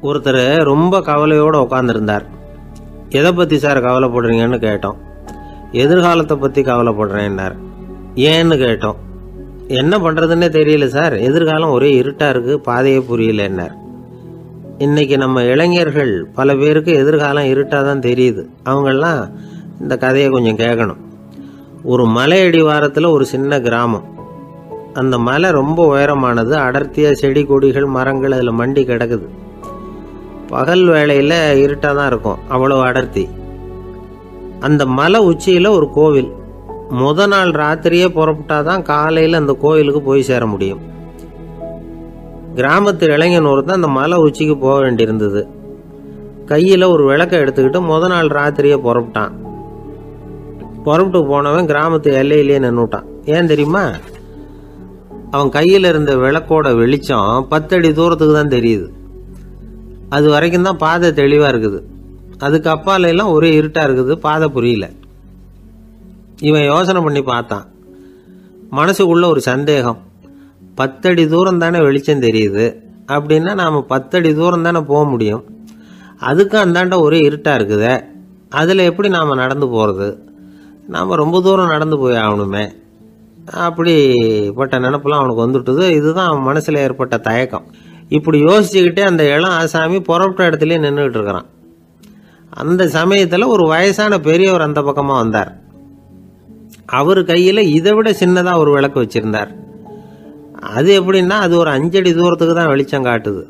ஒருத்தர் ரொம்ப கவலையோடு உட்காந்துருந்தார். எதை பற்றி சார் கவலைப்படுறீங்கன்னு கேட்டோம். எதிர்காலத்தை பற்றி கவலைப்படுறேன்னார். ஏன்னு கேட்டோம். என்ன பண்ணுறதுன்னே தெரியல சார், எதிர்காலம் ஒரே இருட்டாக இருக்குது, பாதையே புரியலன்னார். இன்னைக்கு நம்ம இளைஞர்கள் பல பேருக்கு எதிர்காலம் இருட்டாக தான் தெரியுது. அவங்கெல்லாம் இந்த கதையை கொஞ்சம் கேட்கணும். ஒரு மலை அடிவாரத்தில் ஒரு சின்ன கிராமம். அந்த மலை ரொம்ப உயரமானது. அடர்த்தியாக செடி கொடிகள் மரங்கள் அதில் மண்டி கிடக்குது. பகல் வேளையில் இருட்டாக தான் இருக்கும், அவ்வளோ அடர்த்தி. அந்த மலை உச்சியில் ஒரு கோவில். முத நாள் ராத்திரியே புறப்பட்டாதான் காலையில் அந்த கோவிலுக்கு போய் சேர முடியும். கிராமத்து இளைஞன் ஒருத்தன் அந்த மலை உச்சிக்கு போக வேண்டியிருந்தது. கையில் ஒரு விளக்கை எடுத்துக்கிட்டு முத நாள் ராத்திரியே புறப்பட்டான். புறப்பட்டு போனவன் கிராமத்து எல்லையிலேயே நின்றுட்டான். ஏன் தெரியுமா? அவன் கையில் இருந்த விளக்கோட வெளிச்சம் 10 அடி தூரத்துக்கு தான் தெரியுது. அது வரைக்கும் தான் பாதை தெளிவாக இருக்குது. அதுக்கு அப்பால எல்லாம் ஒரே இருட்டாக இருக்குது, பாதை புரியல. இவன் யோசனை பண்ணி பார்த்தான். மனசுக்குள்ள ஒரு சந்தேகம். 10 அடி தூரம் தானே வெளிச்சம் தெரியுது, அப்படின்னா நாம் 10 அடி தூரம் தானே போக முடியும். அதுக்கு அந்தாண்ட ஒரே இருட்டாக இருக்குதே, அதில் எப்படி நாம் நடந்து போகிறது? நாம் ரொம்ப தூரம் நடந்து போய் ஆகணுமே. அப்படிப்பட்ட நினப்பெல்லாம் அவனுக்கு வந்துட்டுது. இதுதான் அவன் மனசில் ஏற்பட்ட தயக்கம். இப்படி யோசிச்சுக்கிட்டே அந்த இளம் ஆசாமி புறப்பட்ட இடத்துலயே நின்றுகிட்டு இருக்கிறான். அந்த சமயத்தில் ஒரு வயசான பெரியவர் அந்த பக்கமாக வந்தார். அவர் கையில் இதை விட சின்னதாக ஒரு விளக்கு வச்சிருந்தார். அது எப்படின்னா அது ஒரு 5 அடி தூரத்துக்கு தான் வெளிச்சம் காட்டுது.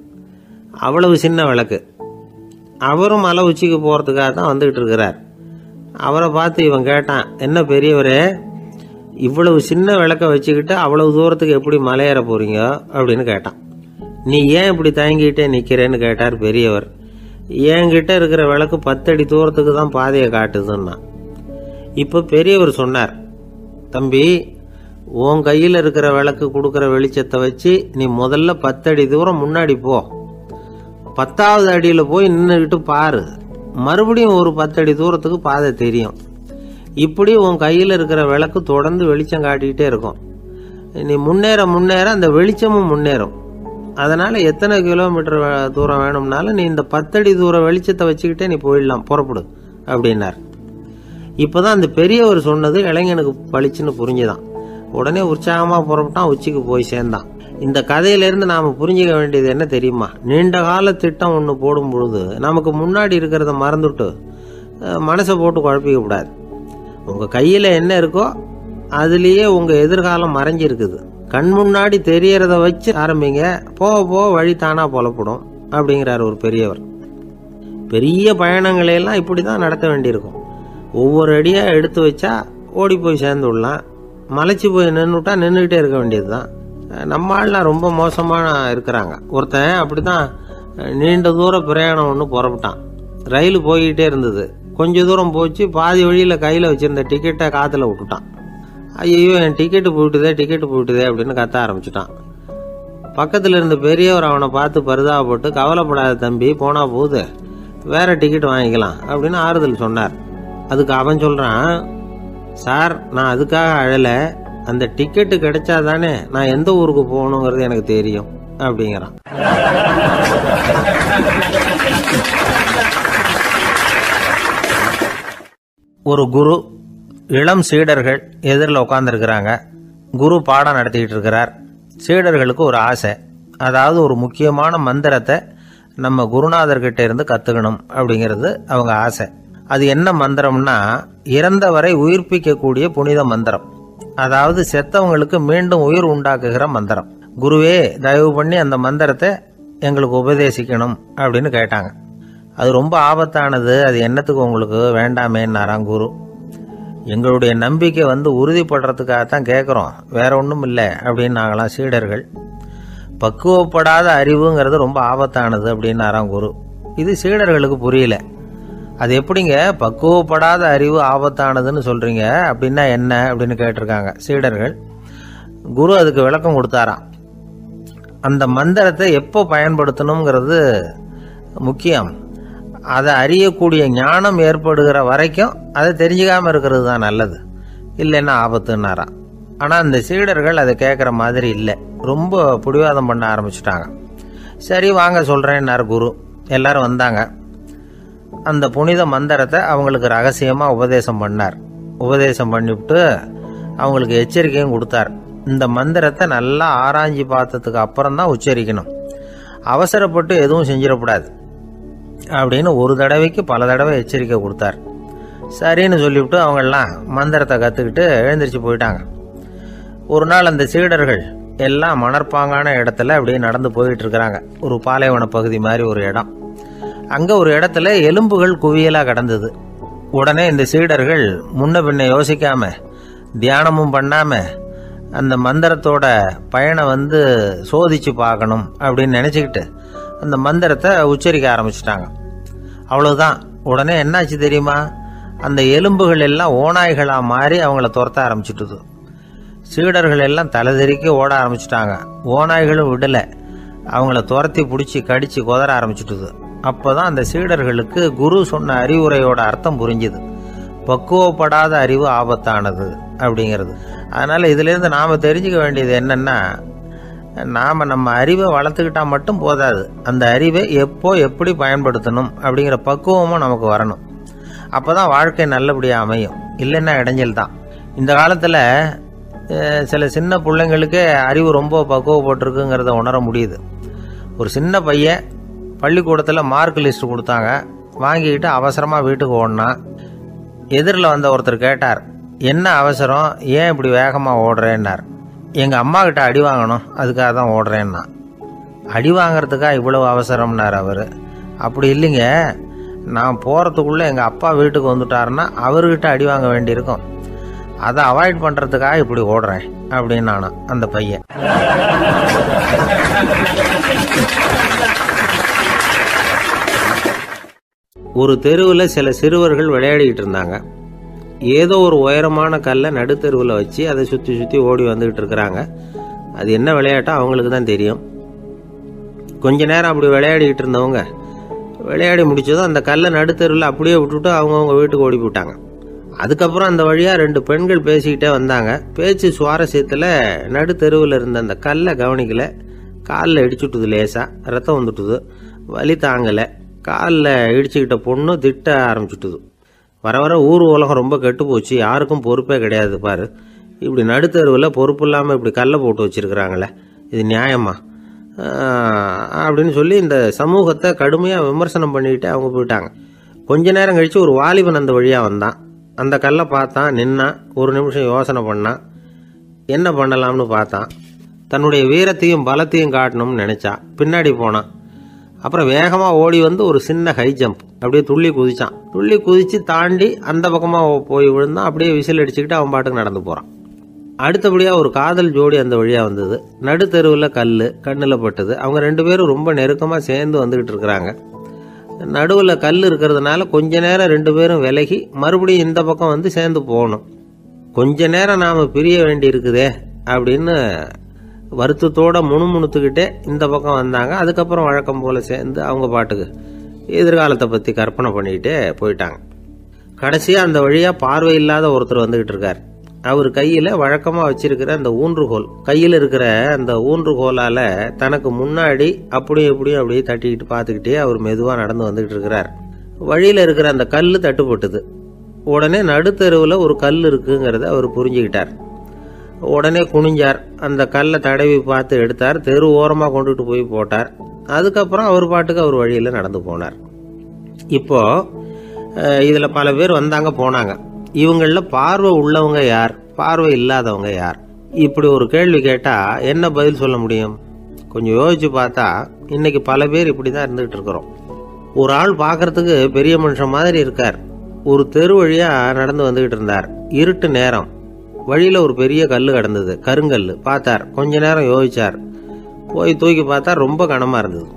அவ்வளவு சின்ன விளக்கு. அவரும் மலை உச்சிக்கு போகிறதுக்காக தான் வந்துக்கிட்டு இருக்கிறார். அவரை பார்த்து இவன் கேட்டான், என்ன பெரியவரே, இவ்வளவு சின்ன விளக்க வச்சுக்கிட்டு அவ்வளவு தூரத்துக்கு எப்படி மலையேற போறீங்க அப்படின்னு கேட்டான். நீ ஏன் இப்படி தயங்கிட்டே நிற்கிறேன்னு கேட்டார் பெரியவர். என்கிட்ட இருக்கிற விளக்கு 10 அடி தூரத்துக்கு தான் பாதையை காட்டுதுன்னா. இப்போ பெரியவர் சொன்னார், தம்பி, உன் கையில் இருக்கிற விளக்கு கொடுக்குற வெளிச்சத்தை வச்சு நீ முதல்ல 10 அடி தூரம் முன்னாடி போ. 10வது அடியில் போய் நின்றுக்கிட்டு பாரு, மறுபடியும் ஒரு 10 அடி தூரத்துக்கு பாதை தெரியும். இப்படி உன் கையில் இருக்கிற விளக்கு தொடர்ந்து வெளிச்சம் காட்டிக்கிட்டே இருக்கும். நீ முன்னேற முன்னேற அந்த வெளிச்சமும் முன்னேறும். அதனால எத்தனை கிலோமீட்டர் தூரம் வேணும்னாலும் நீ இந்த 10 அடி தூரம் வெளிச்சத்தை வச்சுக்கிட்டே நீ போயிடலாம், புறப்படு அப்படின்னார். இப்போதான் அந்த பெரியவர் சொன்னது இளைஞனுக்கு பளிச்சுன்னு புரிஞ்சுதான். உடனே உற்சாகமாக புறப்பட்டான், உச்சிக்கு போய் சேர்ந்தான். இந்த கதையிலிருந்து நாம் புரிஞ்சிக்க வேண்டியது என்ன தெரியுமா? நீண்ட கால திட்டம் ஒன்று போடும் பொழுது நமக்கு முன்னாடி இருக்கிறத மறந்துட்டு மனசை போட்டு குழப்பிக்க கூடாது. உங்கள் கையில் என்ன இருக்கோ அதுலேயே உங்கள் எதிர்காலம் மறைஞ்சிருக்குது. கண் முன்னாடி தெரியறத வச்சு ஆரம்பிங்க, போக போக வழி தானா புலப்படும் அப்படிங்கிறார் ஒரு பெரியவர். பெரிய பயணங்களையெல்லாம் இப்படி தான் நடத்த வேண்டியிருக்கும். ஒவ்வொரு அடியாக எடுத்து வச்சா ஓடி போய் சேர்ந்து விடலாம். மலைச்சி போய் நின்றுட்டா நின்றுக்கிட்டே இருக்க வேண்டியது தான். நம்ம ஆள்லாம் ரொம்ப மோசமான இருக்கிறாங்க. ஒருத்தன் அப்படி தான் நீண்ட தூர பிரயாணம் ஒன்று புறப்பட்டான். ரயில் போய்கிட்டே இருந்தது. கொஞ்சம் தூரம் போச்சு, பாதி வழியில் கையில் வச்சுருந்த டிக்கெட்டை காற்றுல விட்டுட்டான். ஐயோ, என் டிக்கெட்டு போயிட்டுதே அப்படின்னு கத்த ஆரம்பிச்சுட்டான். பக்கத்தில் இருந்த பெரியவர் அவனை பார்த்து பரிதாபப்பட்டு, கவலைப்படாத தம்பி, போனா போகுது, வேற டிக்கெட் வாங்கிக்கலாம் அப்படின்னு ஆறுதல் சொன்னார். அதுக்கு அவன் சொல்கிறான், சார், நான் அதுக்காக அழலை, அந்த டிக்கெட்டு கிடைச்சா தானே நான் எந்த ஊருக்கு போகணுங்கிறது எனக்கு தெரியும் அப்படிங்கிறான். ஒரு குரு, இளம் சீடர்கள் எதிரில் உட்காந்துருக்கிறாங்க. குரு பாடம் நடத்திக்கிட்டு இருக்கிறார். சீடர்களுக்கு ஒரு ஆசை, அதாவது ஒரு முக்கியமான மந்திரத்தை நம்ம குருநாதர்கிட்ட இருந்து கற்றுக்கணும் அப்படிங்கிறது அவங்க ஆசை. அது என்ன மந்திரம்னா, இறந்தவரை உயிர்ப்பிக்கக்கூடிய புனித மந்திரம். அதாவது செத்தவங்களுக்கு மீண்டும் உயிர் உண்டாக்குகிற மந்திரம். குருவே, தயவு பண்ணி அந்த மந்திரத்தை எங்களுக்கு உபதேசிக்கணும் அப்படின்னு கேட்டாங்க. அது ரொம்ப ஆபத்தானது, அது என்னத்துக்கு உங்களுக்கு வேண்டாமேன்னாராம் குரு. எங்களுடைய நம்பிக்கை உறுதிப்படுறதுக்காகத்தான் கேட்குறோம், வேற ஒன்றும் இல்லை அப்படின்னு நாங்களாம் சீடர்கள். பக்குவப்படாத அறிவுங்கிறது ரொம்ப ஆபத்தானது அப்படின்னாராம் குரு. இது சீடர்களுக்கு புரியல. அது எப்படிங்க பக்குவப்படாத அறிவு ஆபத்தானதுன்னு சொல்றீங்க, அப்படின்னா என்ன அப்படின்னு கேட்டிருக்காங்க சீடர்கள். குரு அதுக்கு விளக்கம் கொடுத்தாராம். அந்த மந்திரத்தை எப்போ பயன்படுத்தணுங்கிறது முக்கியம். அதை அறியக்கூடிய ஞானம் ஏற்படுகிற வரைக்கும் அதை தெரிஞ்சுக்காம இருக்கிறது தான் நல்லது, இல்லைன்னா ஆபத்துன்னாராம். ஆனால் அந்த சீடர்கள் அதை கேட்குற மாதிரி இல்லை, ரொம்ப பிடிவாதம் பண்ண ஆரம்பிச்சுட்டாங்க. சரி வாங்க சொல்கிறேன்னார் குரு. எல்லாரும் வந்தாங்க. அந்த புனித மந்திரத்தை அவங்களுக்கு ரகசியமாக உபதேசம் பண்ணார். உபதேசம் பண்ணிவிட்டு அவங்களுக்கு எச்சரிக்கையும் கொடுத்தார். இந்த மந்திரத்தை நல்லா ஆராய்ச்சி பார்த்ததுக்கு அப்புறம் தான் உச்சரிக்கணும், அவசரப்பட்டு எதுவும் செஞ்சிடக்கூடாது அப்படின்னு ஒரு தடவைக்கு பல தடவை எச்சரிக்கை கொடுத்தார். சரின்னு சொல்லிவிட்டு அவங்கெல்லாம் மந்திரத்தை கற்றுக்கிட்டு எழுந்திரிச்சு போயிட்டாங்க. ஒரு நாள் அந்த சீடர்கள் எல்லாம் மணற்பாங்கான இடத்துல அப்படியே நடந்து போயிட்டு இருக்கிறாங்க. ஒரு பாலைவன பகுதி மாதிரி ஒரு இடம். அங்கே ஒரு இடத்துல எலும்புகள் குவியலாக கிடந்தது. உடனே இந்த சீடர்கள் முன்ன பின்ன யோசிக்காம, தியானமும் பண்ணாம, அந்த மந்திரத்தோட பயனை சோதிச்சு பார்க்கணும் அப்படின்னு நினச்சிக்கிட்டு அந்த மந்திரத்தை உச்சரிக்க ஆரம்பிச்சிட்டாங்க. அவ்வளவுதான். உடனே என்னாச்சு தெரியுமா? அந்த எலும்புகள் எல்லாம் ஓநாய்களாக மாறி அவங்கள துரத்த ஆரம்பிச்சுட்டுது. சீடர்கள் எல்லாம் தலைதெறிக்க ஓட ஆரம்பிச்சிட்டாங்க. ஓநாய்களும் விடலை, அவங்கள துரத்தி பிடிச்சி கடிச்சு கொதற ஆரம்பிச்சுட்டுது. அப்போதான் அந்த சீடர்களுக்கு குரு சொன்ன அறிவுரையோட அர்த்தம் புரிஞ்சுது. பக்குவப்படாத அறிவு ஆபத்தானது அப்படிங்கிறது. அதனால் இதிலேருந்து நாம் தெரிஞ்சுக்க வேண்டியது என்னென்னா, நாம் நம்ம அறிவை வளர்த்துக்கிட்டா மட்டும் போதாது, அந்த அறிவை எப்போ எப்படி பயன்படுத்தணும் அப்படிங்கிற பக்குவமும் நமக்கு வரணும். அப்போ தான் வாழ்க்கை நல்லபடியாக அமையும். இல்லைன்னா இடைஞ்சல் தான். இந்த காலத்தில் சில சின்ன பிள்ளைங்களுக்கே அறிவு ரொம்ப பக்குவப்பட்டிருக்குங்கிறத உணர முடியுது. ஒரு சின்ன பையன் பள்ளிக்கூடத்தில் மார்க் லிஸ்ட் கொடுத்தாங்க, வாங்கிக்கிட்டு அவசரமாக வீட்டுக்கு ஓடினான். எதிரில் வந்த ஒருத்தர் கேட்டார், என்ன அவசரம், ஏன் இப்படி வேகமாக ஓடுறேன்னார். எங்கள் அம்மா கிட்ட அடி வாங்கணும், அதுக்காக தான் ஓடுறேன்னா. அடி வாங்கிறதுக்காக இவ்வளவு அவசரம்னார் அவர். அப்படி இல்லைங்க, நான் போகிறதுக்குள்ளே எங்கள் அப்பா வீட்டுக்கு வந்துட்டாருன்னா அவர்கிட்ட அடி வாங்க வேண்டியிருக்கும், அதை அவாய்ட் பண்ணுறதுக்காக இப்படி ஓடுறேன் அப்படின்னு நானும் அந்த பையன். ஒரு தெருவில் சில சிறுவர்கள் விளையாடிக்கிட்டு இருந்தாங்க. ஏதோ ஒரு உயரமான கல்லை நடுத்தெருவில் வச்சு அதை சுற்றி சுற்றி ஓடி வந்துக்கிட்டு இருக்கிறாங்க. அது என்ன விளையாட்டோ அவங்களுக்கு தான் தெரியும். கொஞ்ச நேரம் அப்படி விளையாடிக்கிட்டு இருந்தவங்க விளையாடி முடிச்சதும் அந்த கல்லை நடுத்தெருவில் அப்படியே விட்டுட்டு அவங்கவுங்க வீட்டுக்கு ஓடி போயிட்டாங்க. அதுக்கப்புறம் அந்த வழியாக 2 பெண்கள் பேசிக்கிட்டே வந்தாங்க. பேச்சு சுவாரஸ்யத்தில் நடுத்தெருவில் இருந்த அந்த கல்லை கவனிக்கலை. காலில் இடிச்சுட்டுது, லேசாக ரத்தம் வந்துட்டுது, வலி தாங்கலை. காலில் இடிச்சுக்கிட்ட பொண்ணு திட்ட ஆரம்பிச்சுட்டுது. வர வர ஊர் உலகம் ரொம்ப கெட்டு போச்சு, யாருக்கும் பொறுப்பே கிடையாது பாரு, இப்படி நடுத்தெருவில் பொறுப்பு இல்லாமல் இப்படி கல்லை போட்டு வச்சுருக்கிறாங்களே, இது நியாயமா அப்படின்னு சொல்லி இந்த சமூகத்தை கடுமையாக விமர்சனம் பண்ணிக்கிட்டு அவங்க போயிட்டாங்க. கொஞ்ச நேரம் கழித்து ஒரு வாலிபன் அந்த வழியாக வந்தான். அந்த கல்லை பார்த்தான், நின்னான். ஒரு நிமிஷம் யோசனை பண்ணான், என்ன பண்ணலாம்னு பார்த்தான். தன்னுடைய வீரத்தையும் பலத்தையும் காட்டணும்னு நினச்சான். பின்னாடி போனான். அப்புறம் வேகமாக ஓடி ஒரு சின்ன ஹை ஜம்ப் அப்படியே துள்ளி குதிச்சான். துள்ளி குதித்து தாண்டி அந்த பக்கமாக போய் விழுந்தான். அப்படியே விசில் அடிச்சுக்கிட்டு அவன் பாட்டுக்கு நடந்து போகிறான். அடுத்தபடியாக ஒரு காதல் ஜோடி அந்த வழியாக வந்தது. நடுத்தெருவில் கல் கண்ணில் பட்டது. அவங்க 2 பேரும் ரொம்ப நெருக்கமாக சேர்ந்து வந்துக்கிட்டு இருக்கிறாங்க. நடுவில் கல் இருக்கிறதுனால கொஞ்ச நேரம் 2 பேரும் விலகி மறுபடியும் இந்த பக்கம் சேர்ந்து போகணும். கொஞ்ச நேரம் நாம் பிரிய வேண்டி இருக்குதே அப்படின்னு வருத்தத்தோட முணுமுணுத்துக்கிட்டே இந்த பக்கம் வந்தாங்க. அதுக்கப்புறம் வழக்கம் போல் சேர்ந்து அவங்க பாட்டுக்கு எதிர்காலத்தை பற்றி கற்பனை பண்ணிக்கிட்டே போயிட்டாங்க. கடைசியாக அந்த வழியாக பார்வை இல்லாத ஒருத்தர் வந்துக்கிட்டு இருக்கார். அவர் கையில் வழக்கமாக வச்சிருக்கிற அந்த ஊன்றுகோல், கையில் இருக்கிற அந்த ஊன்றுகோலால் தனக்கு முன்னாடி அப்படியும் இப்படியும் அப்படியே தட்டிக்கிட்டு பார்த்துக்கிட்டே அவர் மெதுவாக நடந்து வந்துக்கிட்டு இருக்கிறார். வழியில் இருக்கிற அந்த கல் தட்டுப்பட்டுது. உடனே நடுத்தெருவில் ஒரு கல் இருக்குங்கிறத அவர் புரிஞ்சுக்கிட்டார். உடனே குனிஞ்சார். அந்த கல்லை தடவி பார்த்து எடுத்தார். தெரு ஓரமாக கொண்டுட்டு போய் போட்டார். அதுக்கப்புறம் அவர் பாட்டுக்கு அவர் வழியில் நடந்து போனார். இப்போது இதில் பல பேர் வந்தாங்க போனாங்க. இவங்களில் பார்வை உள்ளவங்க யார், பார்வை இல்லாதவங்க யார்? இப்படி ஒரு கேள்வி கேட்டால் என்ன பதில் சொல்ல முடியும்? கொஞ்சம் யோசிச்சு பார்த்தா இன்னைக்கு பல பேர் இப்படி தான் இருந்துகிட்டு இருக்கிறோம். ஒரு ஆள் பார்க்கறதுக்கு பெரிய மனுஷன் மாதிரி இருக்கார். ஒரு தெரு வழியாக நடந்து வந்துக்கிட்டு இருந்தார். இருட்டு நேரம். வழியில் ஒரு பெரிய கல் கிடந்தது, கருங்கல். பார்த்தார். கொஞ்ச நேரம் யோசிச்சார். போய் தூக்கி பார்த்தா ரொம்ப கனமாக இருந்தது.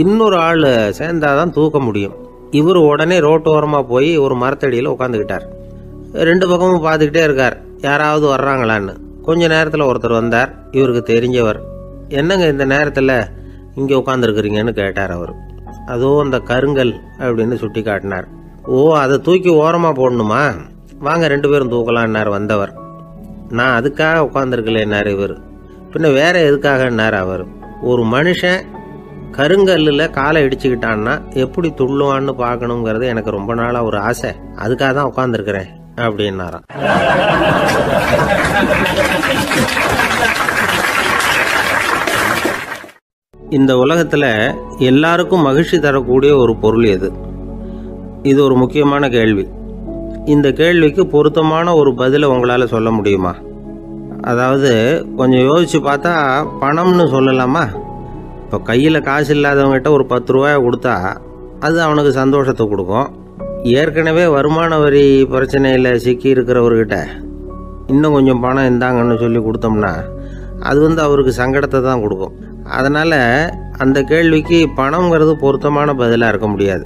இன்னொரு ஆள் சேர்ந்தாதான் தூக்க முடியும். இவர் உடனே ரோட்டோரமாக போய் ஒரு மரத்தடியில் உட்காந்துக்கிட்டார். 2 பக்கமும் பார்த்துக்கிட்டே இருக்கார், யாராவது வர்றாங்களான்னு. கொஞ்ச நேரத்தில் ஒருத்தர் வந்தார். இவருக்கு தெரிஞ்சவர். என்னங்க இந்த நேரத்தில் இங்கே உட்காந்துருக்குறீங்கன்னு கேட்டார் அவர். அதோ அந்த கருங்கல் அப்படின்னு சுட்டி காட்டினார். ஓ, அதை தூக்கி ஓரமாக போடணுமா? வாங்க 2 பேரும் தூக்கலான்னார் வந்தவர். நான் அதுக்காக உட்காந்துருக்கலேன்னார் இவர். பின்ன வேற எதுக்காகன்னார் அவர். ஒரு மனுஷன் கருங்கல்லில் காலை இடிச்சுக்கிட்டான்னா எப்படி துள்ளுவான்னு பார்க்கணுங்கிறது எனக்கு ரொம்ப நாளாக ஒரு ஆசை, அதுக்காக தான் உட்காந்துருக்கிறேன் அப்படின்னாராம். இந்த உலகத்தில் எல்லாருக்கும் மகிழ்ச்சி தரக்கூடிய ஒரு பொருள் எது? இது ஒரு முக்கியமான கேள்வி. இந்த கேள்விக்கு பொருத்தமான ஒரு பதிலை உங்களால் சொல்ல முடியுமா? அதாவது கொஞ்சம் யோசித்து பார்த்தா பணம்னு சொல்லலாமா? இப்போ கையில் காசு இல்லாதவங்ககிட்ட ஒரு 10 ரூபாயை கொடுத்தா அது அவனுக்கு சந்தோஷத்தை கொடுக்கும். ஏற்கனவே வருமான வரி பிரச்சனையில் சிக்கி இருக்கிறவர்கிட்ட இன்னும் கொஞ்சம் பணம் இருந்தாங்கன்னு சொல்லி கொடுத்தோம்னா அது அவருக்கு சங்கடத்தை தான் கொடுக்கும். அதனால் அந்த கேள்விக்கு பணங்கிறது பொருத்தமான பதிலாக இருக்க முடியாது.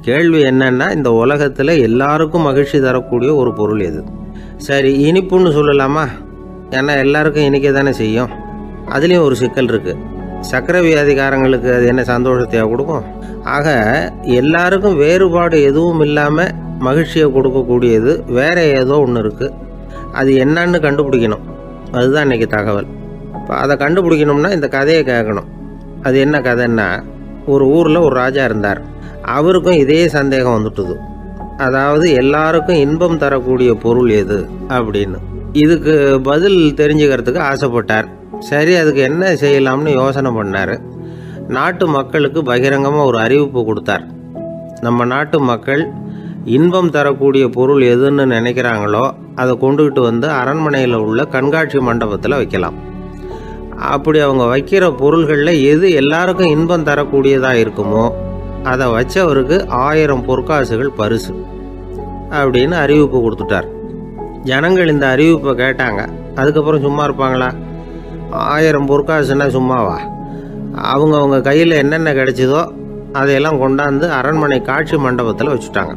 கேள்வி என்னன்னா, இந்த உலகத்தில் எல்லாருக்கும் மகிழ்ச்சி தரக்கூடிய ஒரு பொருள் எது? சரி, இனிப்புன்னு சொல்லலாமா? ஏன்னா எல்லாருக்கும் இனிக்க தானே செய்யும். அதுலேயும் ஒரு சிக்கல் இருக்குது. சர்க்கரை வியாதிக்காரங்களுக்கு அது என்ன சந்தோஷத்தையாக கொடுக்கும்? ஆக எல்லாருக்கும் வேறுபாடு எதுவும் இல்லாமல் மகிழ்ச்சியை கொடுக்கக்கூடியது வேற ஏதோ ஒன்று இருக்குது. அது என்னன்னு கண்டுபிடிக்கணும். அதுதான் இன்றைக்கி தகவல். இப்போ அதை கண்டுபிடிக்கணும்னா இந்த கதையை கேட்கணும். அது என்ன கதைன்னா, ஒரு ஊரில் ஒரு ராஜா இருந்தார். அவருக்கும் இதே சந்தேகம் வந்துட்டுது. அதாவது எல்லாருக்கும் இன்பம் தரக்கூடிய பொருள் எது அப்படின்னு. இதுக்கு பதில் தெரிஞ்சுக்கிறதுக்கு ஆசைப்பட்டார். சரி, அதுக்கு என்ன செய்யலாம்னு யோசனை பண்ணார். நாட்டு மக்களுக்கு பகிரங்கமாக ஒரு அறிவிப்பு கொடுத்தார். நம்ம நாட்டு மக்கள் இன்பம் தரக்கூடிய பொருள் எதுன்னு நினைக்கிறாங்களோ அதை கொண்டுகிட்டு வந்து அரண்மனையில் உள்ள கண்காட்சி மண்டபத்தில் வைக்கலாம். அப்படி அவங்க வைக்கிற பொருள்களில் எது எல்லாருக்கும் இன்பம் தரக்கூடியதாக இருக்குமோ அதை வச்சவருக்கு 1000 பொற்காசுகள் பரிசு அப்படின்னு அறிவிப்பு கொடுத்துட்டார். ஜனங்கள் இந்த அறிவிப்பை கேட்டாங்க. அதுக்கப்புறம் சும்மா இருப்பாங்களா? 1000 பொற்காசுன்னா சும்மாவா? அவங்க கையில் என்னென்ன கிடைச்சதோ அதையெல்லாம் கொண்டாந்து அரண்மனை காட்சி மண்டபத்தில் வச்சுட்டாங்க.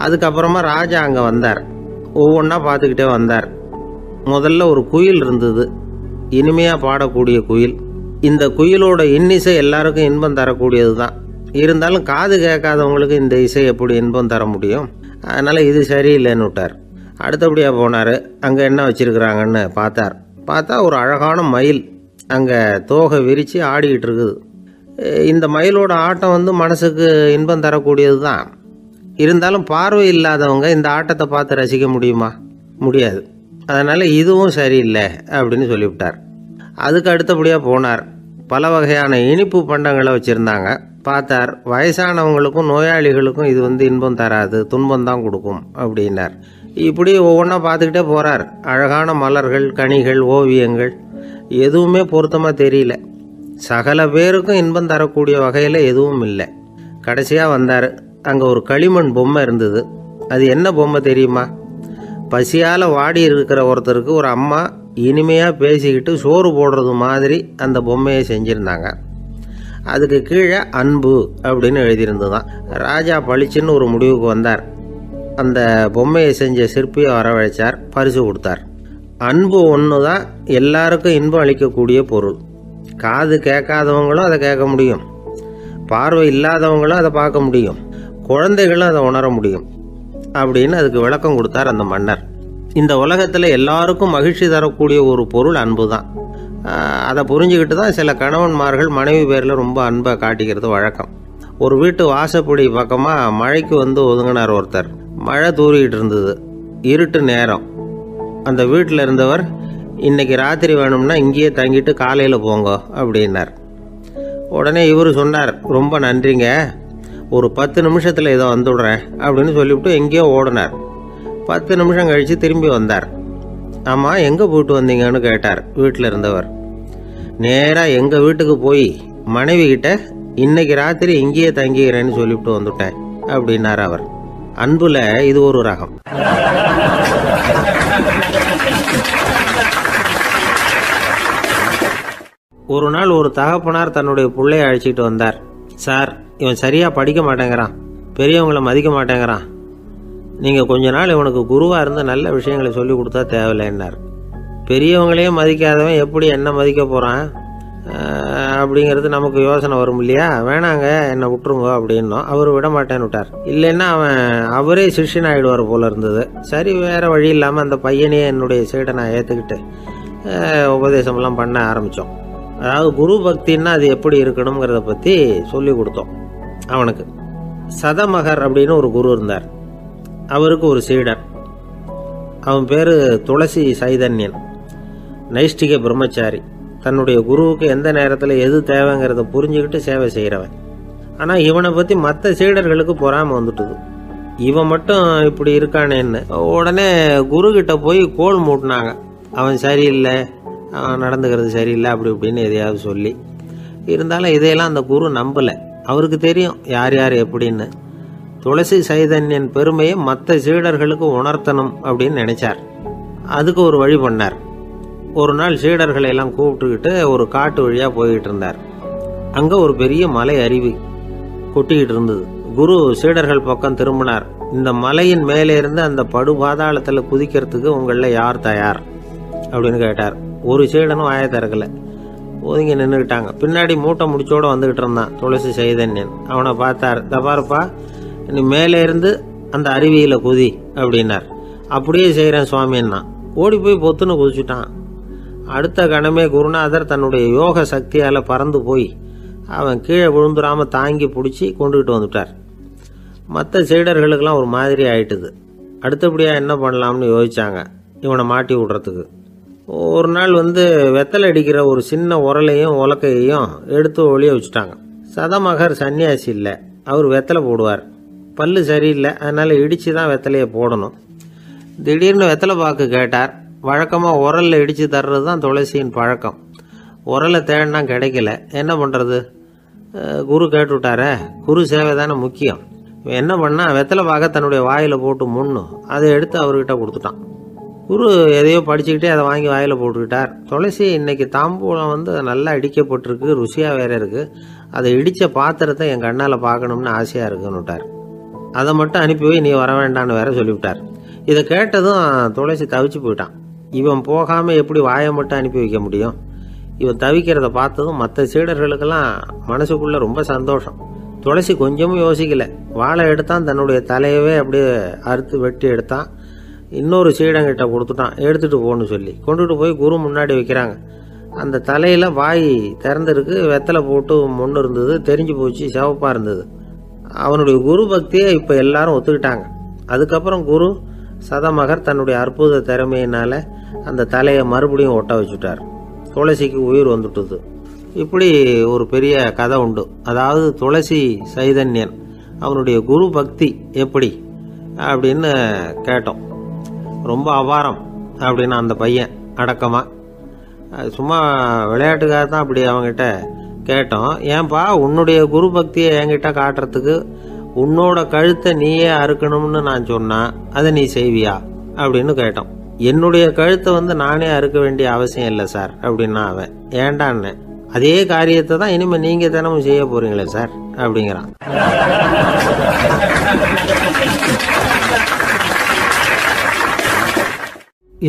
அதுக்கப்புறமா ராஜா அங்கே வந்தார். ஒவ்வொன்றா பார்த்துக்கிட்டே வந்தார். முதல்ல ஒரு குயில் இருந்தது, இனிமையாக பாடக்கூடிய குயில். இந்த குயிலோட இன்னிசை எல்லாருக்கும் இன்பம் தரக்கூடியது தான். இருந்தாலும் காது கேட்காதவங்களுக்கு இந்த இசை எப்படி இன்பம் தர முடியும்? அதனால் இது சரியில்லைன்னு விட்டார். அடுத்தபடியாக போனார். அங்கே என்ன வச்சுருக்குறாங்கன்னு பார்த்தா ஒரு அழகான மயில் அங்கே தோகை விரித்து ஆடிக்கிட்டு இருக்குது. இந்த மயிலோட ஆட்டம் மனசுக்கு இன்பம் தரக்கூடியது தான். இருந்தாலும் பார்வை இல்லாதவங்க இந்த ஆட்டத்தை பார்த்து ரசிக்க முடியுமா? முடியாது. அதனால் இதுவும் சரியில்லை அப்படின்னு சொல்லிவிட்டார். அதுக்கு அடுத்தபடியாக போனார். பல வகையான இனிப்பு பண்டங்களை வச்சுருந்தாங்க. பார்த்தார், வயசானவங்களுக்கும் நோயாளிகளுக்கும் இது இன்பம் தராது, துன்பம் தான் கொடுக்கும் அப்படின்னார். இப்படி ஒவ்வொன்றா பார்த்துக்கிட்டே போகிறார். அழகான மலர்கள், கனிகள், ஓவியங்கள் எதுவுமே பொருத்தமாக தெரியல. சகல பேருக்கும் இன்பம் தரக்கூடிய வகையில் எதுவும் இல்லை. கடைசியாக வந்தார். அங்கே ஒரு களிமண் பொம்மை இருந்தது. அது என்ன பொம்மை தெரியுமா? பசியால் வாடி இருக்கிற ஒருத்தருக்கு ஒரு அம்மா இனிமையாக பேசிக்கிட்டு சோறு போடுறது மாதிரி அந்த பொம்மையை செஞ்சுருந்தாங்க. அதுக்கு கீழே அன்பு அப்படின்னு எழுதியிருந்ததுதான். ராஜா பளிச்சுன்னு ஒரு முடிவுக்கு வந்தார். அந்த பொம்மையை செஞ்ச சிற்பியை வரவழைச்சார், பரிசு கொடுத்தார். அன்பு ஒன்று தான் எல்லாருக்கும் இன்பம் அளிக்கக்கூடிய பொருள். காது கேட்காதவங்களும் அதை கேட்க முடியும், பார்வை இல்லாதவங்களும் அதை பார்க்க முடியும், குழந்தைகளும் அதை உணர முடியும் அப்படின்னு அதுக்கு விளக்கம் கொடுத்தார் அந்த மன்னர். இந்த உலகத்தில் எல்லாருக்கும் மகிழ்ச்சி தரக்கூடிய ஒரு பொருள் அன்பு தான். அதை புரிஞ்சுக்கிட்டு தான் சில கணவன்மார்கள் மனைவி பேரில் ரொம்ப அன்பை காட்டிக்கிறது வழக்கம். ஒரு வீட்டு வாசப்படி பக்கமாக மழைக்கு ஒதுங்கினார் ஒருத்தர். மழை தூரிக்கிட்டு இருந்தது, இருட்டு நேரம். அந்த வீட்டில் இருந்தவர், இன்னைக்கு ராத்திரி வேணும்னா இங்கேயே தங்கிட்டு காலையில் போங்க அப்படின்னார். உடனே இவர் சொன்னார், ரொம்ப நன்றிங்க, ஒரு 10 நிமிஷத்தில் இதை வந்துவிடுறேன் அப்படின்னு சொல்லிவிட்டு எங்கேயோ ஓடினார். 10 நிமிஷம் கழித்து திரும்பி வந்தார். ஆமாம், எங்கே போயிட்டு வந்தீங்கன்னு கேட்டார் வீட்டில் இருந்தவர். நேராக எங்கள் வீட்டுக்கு போய் மனைவி கிட்ட இன்னைக்கு ராத்திரி இங்கேயே தங்கிக்கிறேன்னு சொல்லிவிட்டு வந்துட்டேன் அப்படின்னார் அவர். அன்புல இது ஒரு ரகம். ஒரு நாள் ஒரு தகப்பனார் தன்னுடைய பிள்ளைய அழைச்சிட்டு வந்தார். சார், இவன் சரியாக படிக்க மாட்டேங்கிறான், பெரியவங்களை மதிக்க மாட்டேங்கிறான், நீங்கள் கொஞ்ச நாள் இவனுக்கு குருவாக இருந்து நல்ல விஷயங்களை சொல்லி கொடுத்தா தேவையில்லைன்னார். பெரியவங்களையே மதிக்காதவன் எப்படி என்ன மதிக்க போகிறான் அப்படிங்கிறது நமக்கு யோசனை வரும் இல்லையா? வேணாங்க, என்னை விட்டுருங்க அப்படின்னோம். அவர் விட மாட்டேன்னு விட்டார். இல்லைன்னா அவரே சிஷ்யன் ஆகிடுவார் போல இருந்தது. சரி, வேறு வழி இல்லாமல் அந்த பையனையே என்னுடைய சீடை நான் ஏற்றுக்கிட்டு உபதேசமெல்லாம் பண்ண ஆரம்பித்தோம். அதாவது குரு பக்தின்னா அது எப்படி இருக்கணுங்கிறத பற்றி சொல்லி கொடுத்தோம் அவனுக்கு. சதமகர் அப்படின்னு ஒரு குரு இருந்தார். அவருக்கு ஒரு சீடர். அவன் பேர் துளசி சைதன்யன். நைஷ்டிக பிரம்மச்சாரி. தன்னுடைய குருவுக்கு எந்த நேரத்தில் எது தேவைங்கிறத புரிஞ்சுக்கிட்டு சேவை செய்கிறவன். ஆனால் இவனை பற்றி மற்ற சீடர்களுக்கு பொறாமை வந்துட்டுது. இவன் மட்டும் இப்படி இருக்கானேன்னு உடனே குரு கிட்ட போய் கோல் மூட்டினாங்க. அவன் சரியில்லை, அவன் நடந்துக்கிறது சரியில்லை, அப்படி இப்படின்னு எதையாவது சொல்லி. இருந்தாலும் இதையெல்லாம் அந்த குரு நம்பலை. அவருக்கு தெரியும் யார் யார் எப்படின்னு. துளசி சைதன்யன் பெருமையை மற்ற சீடர்களுக்கு உணர்த்தணும் அப்படின்னு நினைச்சார். அதுக்கு ஒரு வழி பண்ணார். ஒரு நாள் சீடர்களை எல்லாம் கூப்பிட்டுக்கிட்டு ஒரு காட்டு வழியாக போய்கிட்டு இருந்தார். அங்கே ஒரு பெரிய மலை அருவி கொட்டிக்கிட்டு இருந்தது. குரு சீடர்கள் பக்கம் திரும்பினார். இந்த மலையின் மேலே இருந்து அந்த படுபாதாளத்தில் குதிக்கிறதுக்கு உங்களில் யார் தயார் அப்படின்னு கேட்டார். ஒரு சீடனும் வாயை திறக்கலை, ஒதுங்கி நின்றுக்கிட்டாங்க. பின்னாடி மூட்டை முடிச்சோடு வந்துக்கிட்டு இருந்தான் துளசி சைதன்யன். அவனை பார்த்தார். தபாருப்பா, நீ மேலே இருந்து அந்த அருவியில் குதி அப்படின்னார். அப்படியே செய்கிறேன் சுவாமின்னா ஓடி போய் பொத்துன்னு குதிச்சுட்டான். அடுத்த கணமே குருநாதர் தன்னுடைய யோக சக்தியால் பறந்து போய் அவன் கீழே விழுந்துடாமல் தாங்கி பிடிச்சி கொண்டுகிட்டு வந்துட்டார். மற்ற சீடர்களுக்கெல்லாம் ஒரு மாதிரி ஆயிட்டுது. அடுத்தபடியாக என்ன பண்ணலாம்னு யோசிச்சாங்க இவனை மாட்டி விடுறதுக்கு. ஒரு நாள் வெத்தலை அடிக்கிற ஒரு சின்ன உரலையும் உலக்கையையும் எடுத்து ஒளிய வச்சுட்டாங்க. சதமகர் சன்னியாசி இல்லை, அவர் வெத்தலை போடுவார். பல்லு சரியில்லை, அதனால் இடித்து தான் வெத்தலையை போடணும். திடீர்னு வெத்தலை பாக்கு கேட்டார். வழக்கமாக உரலில் இடித்து தர்றது தான் துளசியின் பழக்கம். உரலை தேடினா கிடைக்கல, என்ன பண்ணுறது? குரு கேட்டுவிட்டார. குரு சேவை தானே முக்கியம். என்ன பண்ணா, வெத்தலை பாக்க தன்னுடைய வாயில் போட்டு முன்னும் அதை எடுத்து அவர்கிட்ட கொடுத்துட்டான். குரு எதையோ படிச்சுக்கிட்டே அதை வாங்கி வாயில் போட்டுக்கிட்டார். துளசி இன்னைக்கு தாம்பூலம் நல்லா இடிக்கப்பட்டிருக்கு, ருசியாக வேற இருக்குது, அதை இடித்த பாத்திரத்தை என் கண்ணால் பார்க்கணும்னு ஆசையாக இருக்குன்னு விட்டார். அதை மட்டும் அனுப்பி போய் நீ வர வேண்டான்னு வேற சொல்லிவிட்டார். இதை கேட்டதும் துளசி தவிச்சு போயிட்டான். இவன் போகாமல் எப்படி வாயை மட்டும் அனுப்பி வைக்க முடியும்? இவன் தவிக்கிறத பார்த்ததும் மற்ற சீடர்களுக்கெல்லாம் மனசுக்குள்ளே ரொம்ப சந்தோஷம். துளசி கொஞ்சமும் யோசிக்கலை. வாழை எடுத்தான், தன்னுடைய தலையவே அப்படியே அறுத்து வெட்டி எடுத்தான். இன்னொரு சீடங்கிட்ட கொடுத்துட்டான், எடுத்துகிட்டு போகணும்னு சொல்லி. கொண்டுட்டு போய் குரு முன்னாடி வைக்கிறாங்க. அந்த தலையில் வாய் திறந்துருக்கு, வெத்தலை போட்டு முன்னு இருந்தது, தெரிஞ்சு போச்சு, சிவப்பாக இருந்தது. அவனுடைய குரு பக்தியை இப்போ எல்லாரும் ஒத்துக்கிட்டாங்க. அதுக்கப்புறம் குரு சதமகர் தன்னுடைய அற்புத திறமையினால அந்த தலையை மறுபடியும் ஒட்ட வச்சுட்டார். துளசிக்கு உயிர் வந்துட்டுது. இப்படி ஒரு பெரிய கதை உண்டு. அதாவது துளசி சைதன்யன் அவனுடைய குரு பக்தி எப்படி அப்படின்னு கேட்டோம். ரொம்ப அபாரம் அப்படின்னு அந்த பையன் அடக்கமாக, சும்மா விளையாட்டுக்காக தான் அப்படி அவங்ககிட்ட கேட்டோம். ஏன்பா உன்னுடைய குரு பக்தியை என்கிட்ட காட்டுறதுக்கு உன்னோட கழுத்தை நீயே அறுக்கணும்னு நான் சொன்னா அதை நீ செய்வியா அப்படின்னு கேட்டோம். என்னுடைய கழுத்தை நானே அறுக்க வேண்டிய அவசியம் இல்லை சார் அப்படின்னா அவன். ஏண்டான்னு, அதே காரியத்தை தான் இனிமே நீங்க தினமும் செய்ய போறீங்களே சார் அப்படிங்கிறான்.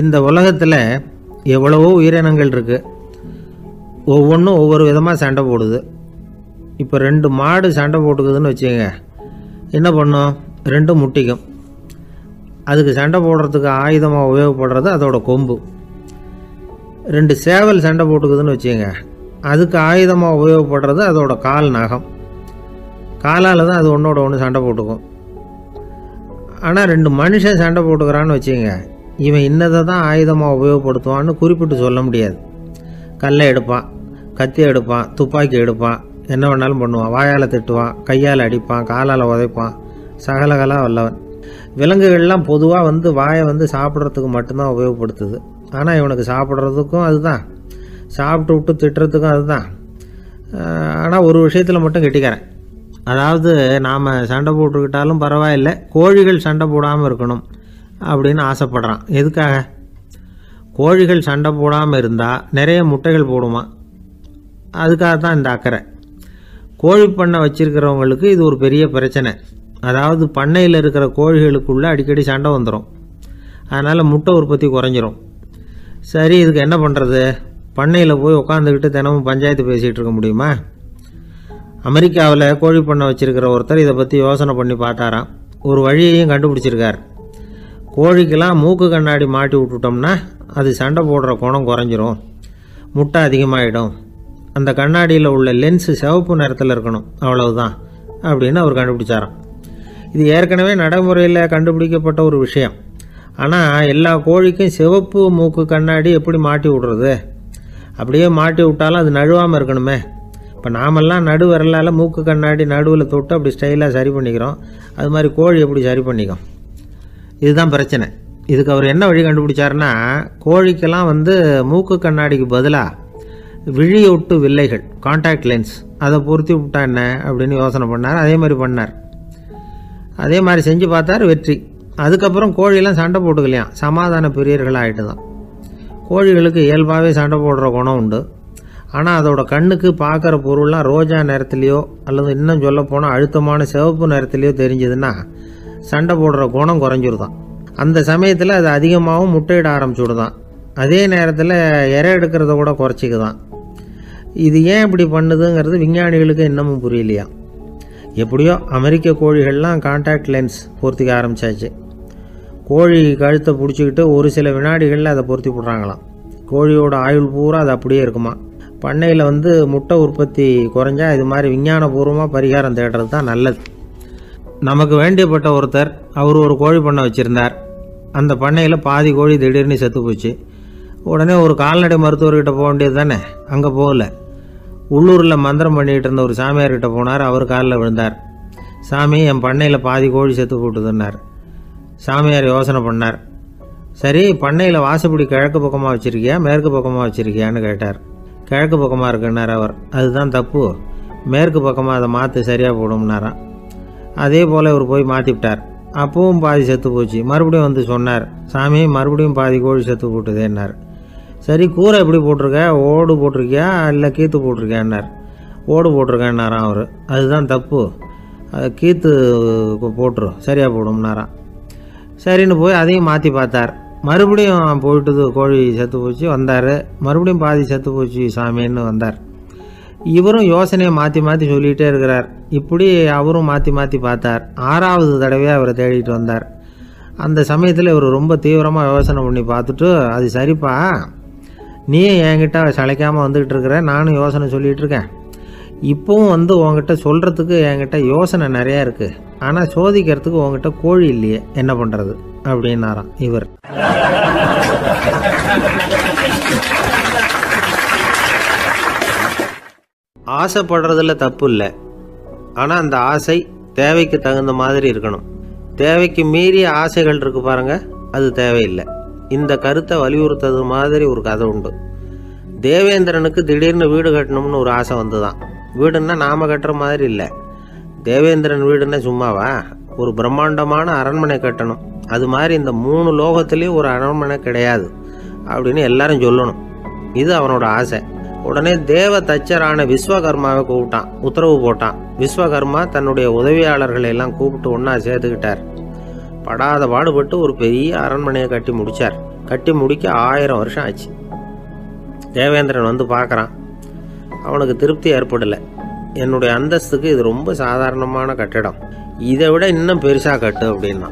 இந்த உலகத்தில் எவ்வளவோ உயிரினங்கள் இருக்கு. ஒவ்வொன்றும் ஒவ்வொரு விதமாக சண்டை போடுது. இப்போ 2 மாடு சண்டை போட்டுக்குதுன்னு வச்சுக்கோங்க, என்ன பண்ணும்? 2 முட்டிக்கும். அதுக்கு சண்டை போடுறதுக்கு ஆயுதமாக உபயோகப்படுறது அதோட கொம்பு. 2 சேவல் சண்டை போட்டுக்குதுன்னு வச்சுக்கோங்க, அதுக்கு ஆயுதமாக உபயோகப்படுறது அதோட கால் நகம். காலால் தான் அது ஒன்றோட ஒன்று சண்டை போட்டுக்கும். ஆனால் 2 மனுஷன் சண்டை போட்டுக்கிறான்னு வச்சுக்கோங்க, இவன் இன்னதை தான் ஆயுதமாக உபயோகப்படுத்துவான்னு குறிப்பிட்டு சொல்ல முடியாது. கல்லை எடுப்பான், கத்தி எடுப்பான், துப்பாக்கி எடுப்பான், என்ன வேணாலும் பண்ணுவான். வாயால் திட்டுவான், கையால் அடிப்பான், காலால் உதைப்பான், சகலகலா வல்லவன். விலங்குகள்லாம் பொதுவாக வாயை சாப்பிட்றதுக்கு மட்டும்தான் உபயோகப்படுத்துது. ஆனால் இவனுக்கு சாப்பிட்றதுக்கும் அதுதான், சாப்பிட்டு விட்டு திட்டுறதுக்கும் அதுதான். ஆனால் ஒரு விஷயத்தில் மட்டும் கெட்டிக்கிறேன். அதாவது நாம் சண்டை போட்டுக்கிட்டாலும் பரவாயில்லை, கோழிகள் சண்டை போடாமல் இருக்கணும் அப்படின்னு ஆசைப்படுறான். எதுக்காக? கோழிகள் சண்டை போடாமல் இருந்தால் நிறைய முட்டைகள் போடுமா, அதுக்காக தான் இந்த அக்கறை. கோழி பண்ணை வச்சிருக்கிறவங்களுக்கு இது ஒரு பெரிய பிரச்சனை. அதாவது பண்ணையில் இருக்கிற கோழிகளுக்குள்ளே அடிக்கடி சண்டை வந்துடும், அதனால் முட்டை உற்பத்தி குறைஞ்சிரும். சரி, இதுக்கு என்ன பண்ணுறது? பண்ணையில் போய் உட்காந்துக்கிட்டு தினமும் பஞ்சாயத்து பேசிகிட்டு இருக்க முடியுமா? அமெரிக்காவில் கோழி பண்ணை வச்சிருக்கிற ஒருத்தர் இதை பற்றி யோசனை பண்ணி பார்த்தாராம். ஒரு வழியையும் கண்டுபிடிச்சிருக்கார். கோழிக்கெல்லாம் மூக்கு கண்ணாடி மாட்டி விட்டுட்டோம்னா அது சண்டை போடுற குணம் குறைஞ்சிரும், முட்டை அதிகமாகிடும் அந்த கண்ணாடியில் உள்ள லென்ஸு சிவப்பு நிறத்தில் இருக்கணும், அவ்வளவுதான் அப்படின்னு அவர் கண்டுபிடிச்சாராம். இது ஏற்கனவே நடைமுறையில் கண்டுபிடிக்கப்பட்ட ஒரு விஷயம். ஆனால் எல்லா கோழிக்கும் சிவப்பு மூக்கு கண்ணாடி எப்படி மாட்டி விடுறது? அப்படியே மாட்டி விட்டாலும் அது நழுவாமல் இருக்கணுமே. இப்போ நாமெல்லாம் நடு விரலால் மூக்கு கண்ணாடி நடுவில் தொட்டு அப்படி ஸ்டைலாக சரி பண்ணிக்கிறோம். அது மாதிரி கோழி எப்படி சரி பண்ணிக்கும்? இதுதான் பிரச்சனை. இதுக்கு அவர் என்ன வழி கண்டுபிடிச்சாருன்னா, கோழிக்கெல்லாம் மூக்கு கண்ணாடிக்கு பதிலாக விழியொட்டு வில்லைகள், கான்டாக்ட் லென்ஸ், அதை பொருத்தி விட்டா என்ன அப்படின்னு யோசனை பண்ணார். அதே மாதிரி பண்ணார். அதே மாதிரி செஞ்சு பார்த்தார், வெற்றி. அதுக்கப்புறம் கோழியெல்லாம் சண்டை போட்டுக்கலையாம், சமாதான பிரியர்கள் ஆகிட்டு தான். கோழிகளுக்கு இயல்பாகவே சண்டை போடுற குணம் உண்டு. ஆனால் அதோட கண்ணுக்கு பார்க்குற பொருள்லாம் ரோஜா நிறத்துலையோ அல்லது இன்னும் சொல்ல போனால் அழுத்தமான சிவப்பு நிறத்துலையோ தெரிஞ்சதுன்னா சண்டை போடுற குணம் குறைஞ்சிருதான். அந்த சமயத்தில் அது அதிகமாகவும் முட்டையிட ஆரம்பிச்சுடுதான். அதே நேரத்தில் இறை எடுக்கிறத கூட குறைச்சிக்குதான். இது ஏன் இப்படி பண்ணுதுங்கிறது விஞ்ஞானிகளுக்கு இன்னமும் புரியலையா. எப்படியோ அமெரிக்க கோழிகள்லாம் கான்டாக்ட் லென்ஸ் பொருத்திக்க ஆரம்பித்தாச்சு. கோழி கழுத்தை பிடிச்சிக்கிட்டு ஒரு சில வினாடிகளில் அதை பொருத்தி போடுறாங்களாம். கோழியோட ஆயுள் பூரா அது அப்படியே இருக்குமா. பண்ணையில் முட்டை உற்பத்தி குறைஞ்சா இது மாதிரி விஞ்ஞானபூர்வமாக பரிகாரம் தேடுறது தான் நல்லது. நமக்கு வேண்டியப்பட்ட ஒருத்தர், அவர் ஒரு கோழி பண்ணை வச்சுருந்தார். அந்த பண்ணையில் பாதி கோழி திடீர்னு செத்து போச்சு. உடனே ஒரு கால்நடை மருத்துவர்கிட்ட போக வேண்டியது தானே. அங்கே போகல. உள்ளூரில் மந்திரம் பண்ணிகிட்டு இருந்த ஒரு சாமியார்கிட்ட போனார். அவர் காலில் விழுந்தார். சாமி, என் பண்ணையில் பாதி கோழி செத்து போட்டுதுன்னார். சாமியார் யோசனை பண்ணார். சரி, பண்ணையில் வாசப்படி கிழக்கு பக்கமாக வச்சுருக்கியா மேற்கு பக்கமாக வச்சுருக்கியான்னு கேட்டார். கிழக்கு பக்கமாக இருக்குன்னார் அவர். அதுதான் தப்பு, மேற்கு பக்கமாக அதை மாற்று, சரியாக போடும்னாராம். அதே போல் இவர் போய் மாற்றிவிட்டார். அப்பவும் பாதி செத்து போச்சு. மறுபடியும் சொன்னார், சாமி மறுபடியும் பாதி கோழி செத்து போட்டுதேன்னார். சரி, கூரை எப்படி போட்டிருக்க, ஓடு போட்டிருக்கியா இல்லை கீத்து போட்டிருக்கியான்னார். ஓடு போட்டிருக்கேன்னாராம் அவர். அதுதான் தப்பு, கீத்து போட்டுரு, சரியாக போடும்னாராம். சரின்னு போய் அதையும் மாற்றி பார்த்தார். மறுபடியும் போயிட்டுது, கோழி செத்து போச்சு. வந்தார். மறுபடியும் பாதி செத்து போச்சு சாமின்னு வந்தார். இவரும் யோசனையை மாற்றி மாற்றி சொல்லிகிட்டே இருக்கிறார். இப்படி அவரும் மாற்றி மாற்றி பார்த்தார். 6வது தடவையாக அவரை தேடிட்டு வந்தார். அந்த சமயத்தில் இவர் ரொம்ப தீவிரமாக யோசனை பண்ணி பார்த்துட்டு, அது சரிப்பா, நீயும் என்கிட்ட சளைக்காமல் வந்துக்கிட்டு இருக்கிற, நானும் யோசனை சொல்லிகிட்டு இருக்கேன். இப்போவும் உங்ககிட்ட சொல்கிறதுக்கு என்கிட்ட யோசனை நிறையா இருக்குது. ஆனால் சோதிக்கிறதுக்கு உங்ககிட்ட கோழி இல்லையே, என்ன பண்ணுறது அப்படின்னாராம் இவர். ஆசைப்படுறதுல தப்பு இல்லை. ஆனால் அந்த ஆசை தேவைக்கு தகுந்த மாதிரி இருக்கணும். தேவைக்கு மீறிய ஆசைகள் இருக்கு பாருங்க, அது தேவையில்லை. இந்த கருத்தை வலியுறுத்தது மாதிரி ஒரு கதை உண்டு. தேவேந்திரனுக்கு திடீர்னு வீடு கட்டணும்னு ஒரு ஆசை வந்துதான். வீடுன்னா நாம கட்டுற மாதிரி இல்லை. தேவேந்திரன் வீடுன்னா சும்மாவா, ஒரு பிரம்மாண்டமான அரண்மனை கட்டணும். அது மாதிரி இந்த 3 லோகத்திலையும் ஒரு அரண்மனை கிடையாது அப்படின்னு எல்லாரும் சொல்லணும். இது அவனோட ஆசை. உடனே தேவ தச்சரான விஸ்வகர்மாவை கூப்பிட்டான், உத்தரவு போட்டான். விஸ்வகர்மா தன்னுடைய உதவியாளர்களை எல்லாம் கூப்பிட்டு ஒன்றா சேர்த்துக்கிட்டார். படாத பாடுபட்டு ஒரு பெரிய அரண்மனையை கட்டி முடித்தார். கட்டி முடிக்க 1000 வருஷம் ஆச்சு. தேவேந்திரன் பார்க்குறான். அவனுக்கு திருப்தி ஏற்படலை. என்னுடைய அந்தஸ்துக்கு இது ரொம்ப சாதாரணமான கட்டிடம், இதை விட இன்னும் பெருசாக கட்டு அப்படின்னா.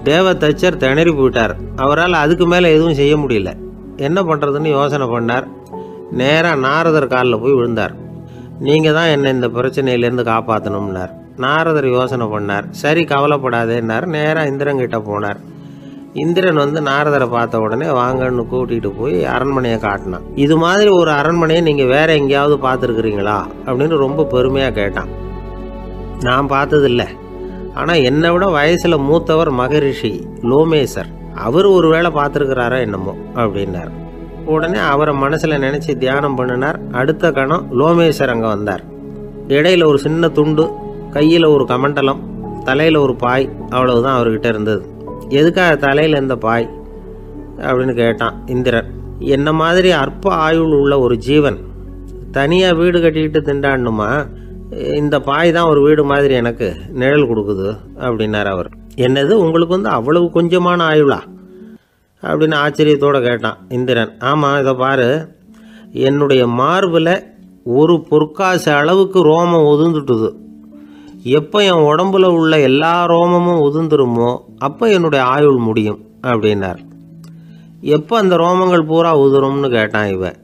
தேவ தச்சர் திணறி போயிட்டார். அவரால் அதுக்கு மேலே எதுவும் செய்ய முடியல. என்ன பண்ணுறதுன்னு யோசனை பண்ணார். நேராக நாரதர் காலில் போய் விழுந்தார். நீங்கள் தான் என்னை இந்த பிரச்சனையிலேருந்து காப்பாற்றணும்னார். நாரதர் யோசனை பண்ணார். சரி, கவலைப்படாதேன்னார். நேராக இந்திரன்கிட்ட போனார். இந்திரன் நாரதரை பார்த்த உடனே வாங்கன்னு கூட்டிகிட்டு போய் அரண்மனையை காட்டினான். இது மாதிரி ஒரு அரண்மனையை நீங்கள் வேற எங்கேயாவது பார்த்துருக்குறீங்களா அப்படின்னு ரொம்ப பெருமையாக கேட்டான். நான் பார்த்ததில்லை, ஆனால் என்னை விட வயசில் மூத்தவர் மகரிஷி லோமேசர், அவர் ஒரு வேளை பார்த்துருக்கிறாரா என்னமோ அப்படின்னார். உடனே அவரை மனசில் நினச்சி தியானம் பண்ணினார். அடுத்த கணம் லோமேசர் அங்கே வந்தார். இடையில ஒரு சின்ன துண்டு, கையில் ஒரு கமண்டலம், தலையில் ஒரு பாய், அவ்வளவுதான் அவர்கிட்ட இருந்தது. எதுக்காக தலையில் இந்த பாய் அப்படின்னு கேட்டான் இந்திரன். என்ன மாதிரி அற்ப ஆயுள் உள்ள ஒரு ஜீவன் தனியாக வீடு கட்டிக்கிட்டு திண்டாடணுமா? இந்த பாய் தான் ஒரு வீடு மாதிரி எனக்கு நிழல் கொடுக்குது அப்படின்னார் அவர். என்னது, உங்களுக்கு அவ்வளவு கொஞ்சமான ஆயுளா அப்படின்னு ஆச்சரியத்தோடு கேட்டான் இந்திரன். ஆமாம், இதை பாரு, என்னுடைய மார்பில் ஒரு பொற்காசு அளவுக்கு ரோமம் உதிர்ந்துட்டுது. எப்போ என் உடம்புல உள்ள எல்லா ரோமமும் உதிர்ந்துருமோ அப்போ என்னுடைய ஆயுள் முடியும் அப்படின்னார். எப்போ அந்த ரோமங்கள் பூரா உதிரும்னு கேட்டான் இவன்.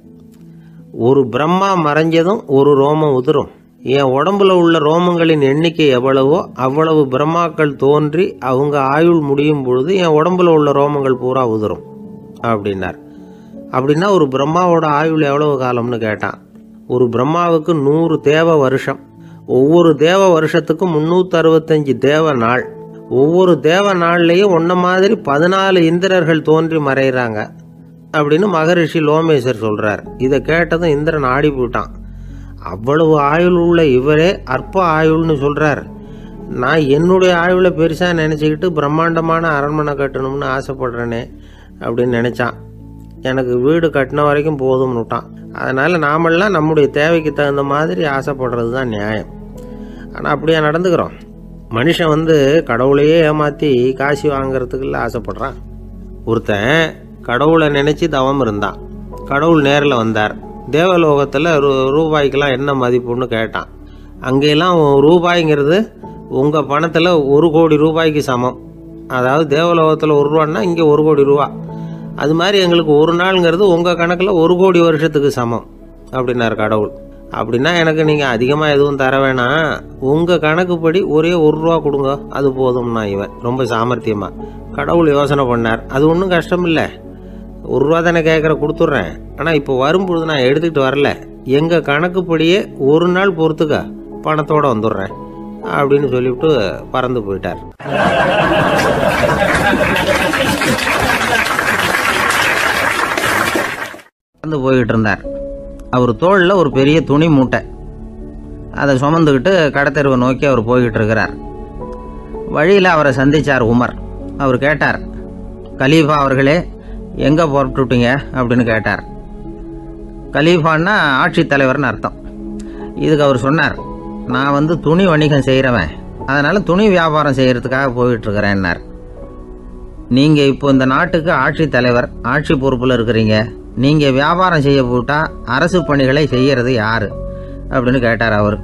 ஒரு பிரம்மா மறைஞ்சதும் ஒரு ரோமம் உதிரும். என் உடம்புல உள்ள ரோமங்களின் எண்ணிக்கை எவ்வளவோ அவ்வளவு பிரம்மாக்கள் தோன்றி அவங்க ஆயுள் முடியும் பொழுது என் உடம்புல உள்ள ரோமங்கள் பூரா உதிரும் அப்படின்னார். அப்படின்னா ஒரு பிரம்மாவோட ஆயுள் எவ்வளவு காலம்னு கேட்டான். ஒரு பிரம்மாவுக்கு 100 தேவ வருஷம். ஒவ்வொரு தேவ வருஷத்துக்கும் 365 தேவ நாள். ஒவ்வொரு தேவ நாள்லையும் ஒன்ன மாதிரி 14 இந்திரர்கள் தோன்றி மறைகிறாங்க அப்படின்னு மகரிஷி லோமேசர் சொல்றார். இதை கேட்டதும் இந்திரன் ஆடி போயிட்டான். அவ்வளவு ஆயுள் உள்ள இவரே அற்ப ஆயுள்னு சொல்றார். நான் என்னுடைய ஆயுளை பெருசா நினைச்சுக்கிட்டு பிரம்மாண்டமான அரண்மனை கட்டணும்னு ஆசைப்படுறேனே அப்படின்னு நினைச்சான். எனக்கு வீடு கட்டின வரைக்கும் போதும்னு விட்டான். அதனால நாமெல்லாம் நம்முடைய தேவைக்கு தகுந்த மாதிரி ஆசைப்படுறது தான் நியாயம். ஆனால் அப்படியே நடந்துக்கிறோம். மனுஷன் கடவுளையே ஏமாற்றி காசு வாங்கிறதுக்குள்ள ஆசைப்படுறான். ஒருத்தன் கடவுளை நினைச்சு தவம் இருந்தான். கடவுள் நேரில் வந்தார். தேவலோகத்தில் ரூபாய்க்கெல்லாம் என்ன மதிப்புன்னு கேட்டான். அங்கெல்லாம் ரூபாய்ங்கிறது உங்கள் பணத்தில் 1 கோடி ரூபாய்க்கு சமம். அதாவது தேவலோகத்தில் 1 ரூபான்னா இங்கே 1 கோடி ரூபா. அது மாதிரி எங்களுக்கு ஒரு நாளுங்கிறது உங்கள் கணக்கில் 1 கோடி வருஷத்துக்கு சமம் அப்படின்னார் கடவுள். அப்படின்னா எனக்கு நீங்கள் அதிகமாக எதுவும் தர வேணாம், உங்கள் கணக்குப்படி ஒரே 1 ரூபா கொடுங்க, அது போதும்னா இவன் ரொம்ப சாமர்த்தியமாக. கடவுள் யோசனை பண்ணார். அது ஒன்றும் கஷ்டம் இல்லை, 1 ரூபா தானே கேட்குற, கொடுத்துட்றேன். ஆனால் இப்போ வரும்பொழுது நான் எடுத்துக்கிட்டு வரல, எங்கள் கணக்குப்படியே 1 நாள் பொறுத்துக்க பணத்தோடு வந்துடுறேன் அப்படின்னு சொல்லிவிட்டு பறந்து போயிட்டார். பறந்து போய்கிட்டு இருந்தார். அவர் தோளில் ஒரு பெரிய துணி மூட்டை, அதை சுமந்துக்கிட்டு கடத்தெருவை நோக்கி அவர் போய்கிட்டு இருக்கிறார். வழியில் அவரை சந்திச்சார் உமர். அவர் கேட்டார், கலீஃபா அவர்களே, எங்கே புறப்பட்டுட்டீங்க அப்படின்னு கேட்டார். கலீஃபான்னா ஆட்சித்தலைவர்னு அர்த்தம். இதுக்கு அவர் சொன்னார், நான் துணி வணிகம் செய்கிறவன், அதனால் துணி வியாபாரம் செய்கிறதுக்காக போயிட்டுருக்கிறேன்னார். நீங்கள் இப்போ இந்த நாட்டுக்கு ஆட்சித்தலைவர், ஆட்சி பொறுப்பில் இருக்கிறீங்க, நீங்கள் வியாபாரம் செய்ய போட்டால் அரசு பணிகளை செய்கிறது யாரு அப்படின்னு கேட்டார் அவர்.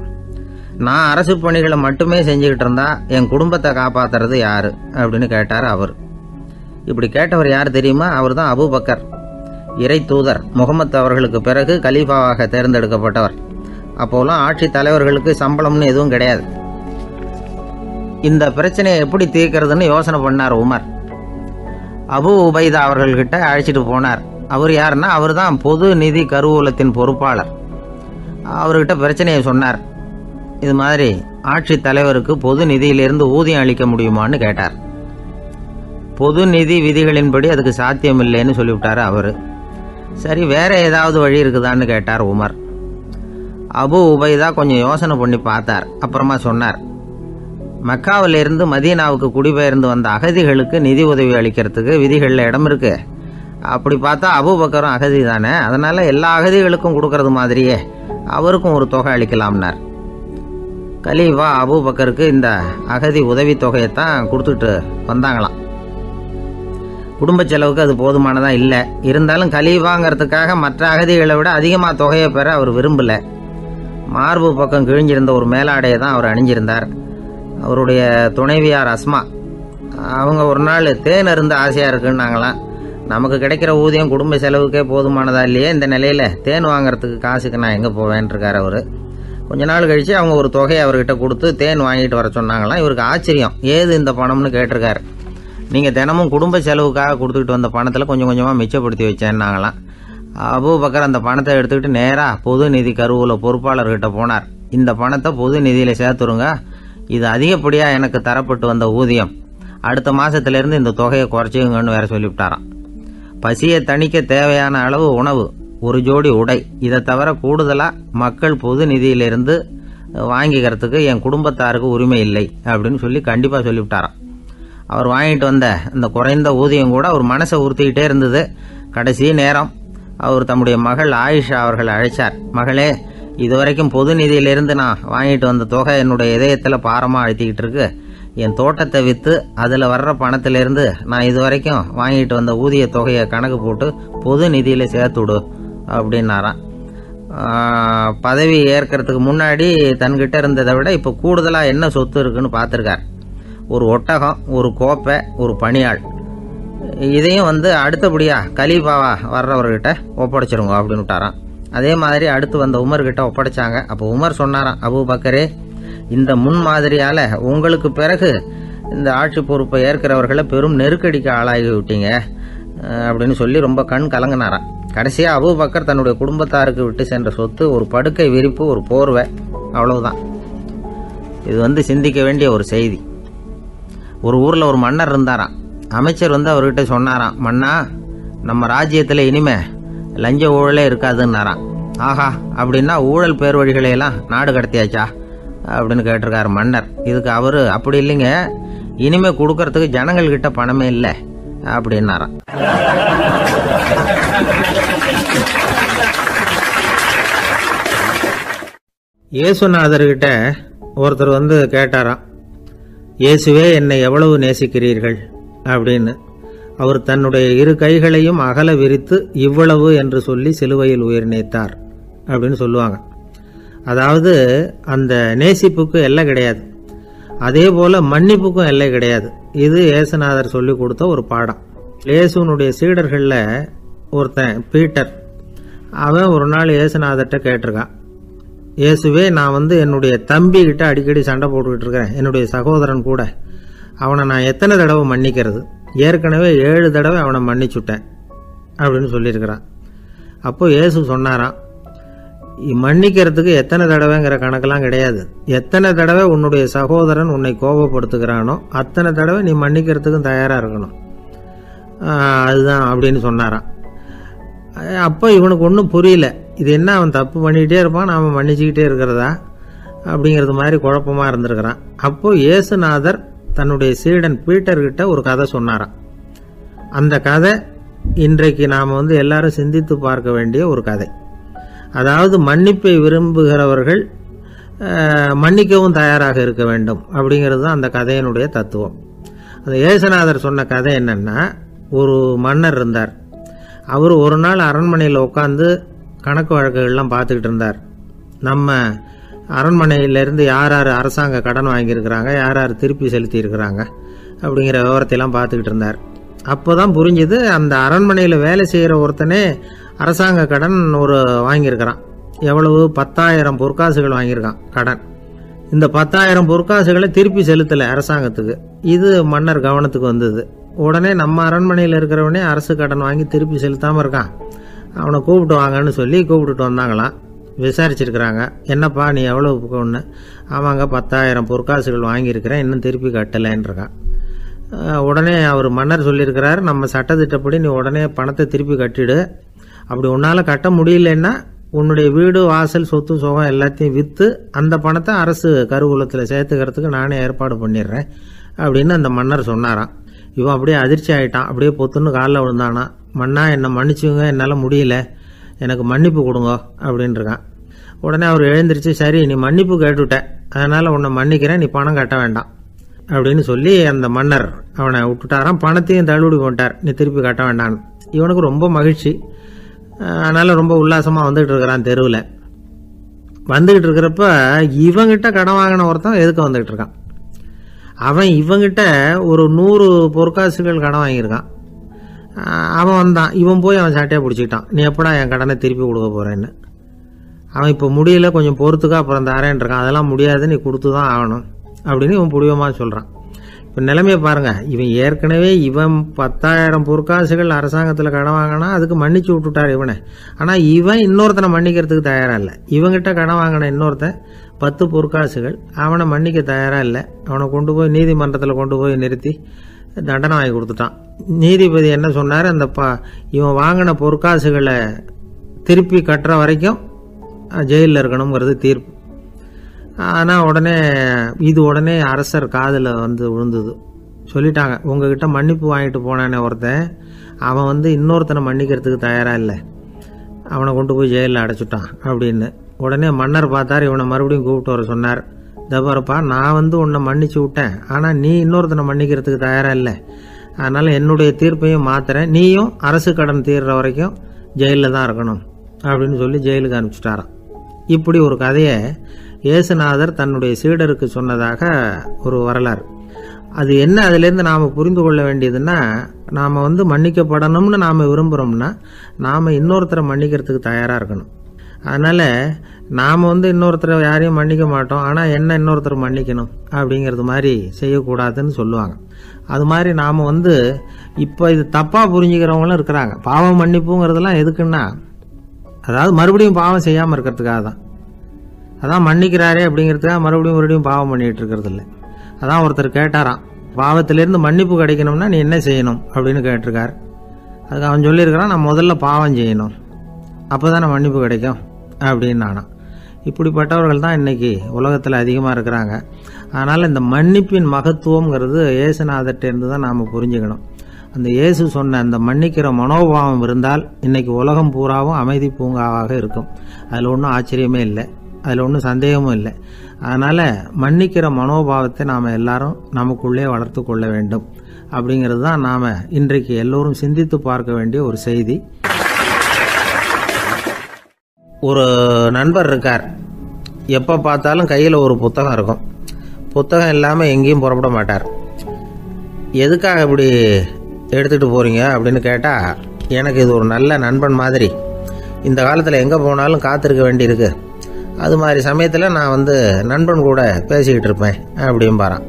நான் அரசு பணிகளை மட்டுமே செஞ்சுக்கிட்டு இருந்தா என் குடும்பத்தை காப்பாற்றுறது யாரு அப்படின்னு கேட்டார் அவர். இப்படி கேட்டவர் யார் தெரியுமா? அவர் தான் அபூபக்கர், இறை தூதர் முகமது அவர்களுக்கு பிறகு கலீஃபாவாக தேர்ந்தெடுக்கப்பட்டவர். அப்போலாம் ஆட்சி தலைவர்களுக்கு சம்பளம்னு எதுவும் கிடையாது. இந்த பிரச்சனையை எப்படி தீர்க்கிறதுன்னு யோசனை பண்ணார் உமர். அபு உபைதா அவர்கள்கிட்ட அழைச்சிட்டு போனார். அவர் யாருன்னா, அவர் தான் பொது நிதி கருவூலத்தின் பொறுப்பாளர். அவர்கிட்ட பிரச்சனையை சொன்னார். இது மாதிரி ஆட்சி தலைவருக்கு பொது நிதியிலிருந்து ஊதியம் அளிக்க முடியுமான்னு கேட்டார். பொது நிதி விதிகளின்படி அதுக்கு சாத்தியம் இல்லைன்னு சொல்லிவிட்டாரு அவரு. சரி, வேற ஏதாவது வழி இருக்குதான்னு கேட்டார் உமர். அபு உபைதா கொஞ்சம் யோசனை பண்ணி பார்த்தார். அப்புறமா சொன்னார், மக்காவிலிருந்து மதீனாவுக்கு குடிபெயர்ந்து வந்த அகதிகளுக்கு நிதி உதவி அளிக்கிறதுக்கு விதிகளில் இடம் இருக்கு. அப்படி பார்த்தா அபூபக்கரும் அகதி தானே, அதனால எல்லா அகதிகளுக்கும் கொடுக்கறது மாதிரியே அவருக்கும் ஒரு தொகை அளிக்கலாம்னார். கலீஃபா அபூபக்கருக்கு இந்த அகதி உதவி தொகையைத்தான் கொடுத்துட்டு வந்தாங்களாம். குடும்ப செலவுக்கு அது போதுமானதா இல்லை. இருந்தாலும் கலீஃபாங்கிறதுக்காக மற்ற அகதிகளை விட அதிகமாக தொகையை பெற அவர் விரும்பல. மார்பு பக்கம் கிழிஞ்சிருந்த ஒரு மேலாடையை தான் அவர் அணிஞ்சிருந்தார். அவருடைய துணைவியார் அஸ்மா, அவங்க ஒரு நாள் தேன் அருந்து ஆசையாக இருக்குன்னாங்களாம். நமக்கு கிடைக்கிற ஊதியம் குடும்ப செலவுக்கே போதுமானதா இல்லையே, இந்த நிலையில் தேன் வாங்கிறதுக்கு காசுக்கு நான் எங்கே போவேன்ருக்கார் அவர். கொஞ்ச நாள் கழித்து அவங்க ஒரு தொகையை அவர்கிட்ட கொடுத்து தேன் வாங்கிட்டு வர சொன்னாங்களாம். இவருக்கு ஆச்சரியம், ஏது இந்த பணம்னு கேட்டிருக்காரு. நீங்கள் தினமும் குடும்ப செலவுக்காக கொடுத்துக்கிட்டு வந்த பணத்தில் கொஞ்சம் கொஞ்சமாக மிச்சப்படுத்தி வச்சேன்னாங்களாம். அபூபக்கர் அந்த பணத்தை எடுத்துக்கிட்டு நேராக பொது நிதி கருவூல பொறுப்பாளர்கிட்ட போனார். இந்த பணத்தை பொது நிதியில் சேர்த்துருங்க, இது அதிகப்படியாக எனக்கு தரப்பட்டு வந்த ஊதியம், அடுத்த மாதத்திலேருந்து இந்த தொகையை குறைச்சிங்கன்னு வேற சொல்லிவிட்டாராம். பசியை தணிக்க தேவையான அளவு உணவு, ஒரு ஜோடி உடை, இதை தவிர கூடுதலாக மக்கள் பொது நிதியிலிருந்து வாங்கிக்கிறதுக்கு என் குடும்பத்தாருக்கு உரிமை இல்லை அப்படின்னு சொல்லி கண்டிப்பாக சொல்லிவிட்டாராம். அவர் வாங்கிட்டு வந்த இந்த குறைந்த ஊதியம் கூட அவர் மனசை உறுத்திக்கிட்டே இருந்தது. கடைசி நேரம் அவர் தம்முடைய மகள் ஆயிஷா அவர்களை அழைச்சார். மகளே, இதுவரைக்கும் பொது நிதியிலிருந்து நான் வாங்கிட்டு வந்த தொகை என்னுடைய இதயத்தில் பாரமாக அழுத்திக்கிட்டு இருக்கு. என் தோட்டத்தை விற்று அதில் வர்ற பணத்திலிருந்து நான் இதுவரைக்கும் வாங்கிட்டு வந்த ஊதிய தொகையை கணக்கு போட்டு பொது நிதியில் சேர்த்துடு அப்படின்னாராம். பதவி ஏற்கிறதுக்கு முன்னாடி தன்கிட்ட இருந்ததை விட இப்போ கூடுதலாக என்ன சொத்து இருக்குன்னு பார்த்துருக்கார். ஒரு ஒட்டகம், ஒரு கோப்பை, ஒரு பணியாள், இதையும் அடுத்தபடியாக கலீஃபாவா வர்றவர்கிட்ட ஒப்படைச்சிருங்க அப்படின்னு விட்டாராம். அதே மாதிரி அடுத்து வந்த உமர்கிட்ட ஒப்படைச்சாங்க. அப்போ உமர் சொன்னாராம், அபூபக்கரே, இந்த முன்மாதிரியால உங்களுக்கு பிறகு இந்த ஆட்சி பொறுப்பை ஏற்கிறவர்களை பெரும் நெருக்கடிக்கு ஆளாகி விட்டீங்க அப்படின்னு சொல்லி ரொம்ப கண் கலங்கினாராம். கடைசியா அபூபக்கர் தன்னுடைய குடும்பத்தாருக்கு விட்டு சென்ற சொத்து ஒரு படுக்கை விரிப்பு, ஒரு போர்வை, அவ்வளவுதான். இது சிந்திக்க வேண்டிய ஒரு செய்தி. ஒரு ஊர்ல ஒரு மன்னர் இருந்தாராம். அமைச்சர் அவர்கிட்ட சொன்னாராம், மன்னா, நம்ம ராஜ்யத்தில் இனிமே லஞ்ச ஊழலே இருக்காதுன்னாராம். ஆஹா, அப்படின்னா ஊழல் பேர் வழிகளையெல்லாம் நாடு கடத்தியாச்சா அப்படின்னு கேட்டிருக்காரு மன்னர். இதுக்கு அவரு, அப்படி இல்லைங்க, இனிமே கொடுக்கறதுக்கு ஜனங்கள்கிட்ட பணமே இல்லை அப்படின்னாராம். இயேசுநாதர்கிட்ட ஒருத்தர் கேட்டாராம், இயேசுவே, என்னை எவ்வளவு நேசிக்கிறீர்கள் அப்படின்னு. அவர் தன்னுடைய இரு கைகளையும் அகல விரித்து இவ்வளவு என்று சொல்லி சிலுவையில் உயிர் நீத்தார் அப்படின்னு சொல்லுவாங்க. அதாவது அந்த நேசிப்புக்கு எல்லை கிடையாது, அதே போல மன்னிப்புக்கும் எல்லை கிடையாது. இது இயேசுநாதர் சொல்லி கொடுத்த ஒரு பாடம். இயேசுனுடைய சீடர்களில் ஒருத்தன் பீட்டர், அவன் ஒரு நாள் இயேசுநாதர்கிட்ட கேட்டிருக்கான், இயேசுவே, நான் என்னுடைய தம்பி கிட்ட அடிக்கடி சண்டை போட்டுக்கிட்டு இருக்கிறேன், என்னுடைய சகோதரன் கூட. அவனை நான் எத்தனை தடவை மன்னிக்கிறது? ஏற்கனவே 7 தடவை அவனை மன்னிச்சுட்டேன் அப்படின்னு சொல்லியிருக்கிறான். அப்போ இயேசு சொன்னாராம், மன்னிக்கிறதுக்கு எத்தனை தடவைங்கிற கணக்கெல்லாம் கிடையாது. எத்தனை தடவை உன்னுடைய சகோதரன் உன்னை கோபப்படுத்துகிறானோ அத்தனை தடவை நீ மன்னிக்கிறதுக்கும் தயாராக இருக்கணும், அதுதான் அப்படின்னு சொன்னாராம். அப்போ இவனுக்கு ஒன்றும் புரியல, இது என்ன அவன் தப்பு பண்ணிக்கிட்டே இருப்பான், நாம மன்னிச்சுக்கிட்டே இருக்கிறதா அப்படிங்கிறது மாதிரி குழப்பமாக இருந்திருக்கிறான். அப்போ இயேசுநாதர் தன்னுடைய சீடன் பீட்டர்கிட்ட ஒரு கதை சொன்னாராம். அந்த கதை இன்றைக்கு நாம் எல்லாரும் சிந்தித்து பார்க்க வேண்டிய ஒரு கதை. அதாவது மன்னிப்பை விரும்புகிறவர்கள் மன்னிக்கவும் தயாராக இருக்க வேண்டும் அப்படிங்கிறது தான் அந்த கதையினுடைய தத்துவம். அந்த இயேசுநாதர் சொன்ன கதை என்னன்னா, ஒரு மன்னர் இருந்தார். அவர் ஒரு நாள் அரண்மனையில் உட்காந்து கணக்கு வழக்குகள்லாம் பார்த்துக்கிட்டு இருந்தார். நம்ம அரண்மனையிலேருந்து யார் யார் அரசாங்க கடன் வாங்கியிருக்கிறாங்க, யார் யார் திருப்பி செலுத்தி இருக்கிறாங்க அப்படிங்கிற விவரத்தையெல்லாம் பார்த்துக்கிட்டு இருந்தார். அப்போ தான் புரிஞ்சுது, அந்த அரண்மனையில் வேலை செய்கிற ஒருத்தனே அரசாங்க கடன் வாங்கியிருக்கிறான். எவ்வளவு? 10,000 பொற்காசுகள் வாங்கியிருக்கான் கடன். இந்த 10,000 பொற்காசுகளை திருப்பி செலுத்தலை அரசாங்கத்துக்கு. இது மன்னர் கவனத்துக்கு வந்தது. உடனே நம்ம அரண்மனையில் இருக்கிறவனே அரசு கடன் வாங்கி திருப்பி செலுத்தாமல் இருக்கான், அவனை கூப்பிட்டு வாங்கன்னு சொல்லி கூப்பிட்டுட்டு வந்தாங்களாம். விசாரிச்சிருக்கிறாங்க, என்னப்பா நீ எவ்வளவு ஒன்று? ஆமாங்க, 10,000 பொற்காசுகள் வாங்கியிருக்கிறேன், இன்னும் திருப்பி கட்டலைன்றிருக்கான். உடனே அவர் மன்னர் சொல்லியிருக்கிறார், நம்ம சட்டத்திட்டப்படி நீ உடனே பணத்தை திருப்பி கட்டிடு. அப்படி உன்னால் கட்ட முடியலன்னா உன்னுடைய வீடு, வாசல், சொத்து, சுகம் எல்லாத்தையும் விற்று அந்த பணத்தை அரசு கருவூலத்தில் சேர்த்துக்கிறதுக்கு நானே ஏற்பாடு பண்ணிடுறேன் அப்படின்னு அந்த மன்னர் சொன்னாராம். இவன் அப்படியே அதிர்ச்சி ஆகிட்டான், அப்படியே பொத்துன்னு காலில் விழுந்தானா. மன்னா, என்னை மன்னிச்சுங்க, என்னால் முடியல, எனக்கு மன்னிப்பு கொடுங்க அப்படின்ட்டுருக்கான். உடனே அவர் எழுந்திரிச்சு, சரி நீ மன்னிப்பு கேட்டுவிட்ட, அதனால் உன்னை மன்னிக்கிறேன், நீ பணம் கட்ட வேண்டாம் அப்படின்னு சொல்லி அந்த மன்னர் அவனை விட்டுட்டாராம். பணத்தையும் தள்ளுபடி போட்டார், நீ திருப்பி கட்ட வேண்டான்னு. இவனுக்கு ரொம்ப மகிழ்ச்சி, அதனால் ரொம்ப உல்லாசமாக வந்துகிட்டு இருக்கிறான். தெருவில் வந்துக்கிட்டு இருக்கிறப்ப இவங்கிட்ட கடன் வாங்கின ஒருத்தன் எதுக்கு வந்துக்கிட்டு இருக்கான். அவன் இவங்கிட்ட ஒரு 100 பொற்காசுகள் கடன் வாங்கியிருக்கான். அவன் வந்தான், இவன் போய் அவன் சாட்டையை பிடிச்சிக்கிட்டான், நீ எப்படா என் கடனை திருப்பி கொடுக்க போறேன்னு. அவன் இப்போ முடியல, கொஞ்சம் பொறுத்துக்கா, அப்புறம் தரேன் இருக்கான். அதெல்லாம் முடியாது, நீ கொடுத்து தான் ஆகணும் அப்படின்னு இவன் புடிவமாக சொல்கிறான். இப்போ நிலைமையை பாருங்க, இவன் ஏற்கனவே 10,000 பொற்காசுகள் அரசாங்கத்தில் கடன் வாங்கினா அதுக்கு மன்னிச்சு விட்டுட்டார் இவனை. ஆனால் இவன் இன்னொருத்தனை மன்னிக்கிறதுக்கு தயாராக இல்லை. இவங்கிட்ட கடன் வாங்கின இன்னொருத்தன் 10 பொற்காசுகள், அவனை மன்னிக்க தயாராக இல்லை. அவனை கொண்டு போய் நீதிமன்றத்தில் கொண்டு போய் நிறுத்தி தண்டனை வாங்கி கொடுத்துட்டான். நீதிபதி என்ன சொன்னார், அந்த இவன் வாங்கின பொற்காசுகளை திருப்பி கட்டுற வரைக்கும் ஜெயிலில் இருக்கணுங்கிறது தீர்ப்பு. ஆனால் உடனே அரசர் காதில் விழுந்தது. சொல்லிட்டாங்க, உங்ககிட்ட மன்னிப்பு வாங்கிட்டு போனானே ஒருத்தன், அவன் இன்னொருத்தனை மன்னிக்கிறதுக்கு தயாராக இல்லை, அவனை கொண்டு போய் ஜெயிலில் அடைச்சிட்டான் அப்படின்னு. உடனே மன்னர் பார்த்தார், இவனை மறுபடியும் கூப்பிட்டு வர சொன்னார். தபாரப்பா, நான் உன்னை மன்னிச்சு விட்டேன், ஆனால் நீ இன்னொருத்தனை மன்னிக்கிறதுக்கு தயாராக இல்லை, அதனால் என்னுடைய தீர்ப்பையும் மாத்துறேன், நீயும் அரசு கடன் தீர்ற வரைக்கும் ஜெயிலில் தான் இருக்கணும் அப்படின்னு சொல்லி ஜெயிலுக்கு அனுப்பிச்சிட்டாராம். இப்படி ஒரு கதையை இயேசுநாதர் தன்னுடைய சீடருக்கு சொன்னதாக ஒரு வரலாறு. அது என்ன, அதுலேருந்து நாம் புரிந்து கொள்ள வேண்டியதுன்னா, நாம் மன்னிக்கப்படணும்னு நாம் விரும்புகிறோம்னா நாம் இன்னொருத்தரை மன்னிக்கிறதுக்கு தயாராக இருக்கணும். அதனால் நாம் இன்னொருத்தரை யாரையும் மன்னிக்க மாட்டோம், ஆனால் என்ன இன்னொருத்தர் மன்னிக்கணும் அப்படிங்கிறது மாதிரி செய்யக்கூடாதுன்னு சொல்லுவாங்க. அது மாதிரி நாம் இப்போ இது தப்பாக புரிஞ்சுக்கிறவங்களும் இருக்கிறாங்க. பாவம் மன்னிப்புங்கிறதெல்லாம் எதுக்குன்னா, அதாவது மறுபடியும் பாவம் செய்யாமல் இருக்கிறதுக்காக தான். அதான் மன்னிக்கிறாரே அப்படிங்கிறதுக்காக மறுபடியும் பாவம் பண்ணிகிட்டு இருக்கிறது இல்லை. அதான் ஒருத்தர் கேட்டாராம், பாவத்திலேருந்து மன்னிப்பு கிடைக்கணும்னா நீ என்ன செய்யணும் அப்படின்னு கேட்டிருக்கார். அதுக்கு அவன் சொல்லியிருக்கிறான், நான் முதல்ல பாவம் செய்யணும், அப்போ தானே மன்னிப்பு கிடைக்கும் அப்படின்னு நானாம். இப்படிப்பட்டவர்கள் தான் இன்றைக்கி உலகத்தில் அதிகமாக இருக்கிறாங்க. அதனால் இந்த மன்னிப்பின் மகத்துவங்கிறது இயேசுநாதர்கிட்டேருந்து தான் நாம் புரிஞ்சுக்கணும். அந்த இயேசு சொன்ன அந்த மன்னிக்கிற மனோபாவம் இருந்தால் இன்றைக்கி உலகம் பூராவும் அமைதி பூங்காவாக இருக்கும். அதில் ஒன்றும் ஆச்சரியமே இல்லை, அதில் ஒன்றும் சந்தேகமும் இல்லை. அதனால் மன்னிக்கிற மனோபாவத்தை நாம் எல்லாரும் நமக்குள்ளே வளர்த்து கொள்ள வேண்டும் அப்படிங்கிறது தான் நாம் இன்றைக்கு எல்லோரும் சிந்தித்து பார்க்க வேண்டிய ஒரு செய்தி. ஒரு நண்பர் இருக்கார், எப்போ பார்த்தாலும் கையில் ஒரு புத்தகம் இருக்கும். புத்தகம் இல்லாமல் எங்கேயும் புறப்பட மாட்டார். எதுக்காக இப்படி எடுத்துகிட்டு போகிறீங்க அப்படின்னு கேட்டால், எனக்கு இது ஒரு நல்ல நண்பன் மாதிரி, இந்த காலத்தில் எங்கே போனாலும் காத்திருக்க வேண்டியிருக்கு, அது மாதிரி சமயத்தில் நான் நண்பன் கூட பேசிக்கிட்டு இருப்பேன் அப்படின்பாரான்.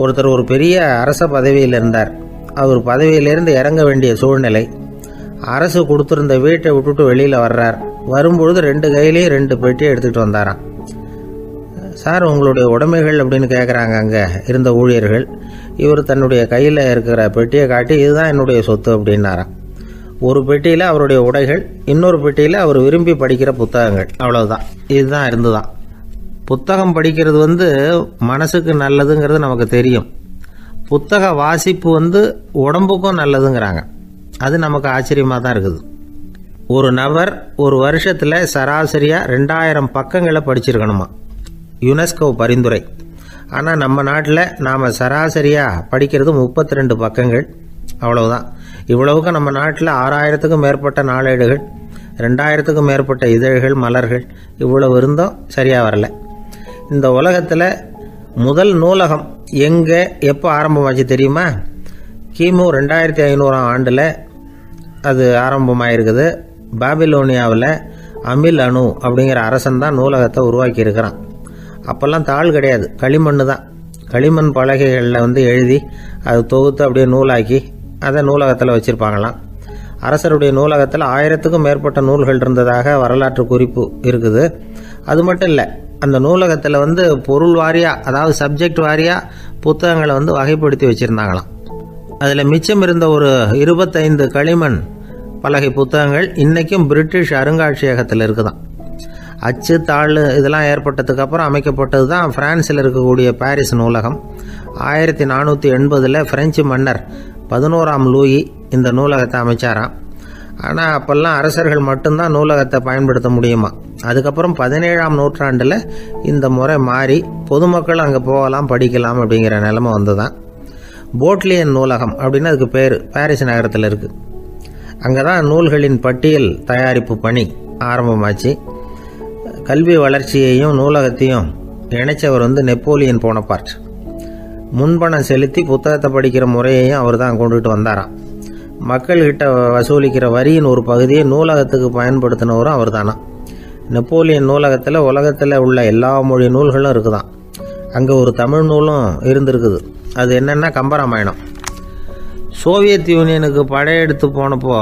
ஒருத்தர் ஒரு பெரிய அரச பதவியில் இருந்தார். அவர் பதவியிலேருந்து இறங்க வேண்டிய சூழ்நிலை. அரசு கொடுத்துருந்த வீட்டை விட்டுட்டு வெளியில் வர்றார். வரும்பொழுது 2 கையிலையும் 2 பெட்டியை எடுத்துகிட்டு வந்தாராம். சார், உங்களுடைய உடைமைகள் அப்படின்னு கேட்குறாங்க அங்கே இருந்த ஊழியர்கள். இவர் தன்னுடைய கையில் இருக்கிற பெட்டியை காட்டி, இதுதான் என்னுடைய சொத்து அப்படின்னாராம். ஒரு பெட்டியில் அவருடைய உடைகள், இன்னொரு பெட்டியில் அவர் விரும்பி படிக்கிற புத்தகங்கள். அவ்வளவுதான், இதுதான் இருந்துதான். புத்தகம் படிக்கிறது மனசுக்கு நல்லதுங்கிறது நமக்கு தெரியும். புத்தக வாசிப்பு உடம்புக்கும் நல்லதுங்கிறாங்க. அது நமக்கு ஆச்சரியமாக தான் இருக்குது. ஒரு நபர் ஒரு வருஷத்தில் சராசரியாக 2000 பக்கங்களை படிச்சிருக்கணுமா, யுனெஸ்கோ பரிந்துரை. ஆனால் நம்ம நாட்டில் நாம் சராசரியாக படிக்கிறது 32 பக்கங்கள். அவ்வளவுதான். இவ்வளவுக்கு நம்ம நாட்டில் 6000த்துக்கும் மேற்பட்ட நாளேடுகள், 2000த்துக்கும் மேற்பட்ட இதழ்கள், மலர்கள், இவ்வளவு இருந்தும் சரியாக வரல. இந்த உலகத்தில் முதல் நூலகம் எங்கே எப்போ ஆரம்பமாச்சு தெரியுமா? கிமு 2500ஆம் ஆண்டில் அது ஆரம்பமாயிருக்குது. பாபிலோனியாவில் அமில் அணு அப்படிங்கிற அரசன் தான் நூலகத்தை உருவாக்கி இருக்கிறான். அப்போல்லாம் தாள் கிடையாது, களிமண் தான். களிமண் பலகைகளில் எழுதி அது தொகுத்து அப்படியே நூலாக்கி அதை நூலகத்தில் வச்சுருப்பாங்களாம். அரசருடைய நூலகத்தில் 1000த்துக்கும் மேற்பட்ட நூல்கள் இருந்ததாக வரலாற்று குறிப்பு இருக்குது. அது மட்டும் இல்லை, அந்த நூலகத்தில் பொருள் வாரியாக, அதாவது சப்ஜெக்ட் வாரியாக புத்தகங்களை வகைப்படுத்தி வச்சுருந்தாங்களாம். அதில் மிச்சம் இருந்த ஒரு 25 களிமண் பலகை புத்தகங்கள் இன்றைக்கும் பிரிட்டிஷ் அருங்காட்சியகத்தில் இருக்குதான். அச்சு தாள் இதெல்லாம் ஏற்பட்டதுக்கு அப்புறம் அமைக்கப்பட்டது தான் பிரான்சில் இருக்கக்கூடிய பாரிஸ் நூலகம். 1480 பிரெஞ்சு மன்னர் 11ஆம் லூயி இந்த நூலகத்தை அமைச்சாராம். ஆனால் அப்போல்லாம் அரசர்கள் மட்டும்தான் நூலகத்தை பயன்படுத்த முடியுமா. அதுக்கப்புறம் 17ஆம் நூற்றாண்டில் இந்த முறை மாறி பொதுமக்கள் அங்கே போகலாம், படிக்கலாம் அப்படிங்கிற நிலைமை வந்துதான். போட்லியன் நூலகம் அப்படின்னு அதுக்கு பேர், பாரிஸ் நகரத்தில் இருக்குது. அங்கே தான் நூல்களின் பட்டியல் தயாரிப்பு பணி ஆரம்பமாச்சு. கல்வி வளர்ச்சியையும் நூலகத்தையும் இணைச்சவர் நெப்போலியன் போனபார்ட். முன்பணம் செலுத்தி புத்தகத்தை படிக்கிற முறையையும் அவர் தான் கொண்டுட்டு வந்தாராம். மக்கள்கிட்ட வசூலிக்கிற வரியின் ஒரு பகுதியை நூலகத்துக்கு பயன்படுத்தினவரும் அவர் தானா. நெப்போலியன் நூலகத்தில் உலகத்தில் உள்ள எல்லா மொழி நூல்களும் இருக்குதான். அங்கே ஒரு தமிழ் நூலும் இருந்திருக்குது. அது என்னென்னா கம்பராமாயணம். சோவியத் யூனியனுக்கு படையெடுத்து போனப்போ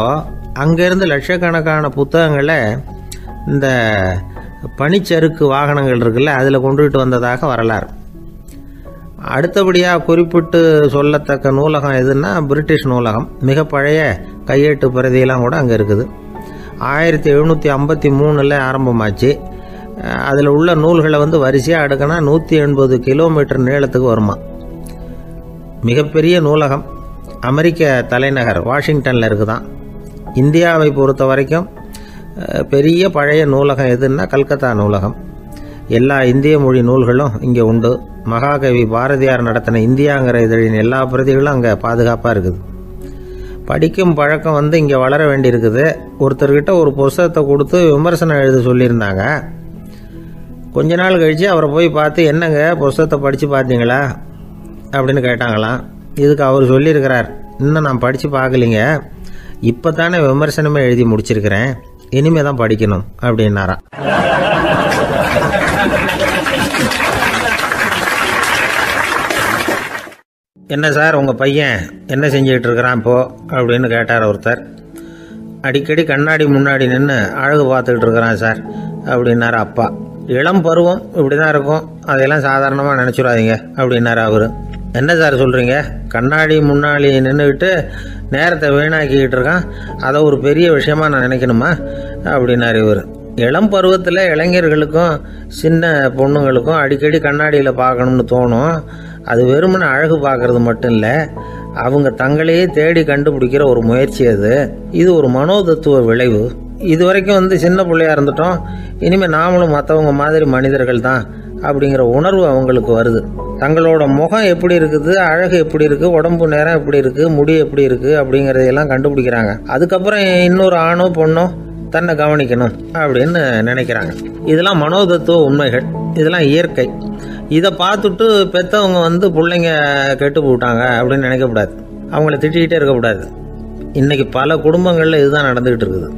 அங்கேருந்து லட்சக்கணக்கான புத்தகங்களை இந்த பனிச்சறுக்கு வாகனங்கள் இருக்குல்ல, அதில் கொண்டுகிட்டு வந்ததாக வரலாறு. அடுத்தபடியாக குறிப்பிட்டு சொல்லத்தக்க நூலகம் எதுன்னா பிரிட்டிஷ் நூலகம். மிக பழைய கையெழுத்து பிரதியெல்லாம் கூட அங்கே இருக்குது. 1753 ஆரம்பமாச்சு. அதில் உள்ள நூல்களை வரிசையாக அடுக்கினா 180 கிலோமீட்டர் நீளத்துக்கு வருமா. மிகப்பெரிய நூலகம் அமெரிக்க தலைநகர் வாஷிங்டனில் இருக்குதான். இந்தியாவை பொறுத்த வரைக்கும் பெரிய பழைய நூலகம் எதுன்னா கல்கத்தா நூலகம். எல்லா இந்திய மொழி நூல்களும் இங்கே உண்டு. மகாகவி பாரதியார் நடத்தின இந்தியாங்கிற இதழின் எல்லா பிரதிகளும் அங்கே பாதுகாப்பாக இருக்குது. படிக்கும் பழக்கம் இங்கே வளர வேண்டியிருக்குது. ஒருத்தர்கிட்ட ஒரு புஸ்தகத்தை கொடுத்து விமர்சனம் எழுத சொல்லியிருந்தாங்க. கொஞ்ச நாள் கழித்து அவரை போய் பார்த்து, என்னங்க புஸ்தகத்தை படித்து பார்த்தீங்களா அப்படின்னு கேட்டாங்களாம். இதுக்கு அவர் சொல்லியிருக்கிறார், இன்னும் நான் படித்து பார்க்கலிங்க, இப்போ தானே விமர்சனமே எழுதி முடிச்சிருக்கிறேன், இனிமே தான் படிக்கணும் அப்படின்னாராம். என்ன சார் உங்கள் பையன் என்ன செஞ்சுக்கிட்டு இருக்கிறான் இப்போ அப்படின்னு கேட்டார் ஒருத்தர். அடிக்கடி கண்ணாடி முன்னாடி நின்று அழகு பார்த்துக்கிட்டு இருக்கிறான் சார் அப்படின்னாரு அப்பா. இளம் பருவம் இப்படி தான் இருக்கும், அதையெல்லாம் சாதாரணமாக நினச்சிடாதீங்க அப்படின்னாரு அவர். என்ன சார் சொல்கிறீங்க, கண்ணாடி முன்னாடி நின்றுக்கிட்டு நேரத்தை வீணாக்கிக்கிட்டு இருக்கான், அதை ஒரு பெரிய விஷயமா நான் நினைக்கணுமா அப்படின்னாரு இவர். இளம் பருவத்தில் இளைஞர்களுக்கும் சின்ன பொண்ணுங்களுக்கும் அடிக்கடி கண்ணாடியில் பார்க்கணும்னு தோணும். அது வெறுமனே அழகு பார்க்கறது மட்டும் இல்லை, அவங்க தங்களையே தேடி கண்டுபிடிக்கிற ஒரு முயற்சி அது. இது ஒரு மனோதத்துவ விளைவு. இது வரைக்கும் சின்ன பிள்ளையா இருந்துட்டோம், இனிமேல் நாமளும் மற்றவங்க மாதிரி மனிதர்கள் தான் அப்படிங்கிற உணர்வு அவங்களுக்கு வருது. தங்களோட முகம் எப்படி இருக்குது, அழகு எப்படி இருக்குது, உடம்பு நேரம் எப்படி இருக்குது, முடி எப்படி இருக்குது அப்படிங்கிறதையெல்லாம் கண்டுபிடிக்கிறாங்க. அதுக்கப்புறம் இன்னொரு ஆணோ பொண்ணோ தன்னை கவனிக்கணும் அப்படின்னு நினைக்கிறாங்க. இதெல்லாம் மனோதத்துவ உண்மைகள், இதெல்லாம் இயற்கை. இதை பார்த்துட்டு பெற்றவங்க பிள்ளைங்க கெட்டு போட்டாங்க அப்படின்னு நினைக்கக்கூடாது, அவங்கள திட்டிகிட்டே இருக்கக்கூடாது. இன்னைக்கு பல குடும்பங்களில் இதுதான் நடந்துகிட்டு இருக்குது.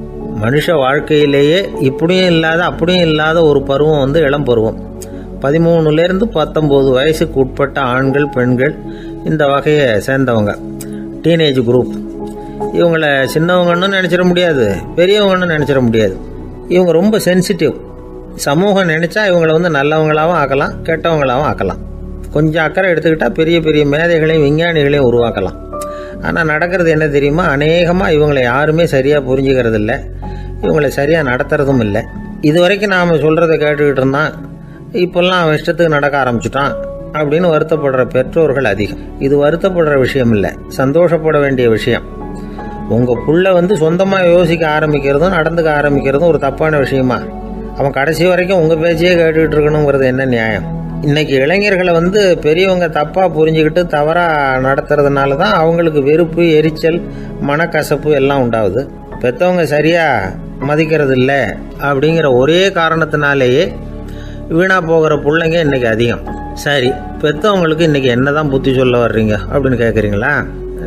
மனுஷ வாழ்க்கையிலேயே இப்படியும் இல்லாத அப்படியும் இல்லாத ஒரு பருவம் இளம் பருவம். 13லேருந்து 19 வயசுக்கு உட்பட்ட ஆண்கள் பெண்கள் இந்த வகையை சேர்ந்தவங்க, டீனேஜ் குரூப். இவங்களை சின்னவங்கன்னு நினச்சிட முடியாது, பெரியவங்கன்னு நினச்சிட முடியாது. இவங்க ரொம்ப சென்சிட்டிவ். சமூகம் நினச்சா இவங்களை நல்லவங்களாகவும் ஆக்கலாம், கெட்டவங்களாகவும் ஆக்கலாம். கொஞ்சம் அக்கறை எடுத்துக்கிட்டால் பெரிய பெரிய மேதைகளையும் விஞ்ஞானிகளையும் உருவாக்கலாம். ஆனால் நடக்கிறது என்ன தெரியுமா, அநேகமாக இவங்களை யாருமே சரியாக புரிஞ்சுக்கிறது இல்லை, இவங்களை சரியாக நடத்துறதும் இல்லை. இது வரைக்கும் நாம் சொல்கிறத கேட்டுக்கிட்டு இருந்தான், இப்போல்லாம் அவன் இஷ்டத்துக்கு நடக்க ஆரம்பிச்சுட்டான் அப்படின்னு வருத்தப்படுற பெற்றோர்கள் அதிகம். இது வருத்தப்படுற விஷயம் இல்லை, சந்தோஷப்பட வேண்டிய விஷயம். உங்கள் புள்ள சொந்தமாக யோசிக்க ஆரம்பிக்கிறதும் நடந்துக்க ஆரம்பிக்கிறதும் ஒரு தப்பான விஷயமா? அவன் கடைசி வரைக்கும் உங்கள் பேச்சையே கேட்டுக்கிட்டு இருக்கணுங்கிறது என்ன நியாயம்? இன்னைக்கு இளைஞர்களை பெரியவங்க தப்பாக புரிஞ்சுக்கிட்டு தவறாக நடத்துறதுனால தான் அவங்களுக்கு வெறுப்பு, எரிச்சல், மனக்கசப்பு எல்லாம் உண்டாகுது. பெற்றவங்க சரியாக மதிக்கிறது இல்லை அப்படிங்கிற ஒரே காரணத்தினாலேயே வீணாக போகிற பிள்ளைங்க இன்னைக்கு அதிகம். சரி, பெற்றவங்களுக்கு இன்னைக்கு என்ன தான் புத்தி சொல்ல வர்றீங்க அப்படின்னு கேட்குறீங்களா?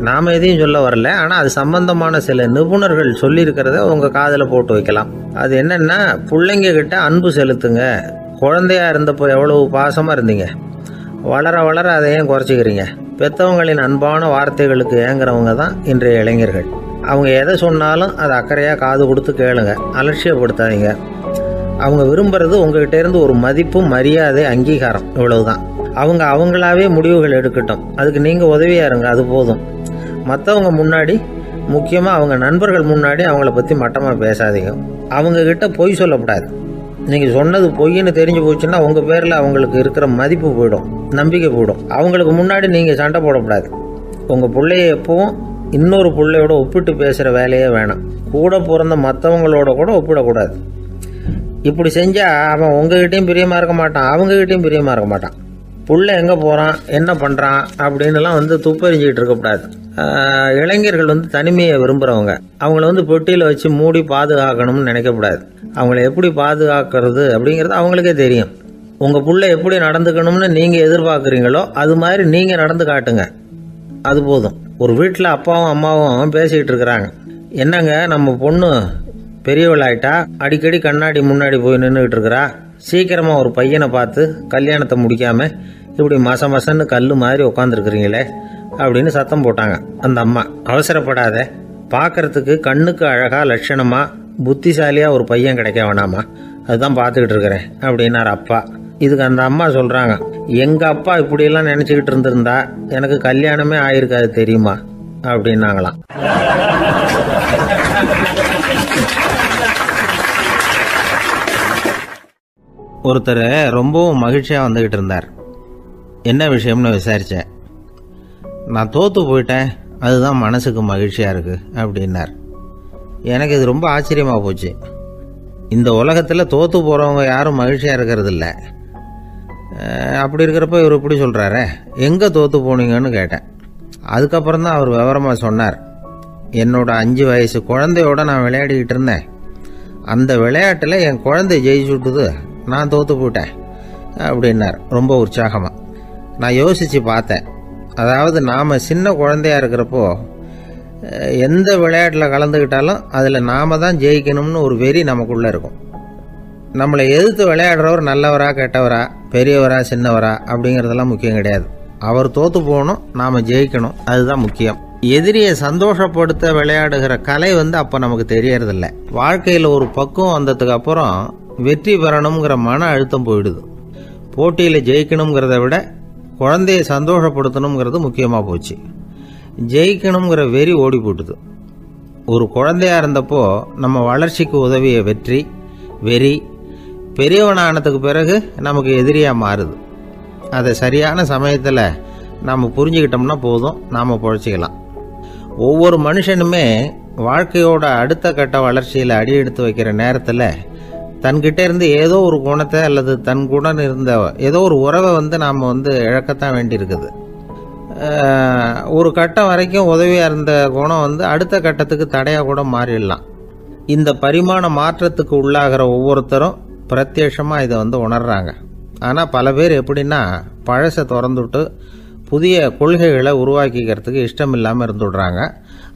நாம் எதையும் சொல்ல வரல, ஆனால் அது சம்பந்தமான சில நிபுணர்கள் சொல்லியிருக்கிறத உங்கள் காதில் போட்டு வைக்கலாம். அது என்னென்னா, பிள்ளைங்க கிட்ட அன்பு செலுத்துங்க. குழந்தையா இருந்தப்போ எவ்வளவு பாசமாக இருந்தீங்க, வளர வளர அதை ஏன் குறைச்சிக்கிறீங்க? பெற்றவங்களின் அன்பான வார்த்தைகளுக்கு ஏங்குறவங்க தான் இன்றைய இளைஞர்கள். அவங்க எதை சொன்னாலும் அதை அக்கறையாக காது கொடுத்து கேளுங்க, அலட்சியப்படுத்தாதீங்க. அவங்க விரும்புறது உங்ககிட்ட இருந்து ஒரு மதிப்பு, மரியாதை, அங்கீகாரம், இவ்வளவுதான். அவங்க அவங்களாவே முடிவுகள் எடுக்கட்டும், அதுக்கு நீங்கள் உதவியாக இருங்க, அது போதும். மற்றவங்க முன்னாடி, முக்கியமாக அவங்க நண்பர்கள் முன்னாடி அவங்கள பற்றி மட்டமாக பேசாதீங்க. அவங்கக்கிட்ட பொய் சொல்லக்கூடாது. நீங்கள் சொன்னது பொய்ன்னு தெரிஞ்சு போச்சுன்னா உங்கள் பேரில் அவங்களுக்கு இருக்கிற மதிப்பு போயிடும், நம்பிக்கை போயிடும். அவங்களுக்கு முன்னாடி நீங்கள் சண்டை போடக்கூடாது. உங்கள் பிள்ளைய எப்பவும் இன்னொரு பிள்ளையோட ஒப்பிட்டு பேசுகிற வேலையே வேணாம். கூட பிறந்த மற்றவங்களோட கூட ஒப்பிடக்கூடாது. இப்படி செஞ்சால் அவன் உங்ககிட்டையும் பிரியமாக இருக்க மாட்டான், அவங்ககிட்டையும் பிரியமாக இருக்க மாட்டான். புள்ள எங்கே போகிறான், என்ன பண்ணுறான் அப்படின்னுலாம் துப்பறிஞ்சிக்கிட்டு இருக்கக்கூடாது. இளைஞர்கள் தனிமையை விரும்புகிறவங்க. அவங்கள பெட்டியில் வச்சு மூடி பாதுகாக்கணும்னு நினைக்கக்கூடாது. அவங்கள எப்படி பாதுகாக்கிறது அப்படிங்கிறது அவங்களுக்கே தெரியும். உங்கள் புள்ள எப்படி நடந்துக்கணும்னு நீங்கள் எதிர்பார்க்குறீங்களோ அது மாதிரி நீங்கள் நடந்து காட்டுங்க, அது போதும். ஒரு வீட்டில் அப்பாவும் அம்மாவும் பேசிக்கிட்டு இருக்கிறாங்க. என்னங்க, நம்ம பொண்ணு பெரியவளாயிட்டா, அடிக்கடி கண்ணாடி முன்னாடி போய் நின்றுக்கிட்டு இருக்கிறா, சீக்கிரமாக ஒரு பையனை பார்த்து கல்யாணத்தை முடிக்காம இப்படி மசன்னு கல் மாதிரி உட்காந்துருக்குறீங்களே அப்படின்னு சத்தம் போட்டாங்க அந்த அம்மா. அவசரப்படாத, பார்க்கறதுக்கு கண்ணுக்கு அழகாக லட்சணமாக புத்திசாலியாக ஒரு பையன் கிடைக்க வேணாமா, அதுதான் பார்த்துக்கிட்டு இருக்கிறேன் அப்படின்னார் அப்பா. இதுக்கு அந்த அம்மா சொல்கிறாங்க, எங்கள் அப்பா இப்படியெல்லாம் நினச்சிக்கிட்டு இருந்திருந்தா எனக்கு கல்யாணமே ஆயிருக்காது தெரியுமா அப்படின்னாங்களாம். ஒருத்தர் ரொம்பவும் மகிழ்ச்சியாக வந்துக்கிட்டு இருந்தார். என்ன விஷயம்னு விசாரித்தேன். நான் தோற்று போயிட்டேன், அதுதான் மனசுக்கு மகிழ்ச்சியாக இருக்குது அப்படின்னார். எனக்கு இது ரொம்ப ஆச்சரியமாக போச்சு. இந்த உலகத்தில் தோற்று போகிறவங்க யாரும் மகிழ்ச்சியாக இருக்கிறதில்ல. அப்படி இருக்கிறப்ப இவர் இப்படி சொல்கிறாரே, எங்கே தோற்று போனீங்கன்னு கேட்டேன். அதுக்கப்புறம் தான் அவர் விவரமாக சொன்னார். என்னோட 5 வயசு குழந்தையோட நான் விளையாடிக்கிட்டு இருந்தேன். அந்த விளையாட்டில் என் குழந்தை ஜெயிச்சுட்டுது, நான் தோற்று போயிட்டேன் அப்படின்னார் ரொம்ப உற்சாகமாக. நான் யோசித்து பார்த்தேன். அதாவது நாம் சின்ன குழந்தையாக இருக்கிறப்போ எந்த விளையாட்டில் கலந்துக்கிட்டாலும் அதில் நாம தான் ஜெயிக்கணும்னு ஒரு வெறி நமக்குள்ளே இருக்கும். நம்மளை எதிர்த்து விளையாடுறவர் நல்லவரா கெட்டவரா, பெரியவரா சின்னவரா அப்படிங்கிறதெல்லாம் முக்கியம் கிடையாது. அவர் தோற்று போகணும், நாம் ஜெயிக்கணும், அதுதான் முக்கியம். எதிரியை சந்தோஷப்படுத்த விளையாடுகிற கலை அப்போ நமக்கு தெரியறதில்ல. வாழ்க்கையில் ஒரு பக்குவம் வந்ததுக்கு அப்புறம் வெற்றி பெறணுங்கிற மன அழுத்தம் போயிடுது. போட்டியில் ஜெயிக்கணுங்கிறத விட குழந்தையை சந்தோஷப்படுத்தணுங்கிறது முக்கியமாக போச்சு. ஜெயிக்கணுங்கிற வெறி ஓடி போட்டுது. ஒரு குழந்தையா இருந்தப்போ நம்ம வளர்ச்சிக்கு உதவிய வெறி பெரியவனானதுக்கு பிறகு நமக்கு எதிரியாக மாறுது. அதை சரியான சமயத்தில் நாம் புரிஞ்சுக்கிட்டோம்னா போதும், நாம் பொழைச்சிக்கலாம். ஒவ்வொரு மனுஷனுமே வாழ்க்கையோட அடுத்த கட்ட வளர்ச்சியில் அடி எடுத்து வைக்கிற நேரத்தில் தன்கிட்ட இருந்து ஏதோ ஒரு குணத்தை அல்லது தன் குணம் இருந்த ஏதோ ஒரு உறவை நாம் இழக்கத்தான் வேண்டியிருக்குது. ஒரு கட்டம் வரைக்கும் உதவியாக இருந்த குணம் அடுத்த கட்டத்துக்கு தடையாக கூட மாறிடலாம். இந்த பரிமாண மாற்றத்துக்கு உள்ளாகிற ஒவ்வொருத்தரும் பிரத்யட்சமாக இதை உணர்றாங்க. ஆனால் பல பேர் எப்படின்னா பழசை திறந்துவிட்டு புதிய கொள்கைகளை உருவாக்கிக்கிறதுக்கு இஷ்டம் இல்லாமல் இருந்துடுறாங்க,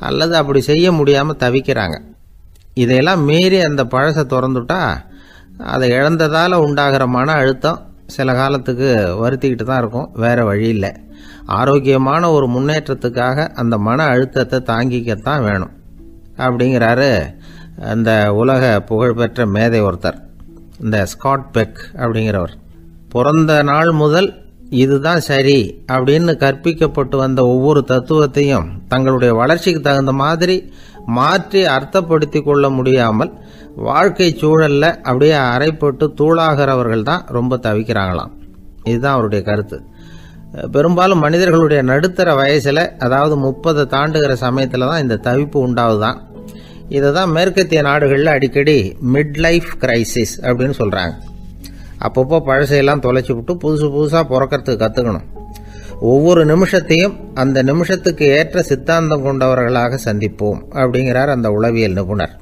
அல்லது அப்படி செய்ய முடியாமல் தவிக்கிறாங்க. இதையெல்லாம் மீறி அந்த பழசை திறந்துட்டா அதை இழந்ததால் உண்டாகிற மன அழுத்தம் சில காலத்துக்கு வருத்திக்கிட்டு தான் இருக்கும், வேறு வழி இல்லை. ஆரோக்கியமான ஒரு முன்னேற்றத்துக்காக அந்த மன அழுத்தத்தை தாங்கிக்கத்தான் வேணும் அப்படிங்கிறாரு அந்த உலக புகழ்பெற்ற மேதை ஒருத்தர், இந்த ஸ்காட் பெக் அப்படிங்கிறவர். பிறந்த நாள் முதல் இதுதான் சரி அப்படின்னு கற்பிக்கப்பட்டு வந்த ஒவ்வொரு தத்துவத்தையும் தங்களுடைய வளர்ச்சிக்கு தகுந்த மாதிரி மாற்றி அர்த்தப்படுத்தி கொள்ள முடியாமல் வாழ்க்கை சூழலில் அப்படியே அரைப்பட்டு தூளாகிறவர்கள் தான் ரொம்ப தவிக்கிறாங்களாம். இதுதான் அவருடைய கருத்து. பெரும்பாலும் மனிதர்களுடைய நடுத்தர வயசில், அதாவது 30 தாண்டுகிற சமயத்தில் தான் இந்த தவிப்பு உண்டாகுதான். இதை தான் மேற்கத்திய நாடுகளில் அடிக்கடி மிட் லைஃப் கிரைசிஸ் அப்படின்னு சொல்கிறாங்க. அப்பப்போ பழசையெல்லாம் தொலைச்சி விட்டு புதுசாக பிறக்கிறதுக்கு கற்றுக்கணும். ஒவ்வொரு நிமிஷத்தையும் அந்த நிமிஷத்துக்கு ஏற்ற சித்தாந்தம் கொண்டவர்களாக சந்திப்போம் அப்படிங்கிறார் அந்த உளவியல் நிபுணர்.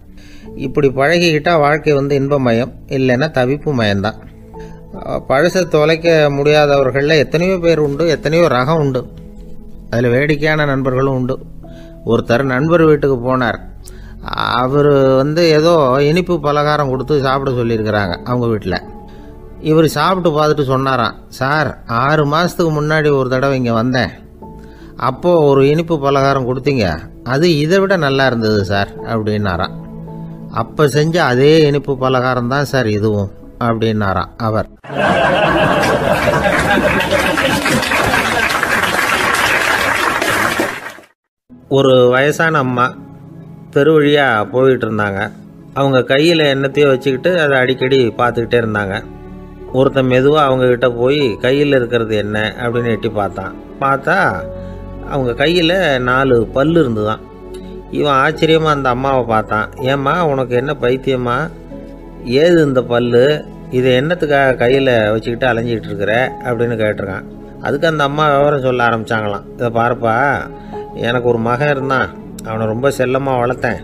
இப்படி பழகிக்கிட்டால் வாழ்க்கை இன்பமயம், இல்லைன்னா தவிப்பு மயம்தான். பழசை தொலைக்க முடியாதவர்களில் எத்தனையோ பேர் உண்டு, எத்தனையோ ரகம் உண்டு. அதில் வேடிக்கையான நண்பர்களும் உண்டு. ஒருத்தர் நண்பர் வீட்டுக்கு போனார். அவர் ஏதோ இனிப்பு பலகாரம் கொடுத்து சாப்பிட சொல்லியிருக்கிறாங்க அவங்க வீட்டில். இவர் சாப்பிட்டு பார்த்துட்டு சொன்னாராம், சார் 6 மாதத்துக்கு முன்னாடி ஒரு தடவை இங்கே வந்தேன், அப்போது ஒரு இனிப்பு பலகாரம் கொடுத்தீங்க, அது இதை விட நல்லா இருந்தது சார் அப்படின்னாராம். அப்போ செஞ்ச அதே இனிப்பு பலகாரம் தான் சார் இதுவும் அப்படின்னாராம் அவர். ஒரு வயசான அம்மா தெரு வழியாக போயிட்டு இருந்தாங்க. அவங்க கையில் எண்ணத்தையோ வச்சுக்கிட்டு அதை அடிக்கடி பார்த்துக்கிட்டே இருந்தாங்க. ஒருத்தன் மெதுவாக அவங்கக்கிட்ட போய் கையில் இருக்கிறது என்ன அப்படின்னு எட்டி பார்த்தா அவங்க கையில் 4 பல் இருந்துதான். இவன் ஆச்சரியமாக அந்த அம்மாவை பார்த்தான். ஏம்மா உனக்கு என்ன பைத்தியமா, ஏது இந்த பல், இதை என்னத்துக்காக கையில் வச்சுக்கிட்டு அலைஞ்சிக்கிட்டு இருக்கிற அப்படின்னு கேட்டிருக்கான். அதுக்கு அந்த அம்மா விவரம் சொல்ல ஆரம்பித்தாங்களாம். இதை பாருப்பா, எனக்கு ஒரு மகன் இருந்தான், அவனை ரொம்ப செல்லமாக வளர்த்தேன்.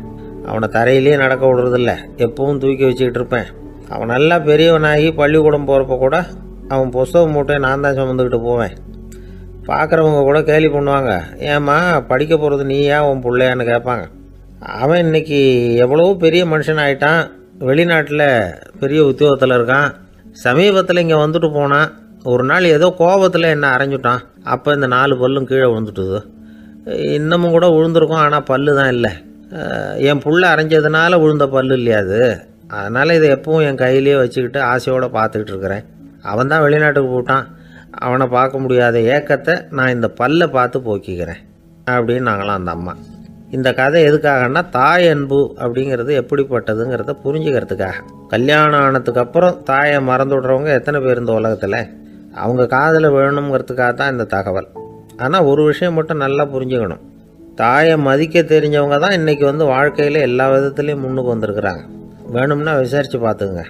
அவனை தரையிலேயே நடக்க விடுறதில்ல, எப்பவும் தூக்கி வச்சுக்கிட்டு இருப்பேன். அவன் நல்லா பெரியவனாகி பள்ளிக்கூடம் போகிறப்ப கூட அவன் புஸ்தக மூட்டையை நான் தான் சுமந்துக்கிட்டு போவேன். பார்க்குறவங்க கூட கேலி பண்ணுவாங்க, ஏம்மா படிக்க போகிறது நீயா உன் பிள்ளையான்னு கேட்பாங்க. அவன் இன்னைக்கு எவ்வளவோ பெரிய மனுஷன் ஆகிட்டான், வெளிநாட்டில் பெரிய உத்தியோகத்தில் இருக்கான். சமீபத்தில் இங்கே வந்துட்டு போனான். ஒரு நாள் ஏதோ கோபத்தில் என்ன அரைஞ்சுட்டான். அப்போ இந்த 4 பல்லும் கீழே விழுந்துட்டுது. இன்னமும் கூட விழுந்திருக்கும், ஆனால் பல்லு தான் இல்லை. என் புள்ள அரைஞ்சதுனால விழுந்த பல்லு இல்லையா அது, அதனால் இதை எப்பவும் என் கையிலேயே வச்சுக்கிட்டு ஆசையோடு பார்த்துக்கிட்டு இருக்கிறேன். அவன் தான் வெளிநாட்டுக்கு போட்டான், அவனை பார்க்க முடியாத ஏக்கத்தை நான் இந்த பல்லை பார்த்து போக்கிக்கிறேன் அப்படின்னு நாங்களாம் அந்த அம்மா. இந்த கதை எதுக்காகன்னா, தாய் அன்பு அப்படிங்கிறது எப்படிப்பட்டதுங்கிறத புரிஞ்சுக்கிறதுக்காக. கல்யாணம் ஆனதுக்கு அப்புறம் தாயை மறந்து விடுறவங்க எத்தனை பேர் இந்த உலகத்தில், அவங்க காதில் வேணுங்கிறதுக்காக தான் இந்த தகவல். ஆனால் ஒரு விஷயம் மட்டும் நல்லா புரிஞ்சுக்கணும், தாயை மதிக்க தெரிஞ்சவங்க தான் இன்றைக்கி வாழ்க்கையில் எல்லா விதத்துலேயும் முன்னுக்கு வந்திருக்கிறாங்க. வேணும்னா விசாரித்து பார்த்துக்குங்க.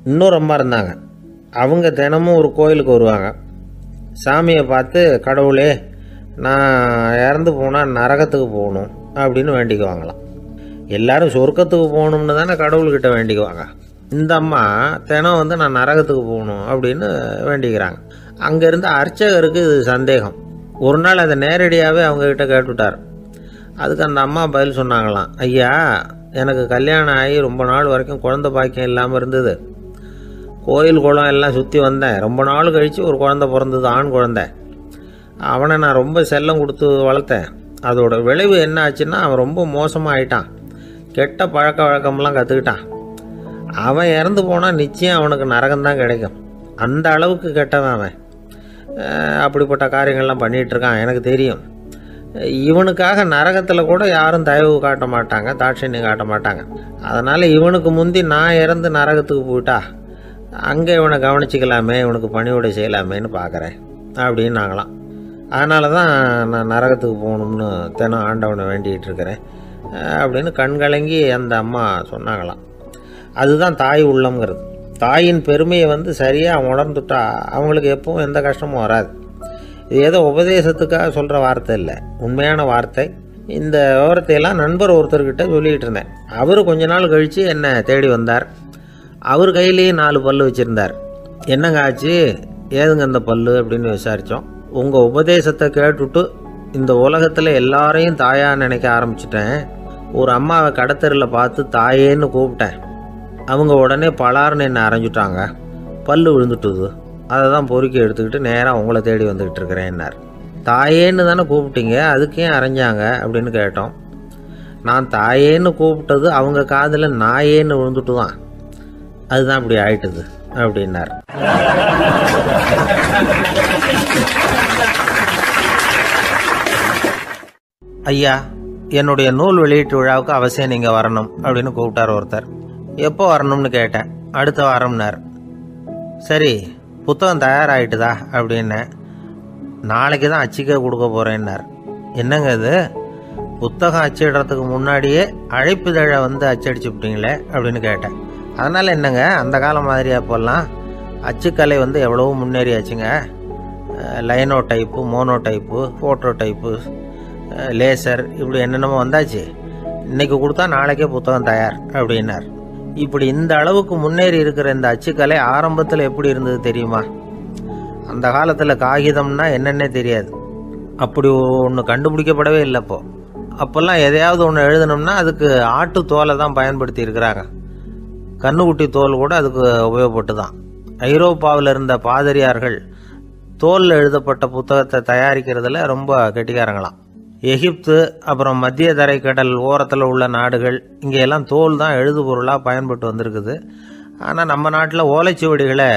இன்னொரு அம்மா இருந்தாங்க. அவங்க தினமும் ஒரு கோயிலுக்கு வருவாங்க. சாமியை பார்த்து, கடவுளே நான் இறந்து போனால் நரகத்துக்கு போகணும் அப்படின்னு வேண்டிக்குவாங்களாம். எல்லோரும் சொர்க்கத்துக்கு போகணும்னு தானே கடவுள்கிட்ட வேண்டிக்குவாங்க. இந்த அம்மா தினம் நான் நரகத்துக்கு போகணும் அப்படின்னு வேண்டிக்கிறாங்க. அங்கேருந்து அர்ச்சகருக்கு இது சந்தேகம். ஒரு நாள் அதை நேரடியாகவே அவங்கக்கிட்ட கேட்டுவிட்டார். அதுக்கு அந்த அம்மா பதில் சொன்னாங்களாம், ஐயா, எனக்கு கல்யாணம் ஆகி ரொம்ப நாள் வரைக்கும் குழந்தை பாக்கியம் இல்லாமல் இருந்தது. கோயில் குளம் எல்லாம் சுற்றி வந்தேன். ரொம்ப நாள் கழித்து ஒரு குழந்தை பிறந்தது, ஆண் குழந்தை. அவனை நான் ரொம்ப செல்லம் கொடுத்து வளர்த்தேன். அதோட விளைவு என்ன ஆச்சுன்னா, அவன் ரொம்ப மோசமாக ஆயிட்டான். கெட்ட பழக்க வழக்கம்லாம் கற்றுக்கிட்டான். அவன் இறந்து போனால் நிச்சயம் அவனுக்கு நரகம்தான் கிடைக்கும். அந்த அளவுக்கு கெட்டவன் அவன். அப்படிப்பட்ட காரியங்கள்லாம் பண்ணிகிட்ருக்கான், எனக்கு தெரியும். இவனுக்காக நரகத்தில் கூட யாரும் தயவு காட்ட மாட்டாங்க, தாட்சண்யம் காட்ட மாட்டாங்க. அதனால் இவனுக்கு முந்தி நான் இறந்து நரகத்துக்கு போயிட்டா அங்கே இவனை கவனிச்சிக்கலாமே, இவனுக்கு பணிவிடை செய்யலாமேன்னு பார்க்குறேன் அப்படின்னு நாங்களாம். அதனால தான் நான் நரகத்துக்கு போகணும்னு தினம் ஆண்டவனை வேண்டிகிட்டு இருக்கிறேன் அப்படின்னு கண்கலங்கி அந்த அம்மா சொன்னாங்களாம். அதுதான் தாய் உள்ளம்ங்கிறது. தாயின் பெருமையை சரியாக உணர்ந்துட்டா அவங்களுக்கு எப்பவும் எந்த கஷ்டமும் வராது. இது ஏதோ உபதேசத்துக்காக சொல்கிற வார்த்தை இல்லை, உண்மையான வார்த்தை. இந்த விவரத்தையெல்லாம் நண்பர் ஒருத்தர்கிட்ட சொல்லிகிட்டு இருந்தேன். அவர் கொஞ்ச நாள் கழித்து என்னை தேடி வந்தார். அவர் கையிலேயே 4 பல்லு வச்சுருந்தார். என்னங்க ஆச்சு, ஏதுங்க அந்த பல்லு அப்படின்னு விசாரித்தோம். உங்கள் உபதேசத்தை கேட்டுட்டு இந்த உலகத்தில் எல்லாரையும் தாயாக நினைக்க ஆரம்பிச்சிட்டேன். ஒரு அம்மாவை கடத்தரில் பார்த்து தாயேன்னு கூப்பிட்டேன். அவங்க உடனே பலார்னு என்னை அரைஞ்சிட்டாங்க. பல்லு விழுந்துட்டுது. அதை தான் பொறுக்கி எடுத்துக்கிட்டு நேராக உங்களை தேடி வந்துக்கிட்டு இருக்கிறேன்னார். தாயேன்னு தானே கூப்பிட்டீங்க, அதுக்கே அரைஞ்சாங்க அப்படின்னு கேட்டோம். நான் தாயேன்னு கூப்பிட்டது அவங்க காதில் நாயேன்னு விழுந்துட்டு தான், அதுதான் இப்படி ஆயிட்டுது அப்படின்னார். ஐயா, என்னுடைய நூல் வெளியீட்டு விழாவுக்கு அவசியம் நீங்கள் வரணும் அப்படின்னு கூப்பிட்டார் ஒருத்தர். எப்போ வரணும்னு கேட்டேன். அடுத்த வாரம்னார். சரி, புத்தகம் தயாராகிட்டுதா அப்படின்னேன். நாளைக்கு தான் அச்சிக்க கொடுக்க போகிறேன்னார். என்னங்க இது, புத்தகம் அச்சிடுறதுக்கு முன்னாடியே அழைப்புதழை அச்சடிச்சு விட்டீங்களே அப்படின்னு கேட்டேன். அதனால் என்னங்க, அந்த காலம் மாதிரி அப்போல்லாம் அச்சுக்கலை எவ்வளவோ முன்னேறியாச்சுங்க. Linotype, monotype, photo type, laser, இப்படி என்னென்னமோ வந்தாச்சு. இன்றைக்கி கொடுத்தா நாளைக்கே புத்தகம் தயார் அப்படின்னார். இப்படி இந்த அளவுக்கு முன்னேறி இருக்கிற இந்த அச்சுக்கலை ஆரம்பத்தில் எப்படி இருந்தது தெரியுமா? அந்த காலத்தில் காகிதம்னா என்னென்னே தெரியாது. அப்படி ஒன்று கண்டுபிடிக்கப்படவே இல்லை. அப்போல்லாம் எதையாவது ஒன்று எழுதணும்னா அதுக்கு ஆட்டு தோலை தான் பயன்படுத்தி இருக்கிறாங்க. கண்ணுக்குட்டி தோல் கூட அதுக்கு உபயோகப்பட்டு தான். ஐரோப்பாவில் இருந்த பாதிரியார்கள் தோலில் எழுதப்பட்ட புத்தகத்தை தயாரிக்கிறதுல ரொம்ப கெட்டிக்காரங்களாம். எகிப்து, அப்புறம் மத்திய தரைக்கடல் ஓரத்தில் உள்ள நாடுகள், இங்கெல்லாம் தோல் தான் எழுதுபொருளாக பயன்பட்டு வந்திருக்குது. ஆனால் நம்ம நாட்டில் ஓலைச்சுவடிகளை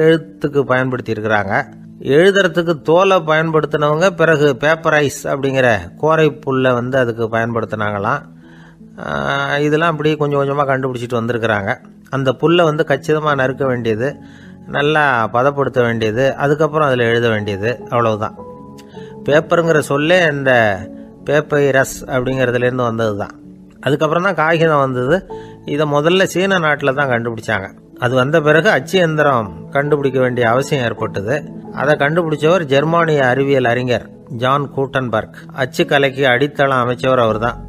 எழுத்துக்கு பயன்படுத்தி இருக்கிறாங்க. எழுதுறதுக்கு தோலை பயன்படுத்தினவங்க பிறகு பேப்பரைஸ் அப்படிங்கிற கோரை புல்லை அதுக்கு பயன்படுத்தினாங்களாம். இதெல்லாம் அப்படி கொஞ்சம் கொஞ்சமாக கண்டுபிடிச்சிட்டு வந்திருக்கிறாங்க. அந்த புல்லை கச்சிதமாக நறுக்க வேண்டியது, நல்லா பதப்படுத்த வேண்டியது, அதுக்கப்புறம் அதில் எழுத வேண்டியது, அவ்வளவுதான். பேப்பருங்கிற சொல்லே இந்த பேப்பைரஸ் அப்படிங்கிறதுலேருந்து வந்தது தான். அதுக்கப்புறம் தான் காகிதம் வந்தது. இதை முதல்ல சீன நாட்டில் தான் கண்டுபிடிச்சாங்க. அது வந்த பிறகு அச்சு எந்திரம் கண்டுபிடிக்க வேண்டிய அவசியம் ஏற்பட்டது. அதை கண்டுபிடிச்சவர் ஜெர்மானிய அறிவியல் அறிஞர் ஜான் கூட்டன்பர்க். அச்சு கலைக்கு அடித்தளம் அமைச்சவர் அவர் தான்.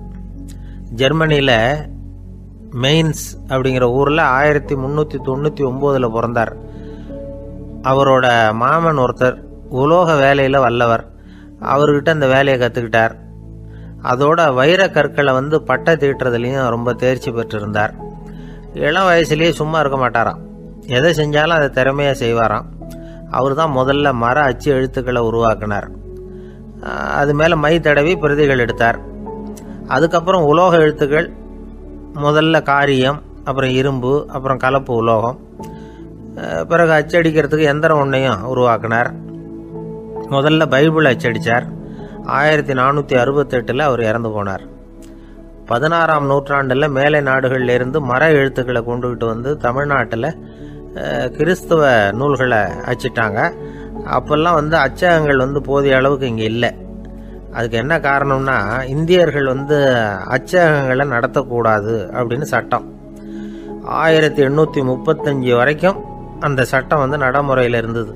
ஜெர்மனியில் மெயின்ஸ் அப்படிங்கிற ஊரில் 1399 பிறந்தார். அவரோட மாமன் ஒருத்தர் உலோக வேலையில் வல்லவர். அவர்கிட்ட அந்த வேலையை கற்றுக்கிட்டார். அதோட வைர கற்களை பட்டை தீட்டுறதுலையும் ரொம்ப தேர்ச்சி பெற்றிருந்தார். இளம் வயசுலேயே சும்மா இருக்க மாட்டாராம். எதை செஞ்சாலும் அதை திறமையாக செய்வாராம். அவர் தான் முதல்ல மர அச்சு எழுத்துக்களை உருவாக்கினார். அது மேலே மை தடவி பிரதிகள் எடுத்தார். அதுக்கப்புறம் உலோக எழுத்துக்கள், முதல்ல காரியம், அப்புறம் இரும்பு, அப்புறம் கலப்பு உலோகம். பிறகு அச்சடிக்கிறதுக்கு எந்திரம் ஒன்றையும் உருவாக்கினார். முதல்ல பைபிள் அச்சடித்தார். 1468 அவர் இறந்து போனார். 16ஆம் நூற்றாண்டில் மேலை நாடுகளிலிருந்து மர எழுத்துக்களை கொண்டுகிட்டு தமிழ்நாட்டில் கிறிஸ்தவ நூல்களை அச்சிட்டாங்க. அப்போல்லாம் அச்சகங்கள் போதிய அளவுக்கு இங்கே இல்லை. அதுக்கு என்ன காரணம்னா, இந்தியர்கள் அச்சகங்களை நடத்தக்கூடாது அப்படின்னு சட்டம். 1835 வரைக்கும் அந்த சட்டம் நடைமுறையில் இருந்தது.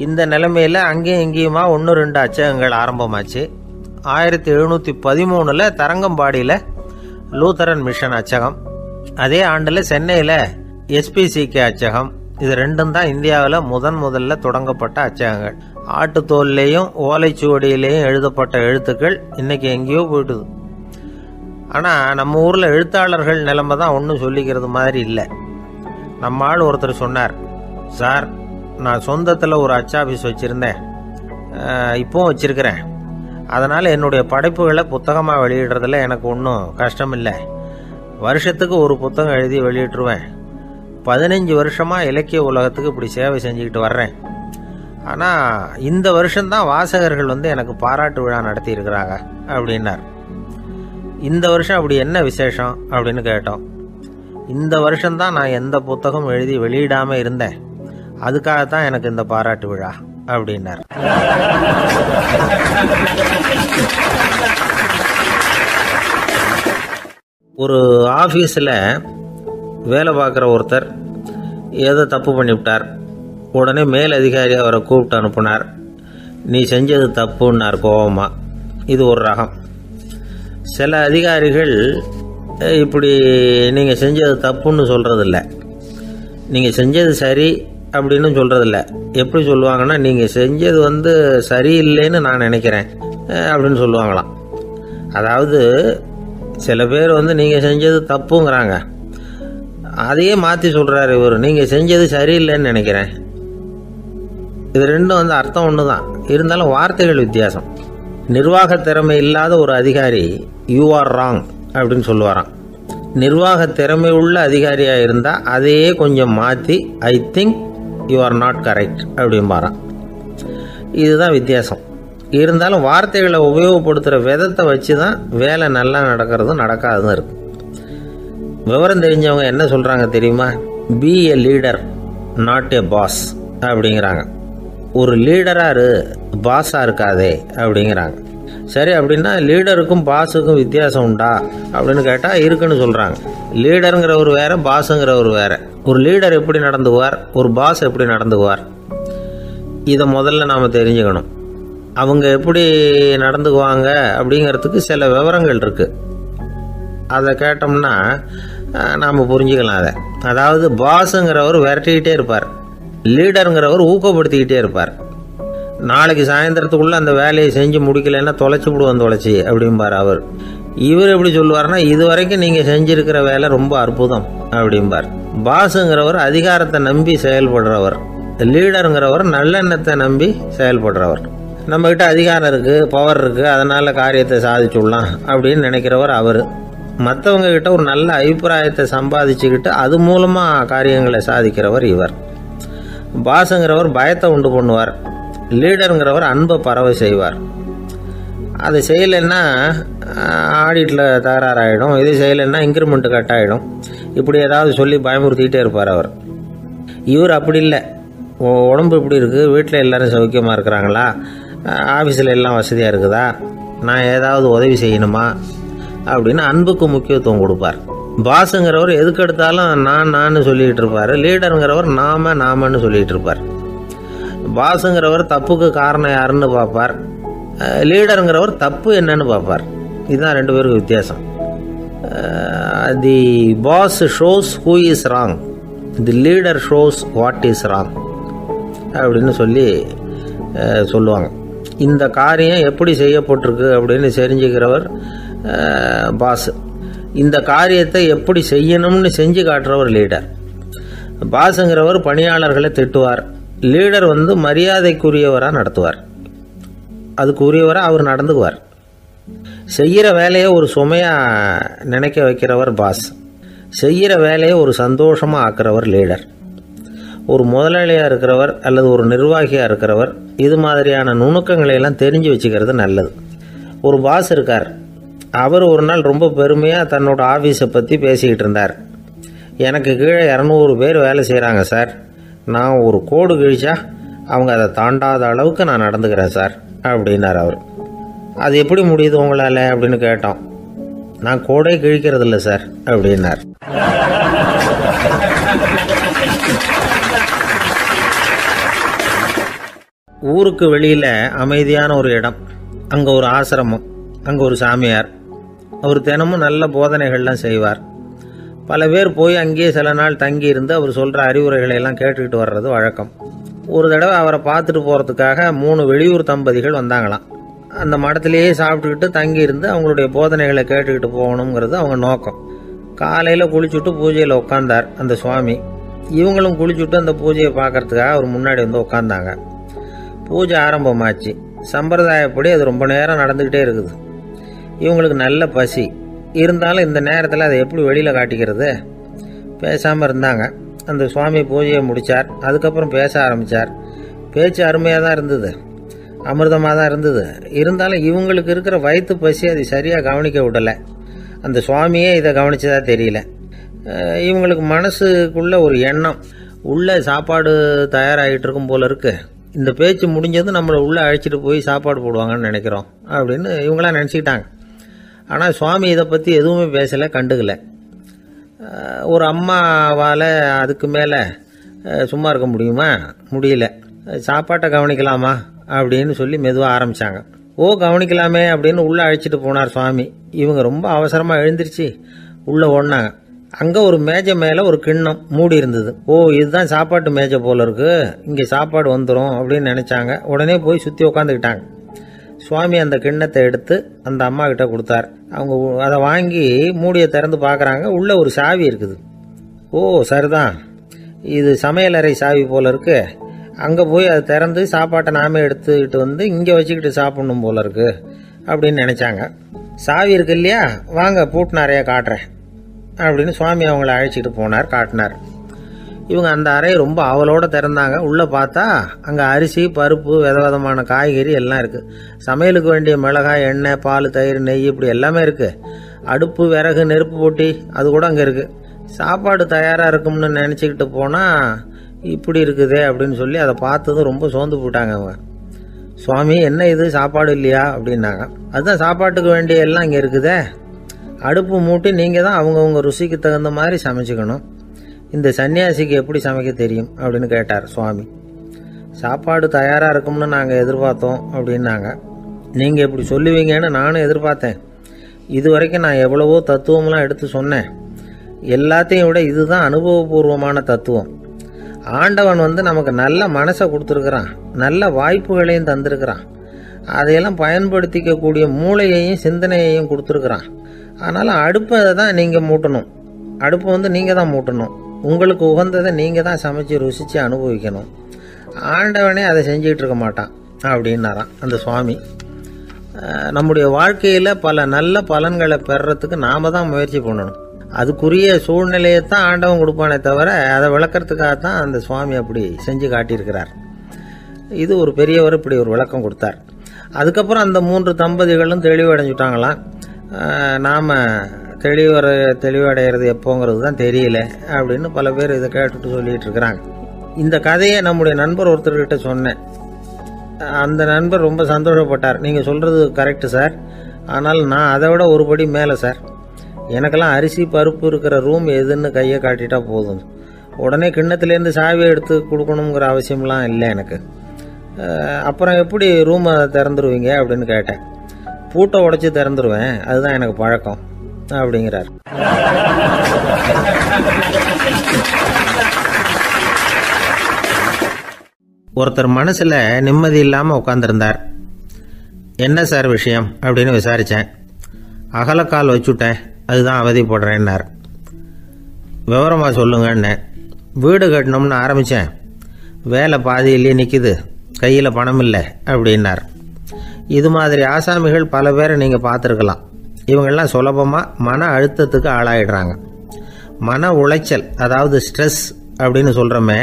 இந்த நிலைமையில் அங்கேயும் இங்கேயுமா 1-2 அச்சகங்கள் ஆரம்பமாச்சு. 1713 தரங்கம்பாடியில் லூத்தரன் மிஷன் அச்சகம், அதே ஆண்டில் சென்னையில் SPCK அச்சகம். இது ரெண்டும் தான் இந்தியாவில் முதல்ல தொடங்கப்பட்ட அச்சகங்கள். ஆட்டுத்தோல்லையும் ஓலைச்சுவடியிலையும் எழுதப்பட்ட எழுத்துக்கள் இன்னைக்கு எங்கேயோ போயிட்டுது. ஆனால் நம்ம ஊரில் எழுத்தாளர்கள் நிலைமை தான் ஒன்றும் சொல்லிக்கிறது மாதிரி இல்லை. நம்ம ஆள் ஒருத்தர் சொன்னார், சார் நான் சொந்தத்தில் ஒரு அச்சாபீஸ் வச்சுருந்தேன், இப்போவும் வச்சுருக்கிறேன். அதனால் என்னுடைய படைப்புகளை புத்தகமாக வெளியிடுறதுல எனக்கு ஒன்றும் கஷ்டம் இல்லை. வருஷத்துக்கு ஒரு புத்தகம் எழுதி வெளியிட்டுருவேன். 15 வருஷமாக இலக்கிய உலகத்துக்கு இப்படி சேவை செஞ்சுக்கிட்டு வர்றேன். ஆனால் இந்த வருஷம்தான் வாசகர்கள் எனக்கு பாராட்டு விழா நடத்தி இருக்கிறாங்க அப்படின்னார். இந்த வருஷம் அப்படி என்ன விசேஷம் அப்படின்னு கேட்டோம். இந்த வருஷம்தான் நான் எந்த புத்தகம் எழுதி வெளியிடாமல் இருந்தேன், அதுக்காகத்தான் எனக்கு இந்த பாராட்டு விழா அப்படின்னார். ஒரு ஆஃபீஸில் வேலை பார்க்குற ஒருத்தர் ஏதோ தப்பு பண்ணிவிட்டார். உடனே மேல் அதிகாரி அவரை கூப்பிட்டு அனுப்புனார். நீ செஞ்சது தப்புன்னார் கோபமா. இது ஒரு ரகம். சில அதிகாரிகள் இப்படி நீங்கள் செஞ்சது தப்புன்னு சொல்கிறதில்ல, நீங்கள் செஞ்சது சரி அப்படின்னு சொல்கிறதில்ல. எப்படி சொல்லுவாங்கன்னா, நீங்கள் செஞ்சது சரியில்லைன்னு நான் நினைக்கிறேன் அப்படின்னு சொல்லுவாங்களாம். அதாவது சில பேர் நீங்கள் செஞ்சது தப்புங்கிறாங்க, அதையே மாற்றி சொல்கிறாரு இவர், நீங்கள் செஞ்சது சரியில்லைன்னு நினைக்கிறேன். இது ரெண்டும் அர்த்தம் ஒன்று தான், இருந்தாலும் வார்த்தைகள் வித்தியாசம். நிர்வாக திறமை இல்லாத ஒரு அதிகாரி யூ ஆர் ராங் அப்படின்னு சொல்லுவாராம். நிர்வாக திறமை உள்ள அதிகாரியாக இருந்தால் அதையே கொஞ்சம் மாற்றி I think you are not correct அப்படிம்பாராம். இதுதான் வித்தியாசம். இருந்தாலும் வார்த்தைகளை உபயோகப்படுத்துகிற விதத்தை வச்சு தான் வேலை நல்லா நடக்கிறதும் நடக்காததும் இருக்குது. விவரம் தெரிஞ்சவங்க என்ன சொல்கிறாங்க தெரியுமா? Be a leader not a boss அப்படிங்கிறாங்க. ஒரு லீடராக பாஸாக இருக்காதே அப்படிங்கிறாங்க. சரி, அப்படின்னா லீடருக்கும் பாஸுக்கும் வித்தியாசம் உண்டா அப்படின்னு கேட்டால் இருக்குன்னு சொல்கிறாங்க. லீடருங்கிறவர் வேற, பாஸுங்கிறவர் வேற. ஒரு லீடர் எப்படி நடந்துக்குவார், ஒரு பாஸ் எப்படி நடந்துக்குவார், இதை முதல்ல நாம் தெரிஞ்சுக்கணும். அவங்க எப்படி நடந்துக்குவாங்க அப்படிங்கிறதுக்கு சில விவரங்கள் இருக்குது. அதை கேட்டோம்னா நாம் புரிஞ்சுக்கலாம் அதை. அதாவது பாஸுங்கிறவர் விரட்டிக்கிட்டே இருப்பார், லீடருங்கிறவர் ஊக்கப்படுத்திக்கிட்டே இருப்பார். நாளைக்கு சாயந்தரத்துக்குள்ளே அந்த வேலையை செஞ்சு முடிக்கலைன்னா தொலைச்சி விடுவோம் தொலைச்சி அப்படிம்பார் அவர். இவர் எப்படி சொல்லுவார்னா, இது வரைக்கும் நீங்கள் செஞ்சுருக்கிற வேலை ரொம்ப அற்புதம் அப்படிம்பார். பாஸுங்கிறவர் அதிகாரத்தை நம்பி செயல்படுறவர், லீடருங்கிறவர் நல்லெண்ணத்தை நம்பி செயல்படுறவர். நம்மக்கிட்ட அதிகாரம் இருக்குது, பவர் இருக்குது, அதனால் காரியத்தை சாதிச்சுடலாம் அப்படின்னு நினைக்கிறவர் அவர். மற்றவங்க கிட்ட ஒரு நல்ல அபிப்பிராயத்தை சம்பாதிச்சுக்கிட்டு அது மூலமாக காரியங்களை சாதிக்கிறவர் இவர். பாஸுங்கிறவர் பயத்தை உண்டு பண்ணுவார், லீடருங்கிறவர் அன்பை பரவ செய்வார். அதை செய்யலைன்னா ஆடிட்டில் தகராறாயிடும், இது செய்யலைன்னா இன்க்ரிமெண்ட் கட் ஆகிடும், இப்படி ஏதாவது சொல்லி பயமுறுத்திக்கிட்டே இருப்பார் அவர். இவர் அப்படி இல்லை. உடம்பு இப்படி இருக்குது, வீட்டில் எல்லோரும் சௌக்கியமாக இருக்கிறாங்களா, ஆஃபீஸில் எல்லாம் வசதியாக இருக்குதா, நான் ஏதாவது உதவி செய்யணுமா அப்படின்னு அன்புக்கு முக்கியத்துவம் கொடுப்பார். பாஸுங்கிறவர் எதுக்கு எடுத்தாலும் நான் சொல்லிகிட்டு இருப்பார், லீடருங்கிறவர் நாமன்னு சொல்லிகிட்டு இருப்பார். பாஸுங்கிறவர் தப்புக்கு காரணம் யாருன்னு பார்ப்பார், லீடருங்கிறவர் தப்பு என்னன்னு பார்ப்பார். இதுதான் ரெண்டு பேருக்கு வித்தியாசம். The boss shows who is wrong, the leader shows what is wrong அப்படின்னு சொல்லுவாங்க. இந்த காரியம் எப்படி செய்யப்பட்டிருக்கு அப்படின்னு தெரிஞ்சுக்கிறவர் பாஸ். இந்த காரியத்தை எப்படி செய்யணும்னு செஞ்சு காட்டுறவர் லீடர். பாஸுங்கிறவர் பணியாளர்களை திட்டுவார், லீடர் மரியாதைக்குரியவராக நடத்துவார், அதுக்குரியவராக அவர் நடந்துக்குவார். செய்கிற வேலையை ஒரு சுமையாக நினைக்க வைக்கிறவர் பாஸ், செய்கிற வேலையை ஒரு சந்தோஷமாக ஆக்கிறவர் லீடர். ஒரு முதலாளியாக இருக்கிறவர் அல்லது ஒரு நிர்வாகியாக இருக்கிறவர் இது மாதிரியான நுணுக்கங்களை எல்லாம் தெரிஞ்சு வச்சுக்கிறது நல்லது. ஒரு பாஸ் இருக்கார், அவர் ஒரு நாள் ரொம்ப பெருமையாக தன்னோட ஆஃபீஸை பற்றி பேசிக்கிட்டு இருந்தார். எனக்கு கீழே 200 பேர் வேலை செய்கிறாங்க சார், நான் ஒரு கோடு கிழிச்சா அவங்க அதை தாண்டாத அளவுக்கு நான் நடந்துக்கிறேன் சார் அப்படின்னார் அவர். அது எப்படி முடியுது உங்களால் அப்படின்னு கேட்டோம். நான் கோடே கிழிக்கிறதில்ல சார் அப்படின்னார். ஊருக்கு வெளியில் அமைதியான ஒரு இடம், அங்கே ஒரு ஆசிரமம், அங்கே ஒரு சாமியார். அவர் தினமும் நல்ல போதனைகள்லாம் செய்வார். பல பேர் போய் அங்கேயே சில நாள் தங்கி இருந்து அவர் சொல்கிற அறிவுரைகளை எல்லாம் கேட்டுக்கிட்டு வர்றது வழக்கம். ஒரு தடவை அவரை பார்த்துட்டு போகிறதுக்காக 3 வெளியூர் தம்பதிகள் வந்தாங்களாம். அந்த மடத்திலேயே சாப்பிட்டுக்கிட்டு தங்கியிருந்து அவங்களுடைய போதனைகளை கேட்டுக்கிட்டு போகணுங்கிறது அவங்க நோக்கம். காலையில் குளிச்சுட்டு பூஜையில் உட்காந்தார் அந்த சுவாமி. இவங்களும் குளிச்சுட்டு அந்த பூஜையை பார்க்கறதுக்காக அவர் முன்னாடி வந்து உட்காந்தாங்க. பூஜை ஆரம்பமாச்சு. சம்பிரதாயப்படி அது ரொம்ப நேரம் நடந்துக்கிட்டே இருக்குது. இவங்களுக்கு நல்ல பசி இருந்தாலும் இந்த நேரத்தில் அதை எப்படி வெளியில் காட்டிக்கிறது? பேசாமல் இருந்தாங்க. அந்த சுவாமி பூஜையை முடித்தார். அதுக்கப்புறம் பேச ஆரம்பித்தார். பேச்சு அருமையாக தான் இருந்தது, அமிர்தமாக தான் இருந்தது. இருந்தாலும் இவங்களுக்கு இருக்கிற வயிற்று பசி அது சரியாக கவனிக்க விடலை. அந்த சுவாமியே இதை கவனிச்சதா தெரியல. இவங்களுக்கு மனசுக்குள்ள ஒரு எண்ணம், உள்ள சாப்பாடு தயாராகிட்டு இருக்கும் போல இருக்கு. இந்த பேச்சு முடிஞ்சது நம்மளை உள்ளே அழைச்சிட்டு போய் சாப்பாடு போடுவாங்கன்னு நினைக்கிறோம் அப்படின்னு இவங்களாம் நினச்சிக்கிட்டாங்க. ஆனால் சுவாமி இதை பற்றி எதுவுமே பேசலை, கண்டுக்கலை. ஒரு அம்மாவால் அதுக்கு மேலே சும்மா இருக்க முடியுமா? முடியல. சாப்பாட்டை கவனிக்கலாமா அப்படின்னு சொல்லி மெதுவாக ஆரம்பித்தாங்க. கவனிக்கலாமே அப்படின்னு உள்ளே அழைச்சிட்டு போனார் சுவாமி. இவங்க ரொம்ப அவசரமாக எழுந்திருச்சு உள்ளே ஓடினாங்க. அங்கே ஒரு மேஜை மேலே ஒரு கிண்ணம் மூடி இருந்தது. இதுதான் சாப்பாட்டு மேஜை போல இருக்கு, இங்கே சாப்பாடு வந்துடும் அப்படின்னு நினச்சாங்க. உடனே போய் சுற்றி உட்காந்துக்கிட்டாங்க. சுவாமி அந்த கிண்ணத்தை எடுத்து அந்த அம்மா கிட்ட கொடுத்தார். அவங்க அதை வாங்கி மூடியை திறந்து பார்க்குறாங்க. உள்ளே ஒரு சாவி இருக்குது. சரிதான், இது சமையலறை சாவி போல இருக்கு. அங்கே போய் அதை திறந்து சாப்பாட்டை நாமே எடுத்துக்கிட்டு வந்து இங்கே வச்சுக்கிட்டு சாப்பிடணும் போல இருக்கு அப்படின்னு நினச்சாங்க. சாவி இருக்கு இல்லையா, வாங்க பூட்டு நிறையா காட்டுறேன் அப்படின்னு சுவாமி அவங்கள அழைச்சிட்டு போனார், காட்டினார். இவங்க அந்த அறையை ரொம்ப ஆவலோடு திறந்தாங்க. உள்ளே பார்த்தா அங்கே அரிசி, பருப்பு, விதவிதமான காய்கறி எல்லாம் இருக்குது. சமையலுக்கு வேண்டிய மிளகாய், எண்ணெய், பால், தயிர், நெய் இப்படி எல்லாமே இருக்குது. அடுப்பு, விறகு, நெருப்பு போட்டி அது கூட அங்கே இருக்குது. சாப்பாடு தயாராக இருக்கும்னு நினச்சிக்கிட்டு போனால் இப்படி இருக்குதே அப்படின்னு சொல்லி அதை பார்த்ததும் ரொம்ப சோர்ந்து போட்டாங்க அவங்க. சுவாமி, என்ன இது சாப்பாடு இல்லையா அப்படின்னாங்க. அதுதான் சாப்பாட்டுக்கு வேண்டிய எல்லாம் இங்கே இருக்குதே. அடுப்பு மூட்டி நீங்கள் தான் அவங்கவுங்க ருசிக்கு தகுந்த மாதிரி சமைச்சிக்கணும். இந்த சன்னியாசிக்கு எப்படி சமைக்க தெரியும் அப்படின்னு கேட்டார் சுவாமி. சாப்பாடு தயாராக இருக்கும்னு நாங்கள் எதிர்பார்த்தோம் அப்படின்னாங்க. நீங்கள் இப்படி சொல்லுவீங்கன்னு நானும் எதிர்பார்த்தேன். இது வரைக்கும் நான் எவ்வளவோ தத்துவம்லாம் எடுத்து சொன்னேன். எல்லாத்தையும் விட இதுதான் அனுபவபூர்வமான தத்துவம். ஆண்டவன் நமக்கு நல்ல மனசை கொடுத்துருக்குறான், நல்ல வாய்ப்புகளையும் தந்திருக்கிறான். அதையெல்லாம் பயன்படுத்திக்கக்கூடிய மூளையையும் சிந்தனையையும் கொடுத்துருக்குறான். அதனால் அடுப்பை தான் நீங்கள் மூட்டணும். அடுப்பு நீங்கள் தான் மூட்டணும். உங்களுக்கு உகந்ததை நீங்கள் தான் சமைச்சு ருசித்து அனுபவிக்கணும். ஆண்டவனே அதை செஞ்சுக்கிட்டு இருக்க மாட்டான் அப்படின்னாராம் அந்த சுவாமி. நம்முடைய வாழ்க்கையில் பல நல்ல பலன்களை பெறறதுக்கு நாம் தான் முயற்சி பண்ணணும். அதுக்குரிய சூழ்நிலையை தான் ஆண்டவன் கொடுப்பானே தவிர அதை விளக்கறதுக்காக தான் அந்த சுவாமி அப்படி செஞ்சு காட்டியிருக்கிறார். இது ஒரு பெரியவர் இப்படி ஒரு விளக்கம் கொடுத்தார். அதுக்கப்புறம் அந்த 3 தம்பதிகளும் தெளிவடைஞ்சுட்டாங்களாம். நாம் தெளிவடைகிறது எப்போங்கிறது தான் தெரியல அப்படின்னு பல பேர் இதை கேட்டுட்டு சொல்லிட்டு இருக்கிறாங்க. இந்த கதையை நம்முடைய நண்பர் ஒருத்தர்கிட்ட சொன்னேன். அந்த நண்பர் ரொம்ப சந்தோஷப்பட்டார். நீங்கள் சொல்கிறது கரெக்டு சார், ஆனால் நான் அதை விட ஒரு படி மேலே சார். எனக்கெல்லாம் அரிசி, பருப்பு இருக்கிற ரூம் எதுன்னு கையை காட்டிட்டா போதும். உடனே கிண்ணத்துலேருந்து சாவியை எடுத்து கொடுக்கணுங்கிற அவசியம்லாம் இல்லை எனக்கு. அப்புறம் எப்படி ரூமை திறந்துருவீங்க அப்படின்னு கேட்டேன். பூட்டை உடைச்சி திறந்துருவேன், அதுதான் எனக்கு பழக்கம் அப்படிங்கிறார். ஒருத்தர் மனசில் நிம்மதி இல்லாமல் உட்காந்துருந்தார். என்ன சார் விஷயம் அப்படின்னு விசாரித்தேன். அகலக்கால் வச்சுட்டேன், அதுதான் அவதிப்படுறேன்னார். விவரமாக சொல்லுங்கன்னு. வீடு கட்டணும்னு ஆரம்பித்தேன், வேலை பாதியிலேயே நிற்கிது, கையில் பணம் இல்லை அப்படின்னார். இது மாதிரி ஆசாமிகள் பல பேரை நீங்கள் பார்த்துருக்கலாம். இவங்கெல்லாம் சுலபமாக மன அழுத்தத்துக்கு ஆளாயிடுறாங்க. மன உளைச்சல், அதாவது ஸ்ட்ரெஸ் அப்படின்னு சொல்கிறோமே,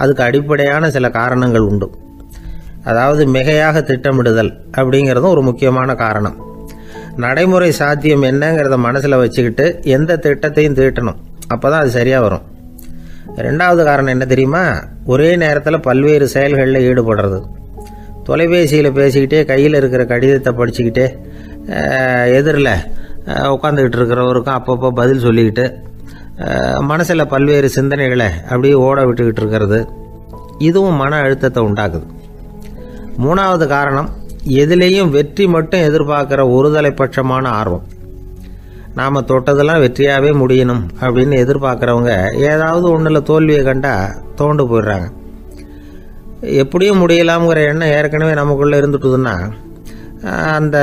அதுக்கு அடிப்படையான சில காரணங்கள் உண்டு. அதாவது மிகையாக திட்டமிடுதல் அப்படிங்கிறதும் ஒரு முக்கியமான காரணம். நடைமுறை சாத்தியம் என்னங்கிறத மனசில் வச்சுக்கிட்டு எந்த திட்டத்தையும் தீட்டணும், அப்போ தான் அது சரியாக வரும். 2வது காரணம் என்ன தெரியுமா? ஒரே நேரத்தில் பல்வேறு செயல்களில் ஈடுபடுறது. தொலைபேசியில் பேசிக்கிட்டே கையில் இருக்கிற கடிதத்தை படிச்சுக்கிட்டே எதிரில் உட்காந்துக்கிட்டு இருக்கிறவருக்கும் அப்பப்போ பதில் சொல்லிக்கிட்டு மனசில் பல்வேறு சிந்தனைகளை அப்படியே ஓட விட்டுக்கிட்டு இருக்கிறது, இதுவும் மன அழுத்தத்தை உண்டாக்குது. 3வது காரணம், எதிலேயும் வெற்றி மட்டும் எதிர்பார்க்குற ஒருதலைப்பட்சமான ஆர்வம். நாம் தொட்டதெல்லாம் வெற்றியாகவே முடியணும் அப்படின்னு எதிர்பார்க்குறவங்க ஏதாவது ஒன்றில் தோல்வியை கண்டா தோண்டு போயிடுறாங்க. எப்படியும் முடியலாம்ங்கிற எண்ணம் ஏற்கனவே நமக்குள்ளே இருந்துட்டுதுன்னா அந்த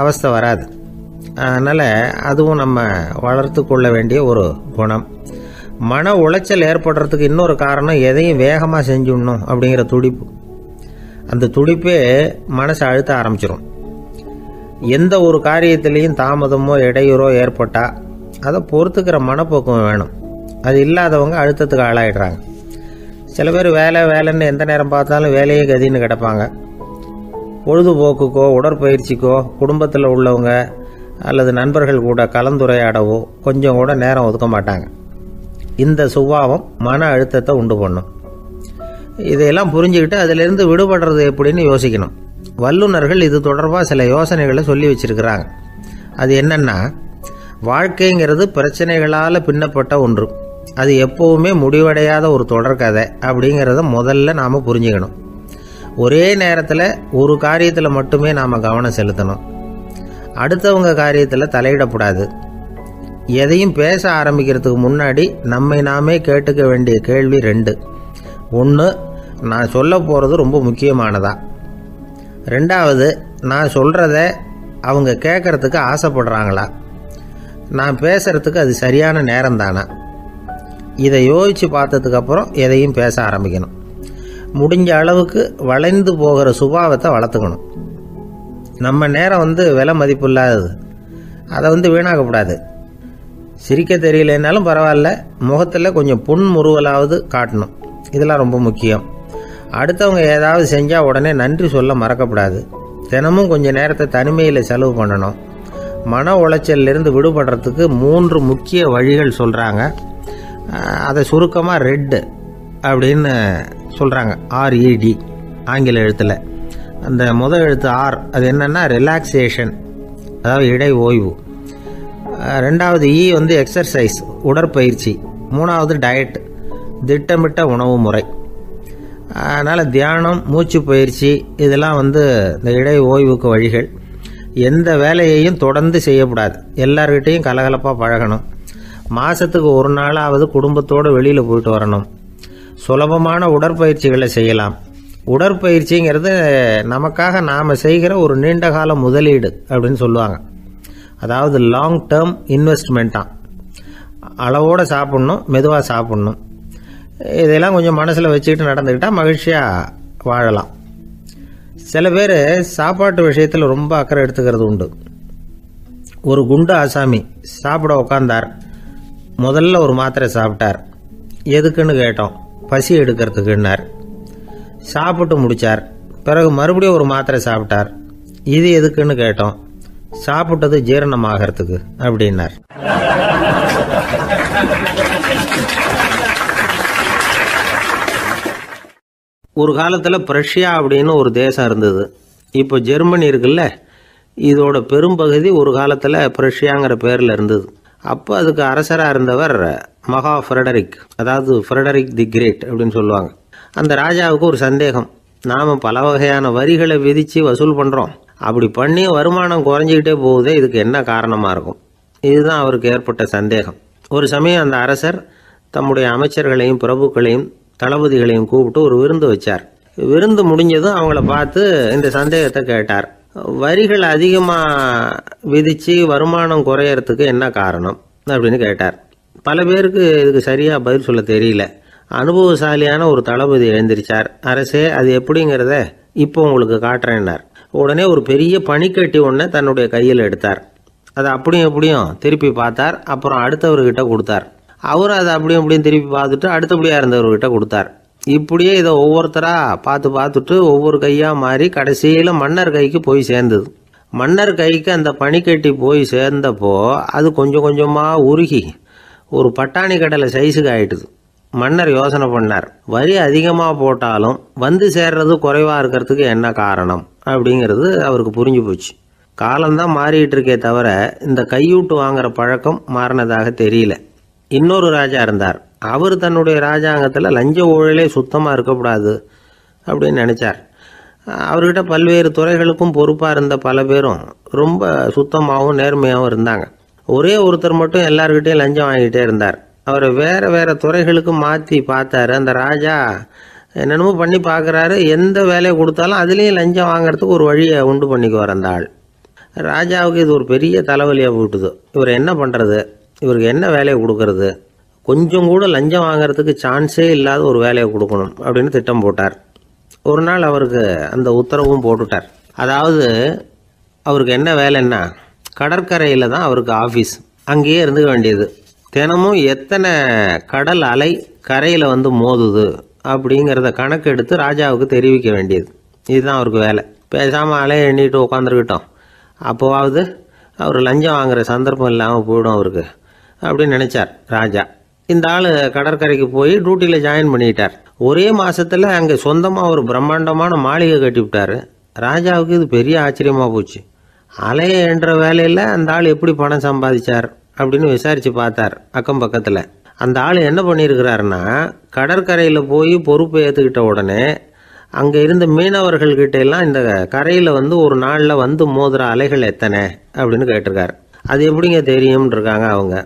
அவஸ்தை வராது. அதனால் அதுவும் நம்ம வளர்த்து கொள்ள வேண்டிய ஒரு குணம். மன உளைச்சல் ஏற்படுறதுக்கு இன்னொரு காரணம் எதையும் வேகமாக செஞ்சுடணும் அப்படிங்கிற துடிப்பு. அந்த துடிப்பே மனசை அழுத்த ஆரம்பிச்சிடும். எந்த ஒரு காரியத்திலையும் தாமதமோ இடையூறோ ஏற்பட்டால் அதை பொறுத்துக்கிற மனப்போக்கம் வேணும். அது இல்லாதவங்க அழுத்தத்துக்கு ஆளாயிடுறாங்க. சில பேர் வேலைன்னு எந்த நேரம் பார்த்தாலும் வேலையே கதின்னு கிடப்பாங்க. பொழுதுபோக்குக்கோ உடற்பயிற்சிக்கோ குடும்பத்தில் உள்ளவங்க அல்லது நண்பர்கள் கூட கலந்துரையாடவோ கொஞ்சம் கூட நேரம் ஒதுக்க மாட்டாங்க. இந்த சுபாவம் மன அழுத்தத்தை உண்டு பண்ணும். இதையெல்லாம் புரிஞ்சுக்கிட்டு அதிலிருந்து விடுபடுறது எப்படின்னு யோசிக்கணும். வல்லுநர்கள் இது தொடர்பாக சில யோசனைகளை சொல்லி வச்சிருக்கிறாங்க. அது என்னன்னா, வாழ்க்கைங்கிறது பிரச்சனைகளால் பின்னப்பட்ட ஒன்று. அது எப்பவுமே முடிவடையாத ஒரு தொடர்கதை அப்படிங்கிறத முதல்ல நாம் புரிஞ்சுக்கணும். ஒரே நேரத்தில் ஒரு காரியத்தில் மட்டுமே நாம் கவனம் செலுத்தணும். அடுத்தவங்க காரியத்தில் தலையிடக்கூடாது. எதையும் பேச ஆரம்பிக்கிறதுக்கு முன்னாடி நம்மை நாமே கேட்டுக்க வேண்டிய கேள்வி 2. 1, நான் சொல்ல போகிறது ரொம்ப முக்கியமானதா? 2வது, நான் சொல்கிறத அவங்க கேட்கறதுக்கு ஆசைப்படுறாங்களா? நான் பேசுகிறதுக்கு அது சரியான நேரம் தானா? இதை யோசித்து பார்த்ததுக்கப்புறம் எதையும் பேச ஆரம்பிக்கணும். முடிஞ்ச அளவுக்கு வளைந்து போகிற சுபாவத்தை வளர்த்துக்கணும். நம்ம நேரம் விலை மதிப்பு இல்லாதது. அதை வீணாக்கக்கூடாது. சிரிக்க தெரியலனாலும் பரவாயில்ல, முகத்தில் கொஞ்சம் புன்முறுவலாவது காட்டணும். இதெல்லாம் ரொம்ப முக்கியம். அடுத்தவங்க ஏதாவது செஞ்சால் உடனே நன்றி சொல்ல மறக்கக்கூடாது. தினமும் கொஞ்சம் நேரத்தை தனிமையில் செலவு பண்ணணும். மன உளைச்சலிருந்து விடுபடுறதுக்கு 3 முக்கிய வழிகள் சொல்கிறாங்க. அதை சுருக்கமாக ரெட் அப்படின்னு சொல்கிறாங்க. RED ஆங்கில எழுத்தில். அந்த முதல் எழுத்து R, அது என்னென்னா ரிலாக்ஸேஷன், அதாவது இடை ஓய்வு. 2வது E எக்ஸர்சைஸ், உடற்பயிற்சி. 3வது டயட், திட்டமிட்ட உணவு முறை. அதனால் தியானம், மூச்சு பயிற்சி இதெல்லாம் இந்த இடை ஓய்வுக்கு வழிகள். எந்த வேலையையும் தொடர்ந்து செய்யக்கூடாது. எல்லார்கிட்டையும் கலகலப்பாக பழகணும். மாதத்துக்கு ஒரு நாளாவது குடும்பத்தோடு வெளியில் போயிட்டு வரணும். சுலபமான உடற்பயிற்சிகளை செய்யலாம். உடற்பயிற்சிங்கிறது நமக்காக நாம் செய்கிற ஒரு நீண்டகால முதலீடு அப்படின்னு சொல்லுவாங்க. அதாவது லாங் டேர்ம் இன்வெஸ்ட்மெண்ட்டாக. அளவோடு சாப்பிட்ணும், மெதுவாக சாப்பிட்ணும். இதெல்லாம் கொஞ்சம் மனசில் வச்சுக்கிட்டு நடந்துக்கிட்டால் மகிழ்ச்சியாக வாழலாம். சில பேர் சாப்பாட்டு விஷயத்தில் ரொம்ப அக்கறை எடுத்துக்கிறது உண்டு. ஒரு குண்டு ஆசாமி சாப்பிட உக்காந்தார். முதல்ல ஒரு மாத்திரை சாப்பிட்டார். எதுக்குன்னு கேட்டோம். பசி எடுக்கிறதுக்குன்னார். சாப்பிட்டு முடித்தார். பிறகு மறுபடியும் ஒரு மாத்திரை சாப்பிட்டார். இது எதுக்குன்னு கேட்டோம். சாப்பிட்டது ஜீரணமாகறதுக்கு அப்படின்னார். ஒரு காலத்தில் பிரஷ்யா அப்படின்னு ஒரு தேசம் இருந்தது. இப்போ ஜெர்மனி இருக்குல்ல, இதோட பெரும்பகுதி ஒரு காலத்தில் பிரஷ்யாங்கிற பேரில் இருந்தது. அப்போ அதுக்கு அரசராக இருந்தவர் மகா ஃப்ரெடரிக், அதாவது ஃப்ரெடரிக் தி கிரேட் அப்படின்னு சொல்லுவாங்க. அந்த ராஜாவுக்கு ஒரு சந்தேகம். நாம் பல வகையான வரிகளை விதித்து வசூல் பண்ணுறோம். அப்படி பண்ணி வருமானம் குறைஞ்சிக்கிட்டே போகுதே, இதுக்கு என்ன காரணமாக இருக்கும்? இதுதான் அவருக்கு ஏற்பட்ட சந்தேகம். ஒரு சமயம் அந்த அரசர் தம்முடைய அமைச்சர்களையும் பிரபுக்களையும் தளபதிகளையும் கூப்பிட்டு ஒரு விருந்து வச்சார். விருந்து முடிஞ்சதும் அவங்கள பார்த்து இந்த சந்தேகத்தை கேட்டார். வரிகள் அதிகமாக விதித்து வருமானம் குறையறதுக்கு என்ன காரணம் அப்படின்னு கேட்டார். பல பேருக்கு இதுக்கு சரியாக பதில் சொல்ல தெரியல. அனுபவசாலியான ஒரு தளபதி எழுந்திருச்சார். அரசே, அது எப்படிங்கிறத இப்போ உங்களுக்கு காட்டுறேன்னார். உடனே ஒரு பெரிய பனிக்கட்டி ஒன்றை தன்னுடைய கையில் எடுத்தார். அதை அப்படியும் எப்படியும் திருப்பி பார்த்தார். அப்புறம் அடுத்தவர்கிட்ட கொடுத்தார். அவரும் அதை அப்படியும் இப்படியும் திருப்பி பார்த்துட்டு அடுத்தபடியாக இருந்தவர்கிட்ட கொடுத்தார். இப்படியே இதை ஒவ்வொருத்தராக பார்த்துட்டு ஒவ்வொரு கையாக மாறி கடைசியில் மன்னர் கைக்கு போய் சேர்ந்தது. மன்னர் கைக்கு அந்த பனிக்கட்டி போய் சேர்ந்தப்போ அது கொஞ்சம் கொஞ்சமாக உருகி ஒரு பட்டாணி கடலை சைஸுக்கு ஆயிட்டுது. மன்னர் யோசனை பண்ணார். வரி அதிகமாக போட்டாலும் வந்து சேர்றது குறைவாக இருக்கிறதுக்கு என்ன காரணம் அப்படிங்கிறது அவருக்கு புரிஞ்சு போச்சு. காலம்தான் மாறிட்டு இருக்கே தவிர இந்த கையூட்டு வாங்குற பழக்கம் மாறினதாக தெரியல. இன்னொரு ராஜா இருந்தார். அவர் தன்னுடைய ராஜாங்கத்தில் லஞ்ச ஊழலே சுத்தமாக இருக்கக்கூடாது அப்படின்னு நினச்சார். அவர்கிட்ட பல்வேறு துறைகளுக்கும் பொறுப்பாக இருந்த பல பேரும் ரொம்ப சுத்தமாகவும் நேர்மையாகவும் இருந்தாங்க. ஒரே ஒருத்தர் மட்டும் எல்லார்கிட்டையும் லஞ்சம் வாங்கிட்டே இருந்தார். அவரை வேறு வேறு துறைகளுக்கு மாற்றி பார்த்தாரு. அந்த ராஜா என்னென்னமோ பண்ணி பார்க்குறாரு. எந்த வேலையை கொடுத்தாலும் அதுலேயும் லஞ்சம் வாங்குறதுக்கு ஒரு வழியை உண்டு பண்ணிக்குவார் அந்த ஆள். ராஜாவுக்கு இது ஒரு பெரிய தலைவலியாக போட்டுது. இவர் என்ன பண்ணுறது, இவருக்கு என்ன வேலையை கொடுக்கறது, கொஞ்சம் கூட லஞ்சம் வாங்கிறதுக்கு சான்ஸே இல்லாத ஒரு வேலையை கொடுக்கணும் அப்படின்னு திட்டம் போட்டார். ஒரு நாள் அவருக்கு அந்த உத்தரவும் போட்டுட்டார். அதாவது அவருக்கு என்ன வேலைன்னா, கடற்கரையில் தான் அவருக்கு ஆஃபீஸ், அங்கேயே இருந்துக்க வேண்டியது. தினமும் எத்தனை கடல் அலை கரையில் வந்து மோதுது அப்படிங்கிறத கணக்கு எடுத்து ராஜாவுக்கு தெரிவிக்க வேண்டியது. இதுதான் அவருக்கு வேலை. பேசாமல் அலையை எண்ணிட்டு உட்காந்துருக்கிட்டோம், அப்போவாவது அவர் லஞ்சம் வாங்குகிற சந்தர்ப்பம் இல்லாமல் போயிடும் அவருக்கு அப்படின்னு நினச்சார் ராஜா. இந்த ஆள் கடற்கரைக்கு போய் டியூட்டியில் ஜாயின் பண்ணிக்கிட்டார். ஒரே மாதத்தில் அங்கே சொந்தமாக ஒரு பிரம்மாண்டமான மாளிகை கட்டி விட்டார். ராஜாவுக்கு இது பெரிய ஆச்சரியமாக போச்சு. அலையை என்ற வேலையில் அந்த ஆள் எப்படி பணம் சம்பாதிச்சார் அப்படின்னு விசாரித்து பார்த்தார் அக்கம் பக்கத்தில். அந்த ஆள் என்ன பண்ணியிருக்கிறாருன்னா, கடற்கரையில் போய் பொறுப்பை ஏற்றுக்கிட்ட உடனே அங்கே இருந்த மீனவர்கள்கிட்ட எல்லாம் இந்த கரையில் வந்து ஒரு நாளில் வந்து மோதுற அலைகள் எத்தனை அப்படின்னு கேட்டிருக்காரு. அது எப்படிங்க தெரியும்னு இருக்காங்க அவங்க.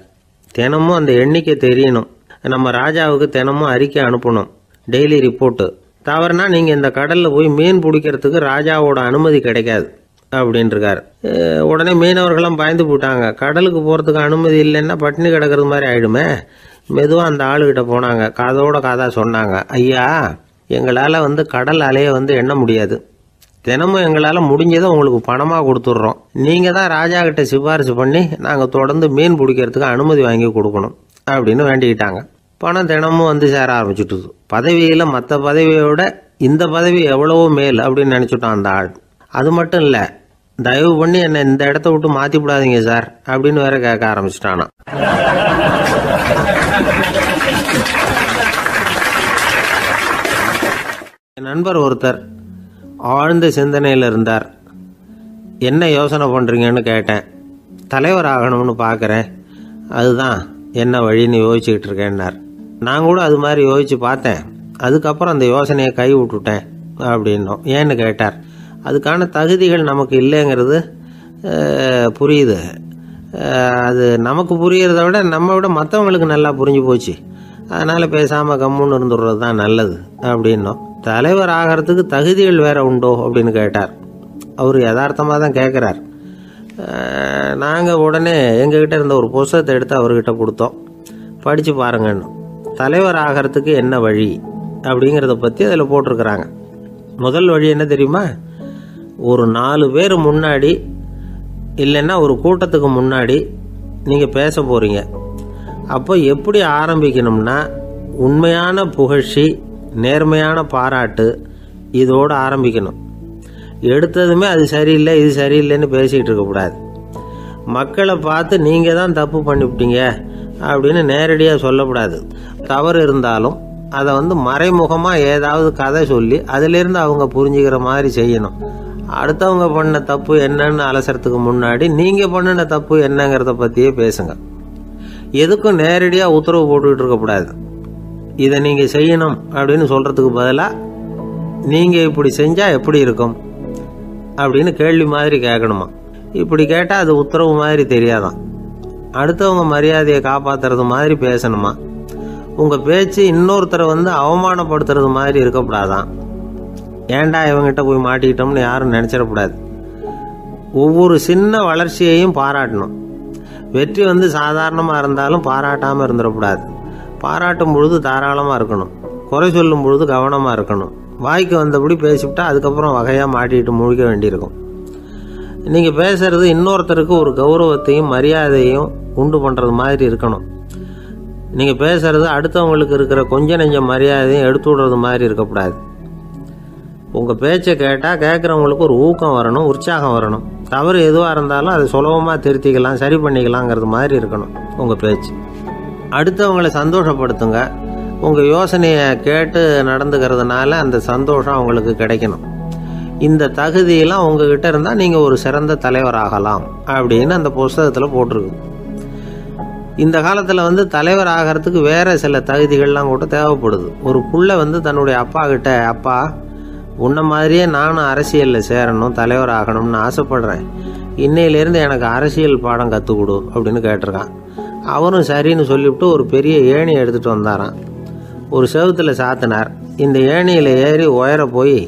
தினமும் அந்த எண்ணிக்கை தெரியணும், நம்ம ராஜாவுக்கு தினமும் அறிக்கை அனுப்பணும், டெய்லி ரிப்போர்ட்டு. தவறுனா நீங்கள் இந்த கடலில் போய் மீன் பிடிக்கிறதுக்கு ராஜாவோட அனுமதி கிடைக்காது அப்படின்ட்டுருக்காரு. உடனே மீனவர்களும் பயந்து போட்டாங்க. கடலுக்கு போகிறதுக்கு அனுமதி இல்லைன்னா பட்டினி கிடக்கிறது மாதிரி ஆகிடுமே. மெதுவாக அந்த ஆளுகிட்ட போனாங்க, காதோட காதாக சொன்னாங்க, ஐயா எங்களால் வந்து கடல் அலையை வந்து எண்ண முடியாது, தினமும் எங்களால் முடிஞ்சதை உங்களுக்கு பணமாக கொடுத்துட்றோம், நீங்கள் தான் ராஜா கிட்ட சிபாரிசு பண்ணி நாங்கள் தொடர்ந்து மீன் பிடிக்கிறதுக்கு அனுமதி வாங்கி கொடுக்கணும் அப்படின்னு வேண்டிக்கிட்டாங்க. பணம் தினமும் வந்து சேர ஆரம்பிச்சுட்டுது. பதவியில் மற்ற பதவியோட இந்த பதவி எவ்வளவோ மேல் அப்படின்னு நினச்சிட்டான் அந்த ஆள். அது மட்டும் இல்லை, தயவு பண்ணி என்னை இந்த இடத்த விட்டு மாற்றி விடாதீங்க சார் அப்படின்னு வேற கேட்க ஆரம்பிச்சிட்டானா. என் நண்பர் ஒருத்தர் ஆழ்ந்த சிந்தனையில் இருந்தார். என்ன யோசனை பண்ணுறீங்கன்னு கேட்டேன். தலைவர் ஆகணும்னு பார்க்குறேன், அதுதான் என்ன வழின்னு யோசிச்சுக்கிட்டு இருக்கேன்னார். நான் கூட அது மாதிரி யோசித்து பார்த்தேன், அதுக்கப்புறம் அந்த யோசனையை கை விட்டுட்டேன் அப்படின்னோம். ஏன்னு கேட்டார். அதுக்கான தகுதிகள் நமக்கு இல்லைங்கிறது புரியுது. அது நமக்கு புரியறத விட நம்ம விட மற்றவங்களுக்கு நல்லா புரிஞ்சு போச்சு. அதனால் பேசாமல் கம்முன்னு இருந்துடுறது தான் நல்லது அப்படின்னோம். தலைவர் ஆகிறதுக்கு தகுதிகள் வேற உண்டோ அப்படின்னு கேட்டார். அவர் யதார்த்தமாக தான் கேட்குறார். நாங்கள் உடனே எங்ககிட்ட இருந்த ஒரு புத்தகத்தை எடுத்து அவர்கிட்ட கொடுத்தோம், படித்து பாருங்கன்னு. தலைவர் ஆகிறதுக்கு என்ன வழி அப்படிங்கிறத பற்றி அதில் போட்டிருக்கிறாங்க. முதல் வழி என்ன தெரியுமா? ஒரு 4 பேர் முன்னாடி இல்லைன்னா ஒரு கூட்டத்துக்கு முன்னாடி நீங்கள் பேச போகிறீங்க. அப்போ எப்படி ஆரம்பிக்கணும்னா, உண்மையான புகழ்ச்சி, நேர்மையான பாராட்டு, இதோடு ஆரம்பிக்கணும். எடுத்ததுமே அது சரியில்லை இது சரியில்லைன்னு பேசிகிட்டு இருக்கக்கூடாது. மக்களை பார்த்து நீங்கள் தான் தப்பு பண்ணிவிட்டீங்க அப்படின்னு நேரடியாக சொல்லக்கூடாது. தவறு இருந்தாலும் அதை வந்து மறைமுகமாக ஏதாவது கதை சொல்லி அதிலிருந்து அவங்க புரிஞ்சுக்கிற மாதிரி செய்யணும். அடுத்தவங்க பண்ண தப்பு என்னன்னு அலசறதுக்கு முன்னாடி நீங்கள் பண்ணின தப்பு என்னங்கிறத பற்றியே பேசுங்க. எதுக்கும் நேரடியாக உத்தரவு போட்டுக்கிட்டு இருக்கக்கூடாது. இதை நீங்கள் செய்யணும் அப்படின்னு சொல்கிறதுக்கு பதிலாக நீங்கள் இப்படி செஞ்சால் எப்படி இருக்கும் அப்படின்னு கேள்வி மாதிரி கேட்கணுமா. இப்படி கேட்டால் அது உத்தரவு மாதிரி தெரியாதான். அடுத்தவங்க மரியாதையை காப்பாற்றுறது மாதிரி பேசணுமா. உங்கள் பேச்சு இன்னொருத்தரை வந்து அவமானப்படுத்துறது மாதிரி இருக்கக்கூடாதான். ஏண்டா இவங்கிட்ட போய் மாட்டிக்கிட்டோம்னு யாரும் நினச்சிடக்கூடாது. ஒவ்வொரு சின்ன வளர்ச்சியையும் பாராட்டணும். வெற்றி வந்து சாதாரணமாக இருந்தாலும் பாராட்டாமல் இருந்துடக்கூடாது. பாராட்டும் பொழுது தாராளமாக இருக்கணும், குறை சொல்லும் பொழுது கவனமாக இருக்கணும். வாய்க்கு வந்தபடி பேசிவிட்டா அதுக்கப்புறம் வகையாக மாட்டிக்கிட்டு முழிக்க வேண்டியிருக்கும். நீங்கள் பேசுறது இன்னொருத்தருக்கு ஒரு கௌரவத்தையும் மரியாதையும் உண்டு பண்ணுறது மாதிரி இருக்கணும். நீங்கள் பேசுறது அடுத்தவங்களுக்கு இருக்கிற கொஞ்ச நெஞ்ச மரியாதையும் எடுத்து விடுறது மாதிரி இருக்கக்கூடாது. உங்கள் பேச்சை கேட்டால் கேட்குறவங்களுக்கு ஒரு ஊக்கம் வரணும், உற்சாகம் வரணும். தவறு எதுவாக இருந்தாலும் அதை சுலபமாக திருத்திக்கலாம், சரி பண்ணிக்கலாங்கிறது மாதிரி இருக்கணும் உங்கள் பேச்சு. அடுத்தவங்களை சந்தோஷப்படுத்துங்க. உங்கள் யோசனையை கேட்டு நடந்துக்கிறதுனால அந்த சந்தோஷம் அவங்களுக்கு கிடைக்கணும். இந்த தகுதியெல்லாம் உங்ககிட்ட இருந்தால் நீங்கள் ஒரு சிறந்த தலைவராகலாம் அப்படின்னு அந்த புஸ்தகத்தில் போட்டிருக்கு. இந்த காலத்தில் வந்து தலைவர் ஆகிறதுக்கு வேறு சில தகுதிகள்லாம் கூட தேவைப்படுது. ஒரு புள்ள வந்து தன்னுடைய அப்பா கிட்ட, அப்பா உன்ன மாதிரியே நானும் அரசியலில் சேரணும், தலைவர் ஆகணும்னு ஆசைப்படுறேன், இன்னையிலேருந்து எனக்கு அரசியல் பாடம் கற்றுக் கொடு அப்படின்னு கேட்டிருக்கான். அவரும் சரின்னு சொல்லிவிட்டு ஒரு பெரிய ஏணியை எடுத்துகிட்டு வந்தாரான். ஒரு செவுத்துல சாத்தினார். இந்த ஏணியில் ஏறி உயர போய்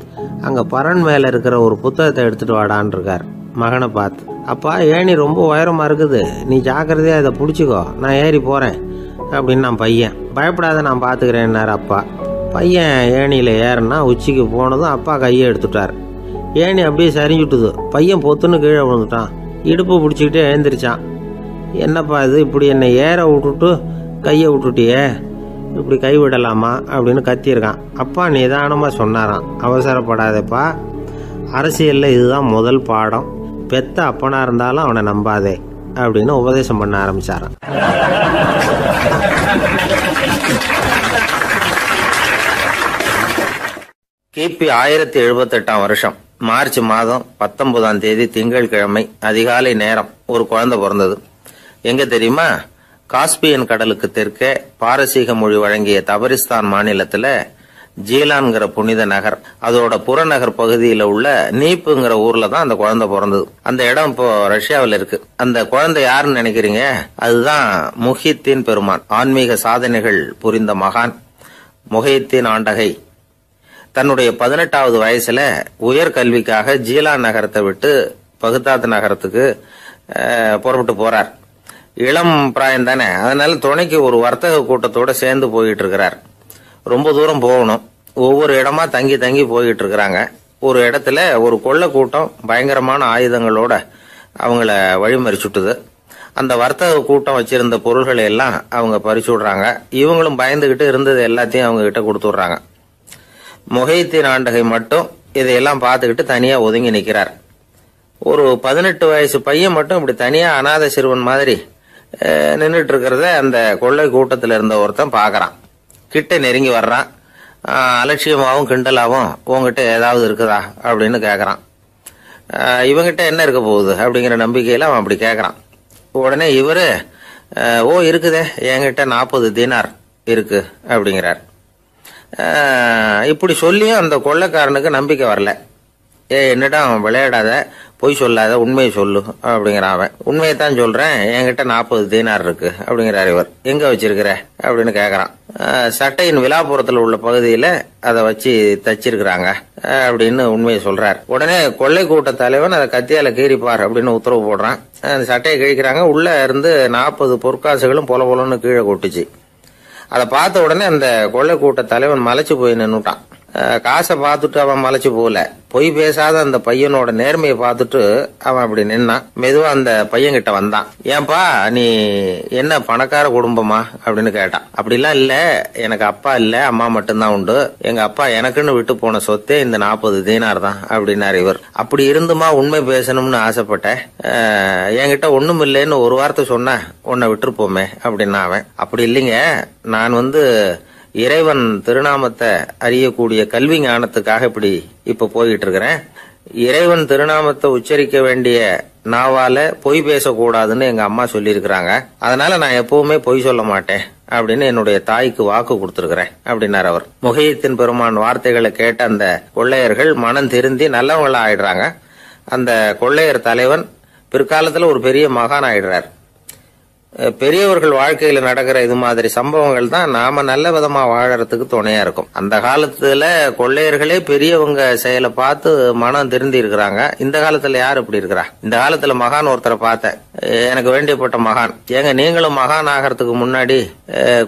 அங்கே பரன் மேலே இருக்கிற ஒரு புத்தகத்தை எடுத்துகிட்டு வாடான் இருக்கார். மகனை பார்த்து, அப்பா ஏணி ரொம்ப உயரமாக இருக்குது, நீ ஜாக்கிரதையாக இதை பிடிச்சிக்கோ, நான் ஏறி போகிறேன் அப்படின்னு நான் பையன். பயப்படாத, நான் பார்த்துக்கிறேன்னார் அப்பா. பையன் ஏணியில் ஏறினா உச்சிக்கு போனதும் அப்பா கையை எடுத்துட்டார். ஏணி அப்படியே சரிஞ்சுட்டுது. பையன் பொத்துன்னு கீழே விழுந்துட்டான். இடுப்பு பிடிச்சிக்கிட்டே எழுந்திரிச்சான். என்னப்பா இது, இப்படி என்னை ஏற விட்டுட்டு கையை விட்டுட்டியே, இப்படி கை விடலாமா அப்படின்னு கத்தியிருக்கான். அப்பா நிதானமாக சொன்னாராம், அவசரப்படாதப்பா, அரசியலில் இதுதான் முதல் பாடம், பெத்த அப்பனா இருந்தாலும் அவனை நம்பாதே அப்படின்னு உபதேசம் பண்ண ஆரம்பிச்சாராம். கிபி 1078 வருஷம் மார்ச் மாதம் 19ஆம் தேதி திங்கட்கிழமை அதிகாலை நேரம் ஒரு குழந்தை பிறந்தது. எங்க தெரியுமா? காஸ்பியன் கடலுக்கு தெற்கே பாரசீக மொழி வழங்கிய தபரிஸ்தான் மாநிலத்துல ஜீலான்கிற புனித நகர், அதோட புறநகர் பகுதியில உள்ள நீப்புங்கிற ஊர்ல தான் அந்த குழந்தை பிறந்தது. அந்த இடம் இப்போ ரஷ்யாவில் இருக்கு. அந்த குழந்தை யாருன்னு நினைக்கிறீங்க? அதுதான் முஹித்தீன் பெருமான், ஆன்மீக சாதனைகள் புரிந்த மகான் முஹித்தீன் ஆண்டகை. தன்னுடைய 18வது வயசுல உயர்கல்விக்காக ஜீலான் நகரத்தை விட்டு பகுதாத் நகரத்துக்கு புறப்பட்டு போறார். இளம் பிராயம் தானே, அதனால துணைக்கு ஒரு வர்த்தக கூட்டத்தோட சேர்ந்து போயிட்டு இருக்கிறார். ரொம்ப தூரம் போகணும். ஒவ்வொரு இடமா தங்கி தங்கி போயிட்டு இருக்கிறாங்க. ஒரு இடத்துல ஒரு கொள்ளை கூட்டம் பயங்கரமான ஆயுதங்களோட அவங்கள வழிமறிச்சுட்டுது. அந்த வர்த்தக கூட்டம் வச்சிருந்த பொருள்களை எல்லாம் அவங்க பறிச்சு விடுறாங்க. இவங்களும் பயந்துகிட்டு இருந்தது எல்லாத்தையும் அவங்க கிட்ட கொடுத்துடுறாங்க. முஹித்தீன் ஆண்டகை மட்டும் இதையெல்லாம் பார்த்துக்கிட்டு தனியா ஒதுங்கி நிற்கிறார். ஒரு 18 வயசு பையன் மட்டும் இப்படி தனியா அநாத சிறுவன் மாதிரி நின்றுட்டு இருக்கிறத அந்த கொள்ளை கூட்டத்தில் இருந்த ஒருத்தன் பாக்குறான். கிட்ட நெருங்கி வர்றான். அலட்சியமாவும் கிண்டலாவும் உங்ககிட்ட ஏதாவது இருக்குதா அப்படின்னு கேக்குறான். இவங்கிட்ட என்ன இருக்க போகுது அப்படிங்கிற நம்பிக்கையில அவன் அப்படி கேக்குறான். உடனே இவரு, ஓ இருக்குதே, என்கிட்ட 40 தீனார் இருக்கு அப்படிங்கிறார். இப்படி சொல்லியும் அந்த கொள்ளைக்காரனுக்கு நம்பிக்கை வரல. என்னடா விளையாடாத, பொய் சொல்லாத, உண்மையை சொல்லு அப்படிங்கிறான் அவன். உண்மையைத்தான் சொல்றேன், என்கிட்ட 40 தீனார் இருக்கு அப்படிங்கிறார் இவர். எங்க வச்சிருக்கிற அப்படின்னு கேக்குறான். சட்டையின் விழாப்புறத்துல உள்ள பகுதியில அதை வச்சு தச்சிருக்கிறாங்க அப்படின்னு உண்மையை சொல்றார். உடனே கொள்ளை கூட்ட தலைவன் அதை கத்தியால கீறிப்பார் அப்படின்னு உத்தரவு போடுறான். அந்த சட்டையை கிழிக்கிறாங்க. உள்ள இருந்து 40 பொற்காசுகளும் பொல பொலன்னு கீழே கொட்டுச்சு. அதை பார்த்த உடனே அந்த கொள்ளை கூட்ட தலைவன் மலைச்சு போய் நின்னுட்டான். காசை பார்த்துட்டு அவன் மலைச்சு போகல, பொய் பேசாத அந்த பையனோட நேர்மையை பார்த்துட்டு அவன் அப்படி நின்னான். மெதுவா அந்த பையன் கிட்ட வந்தான். ஏன்பா, நீ என்ன பணக்கார குடும்பமா அப்படின்னு கேட்டான். அப்படிலாம் இல்ல, எனக்கு அப்பா இல்ல, அம்மா மட்டும்தான் உண்டு. எங்க அப்பா எனக்குன்னு விட்டு போன சொத்தே இந்த 40 தீனார் தான் அப்படின்னாரு இவர். அப்படி இருந்துமா உண்மை பேசணும்னு ஆசைப்பட்டேன். என்கிட்ட ஒண்ணும் இல்லைன்னு ஒரு வார்த்தை சொன்ன உன்னை விட்டுருப்போமே அப்படின்னா அவன். அப்படி இல்லைங்க, நான் இறைவன் திருநாமத்தை அறியக்கூடிய கல்வி ஞானத்துக்காக இப்ப போயிட்டு இருக்கிறேன். இறைவன் திருநாமத்தை உச்சரிக்க வேண்டிய நாவால பொய் பேசக்கூடாதுன்னு எங்க அம்மா சொல்லியிருக்கிறாங்க. அதனால நான் எப்பவுமே பொய் சொல்ல மாட்டேன் அப்படின்னு என்னுடைய தாய்க்கு வாக்கு கொடுத்திருக்கிறேன் அப்படின்னார் அவர். முஹித்தீன் பெருமான் வார்த்தைகளை கேட்ட அந்த கொள்ளையர்கள் மனம் திருந்தி நல்லவங்களா ஆயிடுறாங்க. அந்த கொள்ளையர் தலைவன் பிற்காலத்துல ஒரு பெரிய மகான் ஆயிடுறார். பெரியவர்கள் வாழ்க்கையில நடக்கிற இது மாதிரி சம்பவங்கள் தான் நாம நல்ல விதமா வாழறதுக்கு துணையா இருக்கும். அந்த காலத்துல கொள்ளையர்களே பெரியவங்க செயலை பார்த்து மனம் திருந்தி இருக்கிறாங்க. இந்த காலத்துல யாரு இப்படி இருக்கிறா? இந்த காலத்துல மகான் ஒருத்தரை பார்த்தேன், எனக்கு வேண்டியப்பட்ட மகான். ஏங்க நீங்களும் மகான் ஆகிறதுக்கு முன்னாடி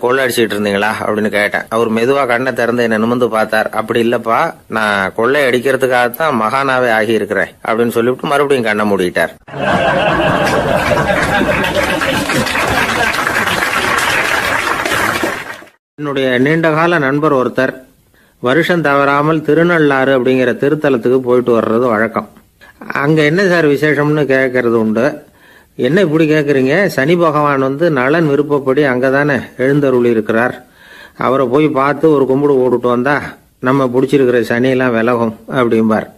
கொள்ளை அடிச்சுட்டு இருந்தீங்களா அப்படின்னு கேட்டேன். அவர் மெதுவா கண்ணை திறந்து என்ன நிமிர்ந்து பார்த்தார். அப்படி இல்லப்பா, நான் கொள்ளை அடிக்கிறதுக்காகத்தான் மகானாவே ஆகி இருக்கிறேன் அப்படின்னு சொல்லிவிட்டு மறுபடியும் கண்ணை மூடிட்டார். என்னுடைய நீண்டகால நண்பர் ஒருத்தர் வருஷம் தவறாமல் திருநள்ளாறு அப்படிங்கிற திருத்தலத்துக்கு போயிட்டு வர்றது வழக்கம். அங்க என்ன சார் விசேஷம்னு கேட்கறது உண்டு. என்ன இப்படி கேட்குறீங்க? சனி பகவான் நலன் விருப்பப்படி அங்கதானே எழுந்தருளி இருக்கிறார். அவரை போய் பார்த்து ஒரு கும்பிடு ஓட்டுட்டு வந்தா நம்ம பிடிச்சிருக்கிற சனியெல்லாம் விலகும் அப்படிம்பார்.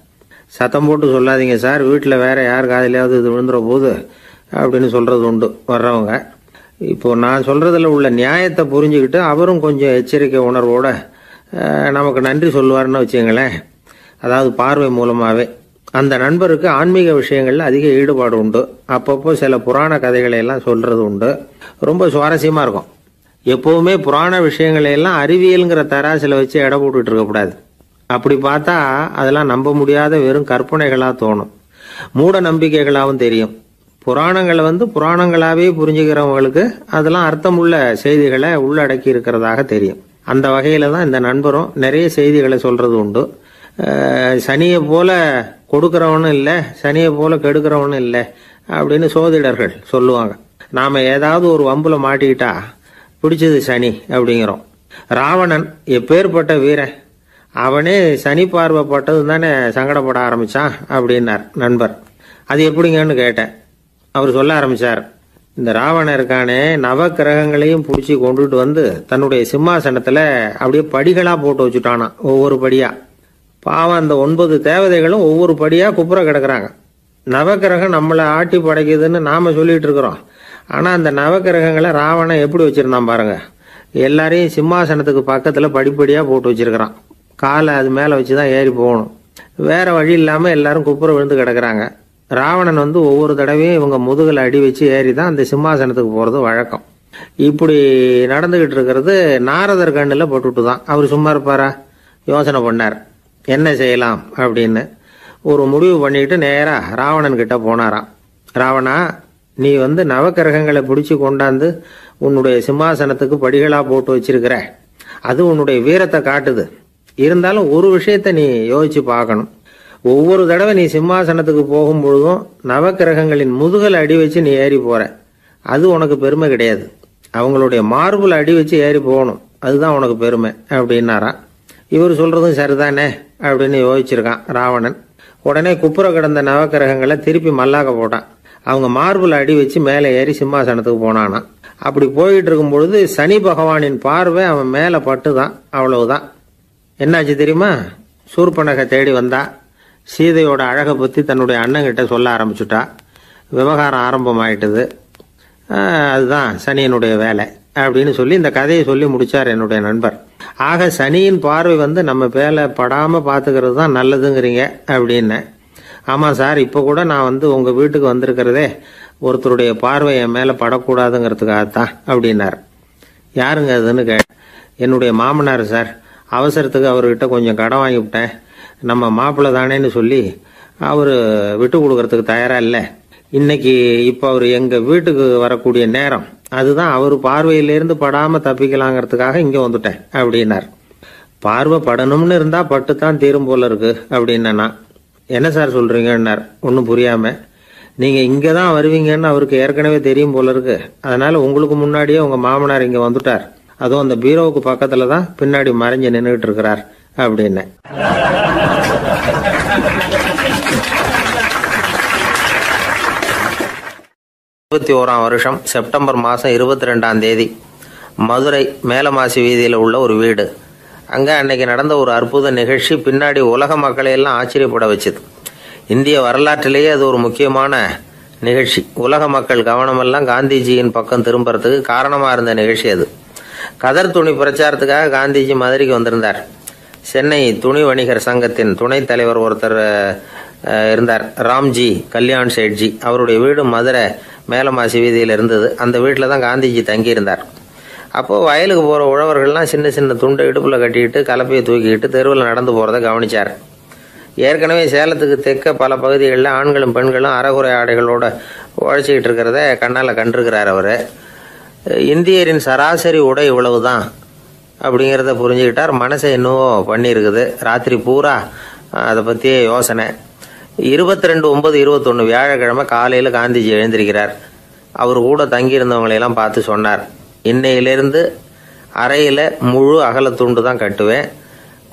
சத்தம் போட்டு சொல்லாதீங்க சார், வீட்டில் வேற யார் காதிலையாவது இது விழுந்துற போது அப்படின்னு சொல்றது உண்டு வர்றவங்க. இப்போ நான் சொல்றதுல உள்ள நியாயத்தை புரிஞ்சுக்கிட்டு அவரும் கொஞ்சம் எச்சரிக்கை உணர்வோட நமக்கு நன்றி சொல்லுவார்னு வச்சுங்களேன். அதாவது பார்வை மூலமாவே. அந்த நண்பருக்கு ஆன்மீக விஷயங்கள்ல அதிக ஈடுபாடு உண்டு. அப்பப்போ சில புராண கதைகளை எல்லாம் சொல்றது உண்டு. ரொம்ப சுவாரஸ்யமா இருக்கும். எப்பவுமே புராண விஷயங்களை எல்லாம் அறிவியலுங்கிற தராசில் வச்சு எடை போட்டுட்டு இருக்கக்கூடாது. அப்படி பார்த்தா அதெல்லாம் நம்ப முடியாத வெறும் கற்பனைகளாக தோணும், மூட நம்பிக்கைகளாகவும் தெரியும். புராணங்களை புராணங்களாகவே புரிஞ்சுக்கிறவங்களுக்கு அதெல்லாம் அர்த்தமுள்ள செய்திகளை உள்ளடக்கி இருக்கிறதாக தெரியும். அந்த வகையில் தான் இந்த நண்பரும் நிறைய செய்திகளை சொல்கிறது உண்டு. சனியை போல கொடுக்குறவனும் இல்லை, சனியை போல கெடுக்கிறவனும் இல்லை அப்படின்னு சோதிடர்கள் சொல்லுவாங்க. நாம் ஏதாவது ஒரு வம்புல மாட்டிக்கிட்டா பிடிச்சது சனி அப்படிங்கிறோம். ராவணன் எப்பேற்பட்ட வீரன், அவனே சனி பார்வைப்பட்டது தானே சங்கடப்பட ஆரம்பித்தான் அப்படின்னார் நண்பர். அது எப்படிங்கன்னு கேட்டேன். அவர் சொல்ல ஆரம்பித்தார், இந்த ராவணன் இருக்கானே நவ கிரகங்களையும் பிடிச்சி கொண்டுட்டு தன்னுடைய சிம்மாசனத்தில் அப்படியே படிகளாக போட்டு வச்சுட்டானா, ஒவ்வொரு படியாக. பாவம் அந்த 9 தேவதைகளும் ஒவ்வொரு படியாக குப்புற கிடக்குறாங்க. நவக்கிரகம் நம்மளை ஆட்டி படைக்குதுன்னு நாம் சொல்லிட்டு இருக்கிறோம். ஆனால் அந்த நவக்கிரகங்களை ராவணன் எப்படி வச்சுருந்தான் பாருங்க. எல்லாரையும் சிம்மாசனத்துக்கு பக்கத்தில் படிப்படியாக போட்டு வச்சிருக்கிறான். காலை அது மேலே வச்சு தான் ஏறி போகணும். வேற வழி இல்லாமல் எல்லாரும் குப்புற விழுந்து கிடக்குறாங்க. ராவணன் ஒவ்வொரு தடவையும் இவங்க முதுகில் அடி வச்சு ஏறி தான் அந்த சிம்மாசனத்துக்கு போகிறது வழக்கம். இப்படி நடந்துகிட்டு இருக்கிறது நாரதர் கண்ணில் போட்டுட்டு தான். அவர் சும்மா இருப்பாரா? யோசனை பண்ணார் என்ன செய்யலாம் அப்படின்னு. ஒரு முடிவு பண்ணிட்டு நேராக ராவணன் கிட்ட போனாராம். ராவணா, நீ நவக்கிரகங்களை பிடிச்சி கொண்டாந்து உன்னுடைய சிம்மாசனத்துக்கு படிகளாக போட்டு வச்சிருக்கிற, அது உன்னுடைய வீரத்தை காட்டுது. இருந்தாலும் ஒரு விஷயத்த நீ யோசிச்சு பார்க்கணும். ஒவ்வொரு தடவை நீ சிம்மாசனத்துக்கு போகும்பொழுதும் நவக்கிரகங்களின் முதுகலை அடி வச்சு நீ ஏறி போற, அது உனக்கு பெருமை கிடையாது. அவங்களுடைய மார்புல அடி வச்சு ஏறி போகணும், அதுதான் உனக்கு பெருமை அப்படின்னாரா. இவர் சொல்றதும் சரிதானே அப்படின்னு யோசிச்சிருக்கான் ராவணன். உடனே குப்புற கிடந்த நவக்கிரகங்களை திருப்பி மல்லாக்க போட்டான். அவங்க மார்புல அடி வச்சு மேலே ஏறி சிம்மாசனத்துக்கு போனானா. அப்படி போயிட்டு இருக்கும் பொழுது சனி பகவானின் பார்வை அவன் மேலே பட்டுதான். அவ்வளவுதான். என்னாச்சு தெரியுமா? சூர்பனகை தேடி வந்தா. சீதையோட அழகை பற்றி தன்னுடைய அண்ணங்கிட்ட சொல்ல ஆரம்பிச்சுட்டா. விவகாரம் ஆரம்பமாயிட்டது. அதுதான் சனியினுடைய வேலை அப்படின்னு சொல்லி இந்த கதையை சொல்லி முடிச்சார் என்னுடைய நண்பர். ஆக சனியின் பார்வை நம்ம பேல படாமல் பார்த்துக்கிறது தான் நல்லதுங்கிறீங்க அப்படின்னு. ஆமாம் சார், இப்போ கூட நான் உங்கள் வீட்டுக்கு வந்திருக்கிறதே ஒருத்தருடைய பார்வை என் மேலே படக்கூடாதுங்கிறதுக்காகத்தான் அப்படின்னார். யாருங்க அதுன்னு என்னுடைய மாமனார் சார். அவசரத்துக்கு அவர்கிட்ட கொஞ்சம் கடன் வாங்கிவிட்டேன். நம்ம மாப்பிள்ளை தானேன்னு சொல்லி அவர் விட்டு கொடுக்கறதுக்கு தயாராக இல்லை. இன்னைக்கு இப்போ அவர் எங்கள் வீட்டுக்கு வரக்கூடிய நேரம், அதுதான் அவர் பார்வையிலேருந்து படாமல் தப்பிக்கலாங்கிறதுக்காக இங்கே வந்துட்டேன் அப்படின்னார். பார்வை படணும்னு இருந்தால் பட்டுத்தான் தீரும் போல இருக்கு அப்படின்னா. என்ன சார் சொல்கிறீங்கன்னார் ஒன்றும் புரியாமல். நீங்கள் இங்கே தான் வருவீங்கன்னு அவருக்கு ஏற்கனவே தெரியும் போல இருக்கு. அதனால் உங்களுக்கு முன்னாடியே உங்கள் மாமனார் இங்கே வந்துட்டார். அதுவும் அந்த பீரோவுக்கு பக்கத்தில் தான் பின்னாடி மறைஞ்சு நின்றுட்டு இருக்கிறார் அப்படின்னு. வருஷம் செப்டம்பர் மாதம் 22ஆம் தேதி மதுரை மேலமாசி வீதியில் உள்ள ஒரு வீடு. அங்கே அன்னைக்கு நடந்த ஒரு அற்புத நிகழ்ச்சி பின்னாடி உலக மக்களை எல்லாம் ஆச்சரியப்பட வச்சுது. இந்திய வரலாற்றிலேயே அது ஒரு முக்கியமான நிகழ்ச்சி. உலக மக்கள் கவனமெல்லாம் காந்திஜியின் பக்கம் திரும்புறதுக்கு காரணமாக இருந்த நிகழ்ச்சி அது. கதர் துணி பிரச்சாரத்துக்காக காந்திஜி மதுரைக்கு வந்திருந்தார். சென்னை துணி வணிகர் சங்கத்தின் துணைத் தலைவர் ஒருத்தர் இருந்தார், ராம்ஜி கல்யாண் சேட்ஜி. அவருடைய வீடு மதுரை மேலமாசி வீதியில் இருந்தது. அந்த வீட்டில் தான் காந்திஜி தங்கியிருந்தார். அப்போது வயலுக்கு போகிற உழவர்கள்லாம் சின்ன சின்ன துண்டை இடுப்பில் கட்டிக்கிட்டு கலப்பையை தூக்கிக்கிட்டு தெருவில் நடந்து போகிறத கவனித்தார். ஏற்கனவே சேலத்துக்கு தெற்க பல பகுதிகளில் ஆண்களும் பெண்களும் அரைகுறை ஆடைகளோடு உழைச்சிக்கிட்டு இருக்கிறத கண்ணால் கண்டிருக்கிறார் அவர். இந்தியரின் சராசரி உடை இவ்வளவு தான் அப்படிங்கிறத புரிஞ்சுக்கிட்டார். மனசை என்னவோ பண்ணியிருக்குது. ராத்திரி பூரா அதை பற்றியே யோசனை. 22/9/21 வியாழக்கிழமை காலையில் காந்திஜி எழுந்திருக்கிறார். அவர் கூட தங்கியிருந்தவங்களையெல்லாம் பார்த்து சொன்னார், இன்னையிலேருந்து அறையில் முழு அகலத்துண்டு தான் கட்டுவேன்.